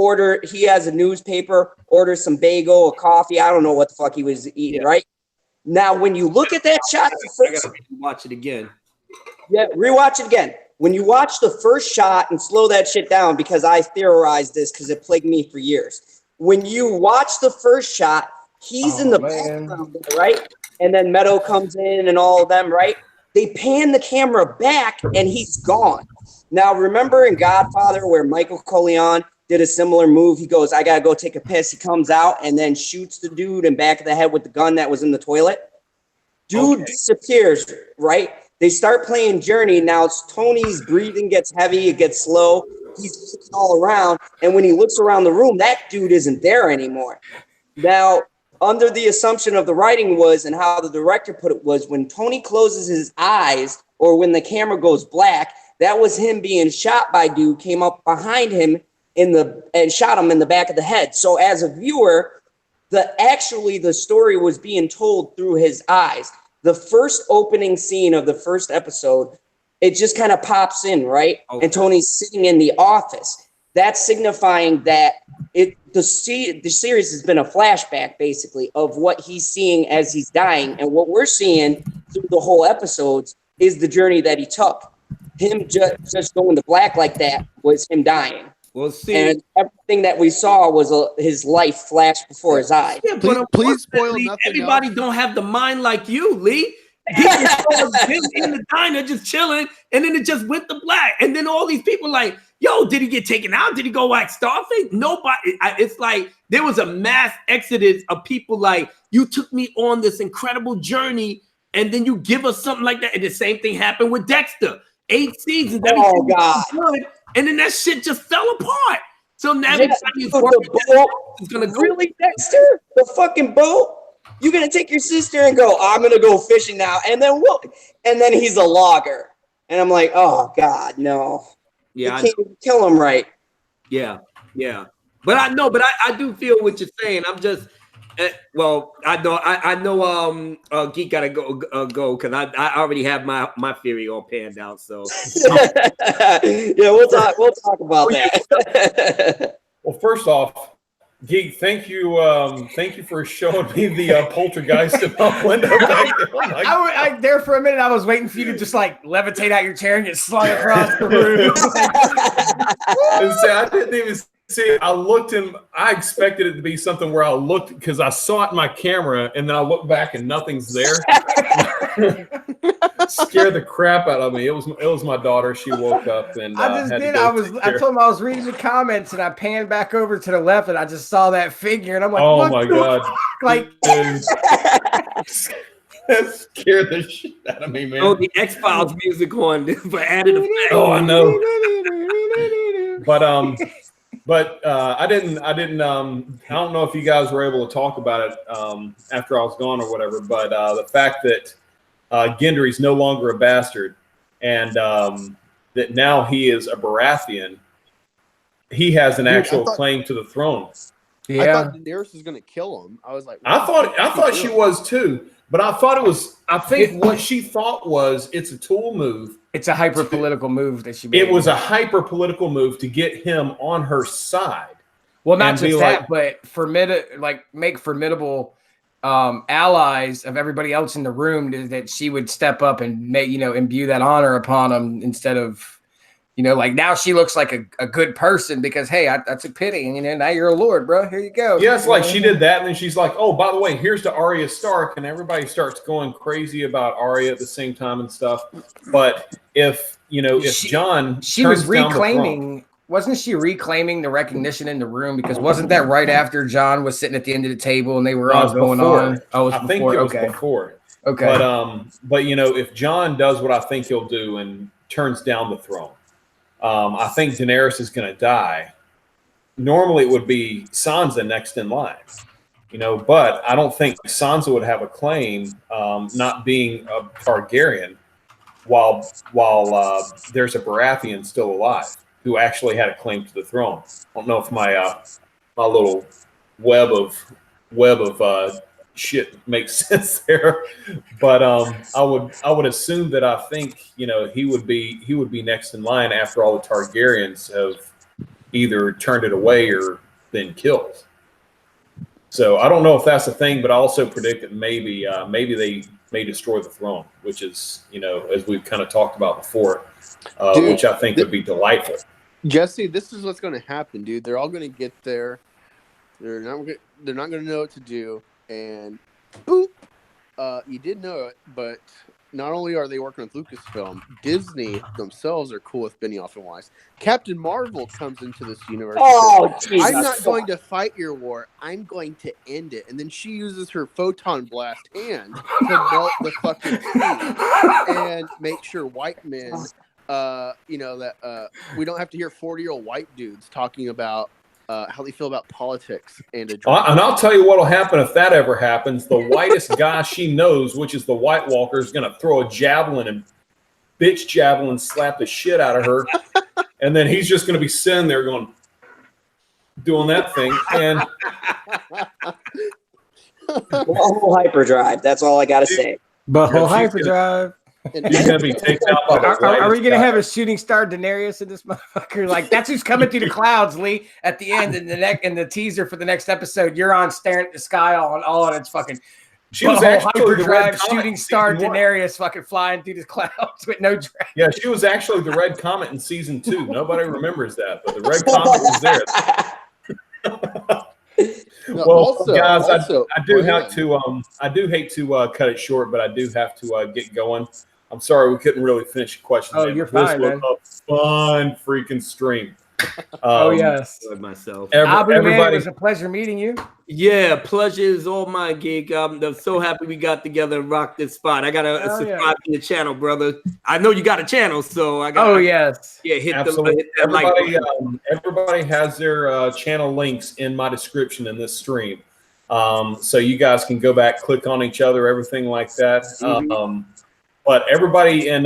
he has a newspaper, orders some bagel, a coffee. I don't know what the fuck he was eating, right? Now, when you look at that shot, I gotta watch it again. Yeah, rewatch it again. When you watch the first shot and slow that shit down, because I theorized this because it plagued me for years. When you watch the first shot, he's in the background, right? And then Meadow comes in and all of them, right? They pan the camera back and he's gone. Now, remember in Godfather where Michael Corleone did a similar move? He goes, I got to go take a piss. He comes out and then shoots the dude in back of the head with the gun that was in the toilet. Dude disappears, right? They start playing Journey. Now Tony's breathing gets heavy. It gets slow. He's looking all around. And when he looks around the room, that dude isn't there anymore. Now, under the assumption of the writing was, and how the director put it was, when Tony closes his eyes or when the camera goes black, that was him being shot by dude, came up behind him and shot him in the back of the head. So as a viewer, the story was being told through his eyes. The first opening scene of the first episode, it just kind of pops in, right? Okay. And Tony's sitting in the office. That's signifying that the series has been a flashback, basically, of what he's seeing as he's dying. And what we're seeing through the whole episodes is the journey that he took. Him just going to black like that was him dying. We'll see. And everything that we saw was his life flash before his eyes. Yeah, please spoil nothing. Everybody don't have the mind like you, Lee. He was in the diner just chilling, and then it just went to black. And then all these people like, yo, did he get taken out? Did he go like Starface? Nobody. It's like there was a mass exodus of people like, you took me on this incredible journey, and then you give us something like that. And the same thing happened with Dexter. 8 seasons. Oh, God. Good, and then that shit just fell apart. So now it's gonna go. Really, Dexter? The fucking boat? You're gonna take your sister and go, I'm gonna go fishing now. And then what? And then he's a logger. And I'm like, oh God, no. Yeah, you can't even kill him right. Yeah. But I do feel what you're saying. I'm just I know Geek gotta go because I already have my theory all panned out. So yeah, we'll talk about that. Well, first off, Geek, thank you for showing me the poltergeist in my window. I there for a minute. I was waiting for you to just like levitate out your chair and get slung across the room. And say, I didn't even see it. I expected it to be something where I looked because I saw it in my camera, and then I looked back and nothing's there. Scared the crap out of me. It was my daughter. She woke up and I told him I was reading the comments, and I panned back over to the left, and I just saw that figure, and I'm like, oh my God, like. That scared the shit out of me, man. Oh, the X-Files music on for added effect. Oh, I know. But I didn't. I don't know if you guys were able to talk about it after I was gone or whatever. But the fact that Gendry's no longer a bastard, and that now he is a Baratheon, he has an actual claim to the throne. Yeah, I thought Daenerys was going to kill him. I was like, I thought she was too. But I thought it was. I think what she thought was it's a tool move. It's a hyper political move that she made. It was a hyper political move to get him on her side. Well, not just that, but make formidable allies of everybody else in the room that she would step up and imbue that honor upon them instead of. Like now she looks like a good person because, hey, that's a pity. And, now you're a lord, bro. Here you go. Yeah, it's like she did that. And then she's like, oh, by the way, here's to Arya Stark. And everybody starts going crazy about Arya at the same time and stuff. But if John. She was reclaiming. Wasn't she reclaiming the recognition in the room? Because wasn't that right after John was sitting at the end of the table and they were all going on? Oh, I think it was before. Okay. But if John does what I think he'll do and turns down the throne, I think Daenerys is going to die. Normally, it would be Sansa next in line, but I don't think Sansa would have a claim, not being a Targaryen, while there's a Baratheon still alive who actually had a claim to the throne. I don't know if my little web of shit makes sense there, but I would assume that I think he would be next in line after all the Targaryens have either turned it away or been killed. So I don't know if that's a thing, but I also predict that maybe they may destroy the throne, which is, as we've kind of talked about before, Dude, which I think would be delightful. Jesse, this is what's going to happen, dude. They're all going to get there. They're not going to know what to do, and boop. You did know it, but not only are they working with Lucasfilm, Disney themselves are cool with Benioff and Weiss. Captain Marvel comes into this universe. Oh, Jesus. I'm not going to fight your war. I'm going to end it. And then she uses her photon blast hand to melt the fucking sea and make sure white men, that we don't have to hear 40-year-old white dudes talking about how they feel about politics and a drink. And I'll tell you what will happen if that ever happens. The whitest guy she knows, which is the White Walker, is going to throw a javelin and bitch javelin, slap the shit out of her. And then he's just going to be sitting there doing that thing. And whole hyperdrive. That's all I got to say. But whole hyperdrive. He's going to be taken out by the Are we going to guy. have a shooting star Daenerys in this motherfucker? Like, that's who's coming through the clouds, Lee. At the end, in the teaser for the next episode, you're on staring at the sky all on its fucking. She was whole actually the Red hyperdrive Comet shooting in star season one. Daenerys fucking flying through the clouds with no drag. Yeah, she was actually the Red Comet in season 2. Nobody remembers that, but the Red Comet was there. No, Well, guys, I do go have ahead. to. I do hate to cut it short, but I do have to get going. I'm sorry we couldn't really finish the question. Oh, man, you're but fine, this man. was a fun freaking stream. Oh yes, Enjoyed myself. Abu, man, it Everybody, was a pleasure meeting you. Yeah, pleasure is all mine, Geek. I'm so happy we got together and rocked this spot. I gotta Hell yeah. subscribe to your channel, brother. I know you got a channel, so I got. Oh yes. Yeah, hit absolutely. that like Everybody, button. everybody has their channel links in my description in this stream, so you guys can go back, click on each other, everything like that. But everybody in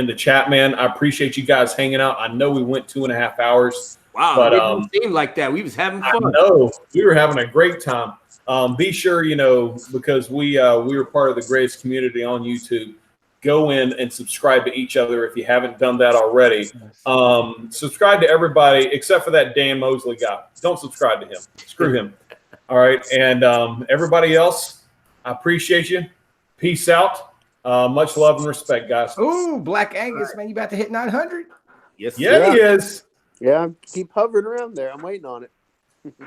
the chat, man, I appreciate you guys hanging out. I know we went 2.5 hours. Wow, but, it didn't seem like that. We was having I fun. know we were having a great time. Be sure, because we were part of the greatest community on YouTube. Go in and subscribe to each other if you haven't done that already. Subscribe to everybody except for that Dan Mosley guy. Don't subscribe to him. Screw him. All right, and everybody else, I appreciate you. Peace out. Much love and respect, guys. Ooh, Black Angus, man, you about to hit 900? Yes, Yeah, sir. he is. Yeah, keep hovering around there. I'm waiting on it.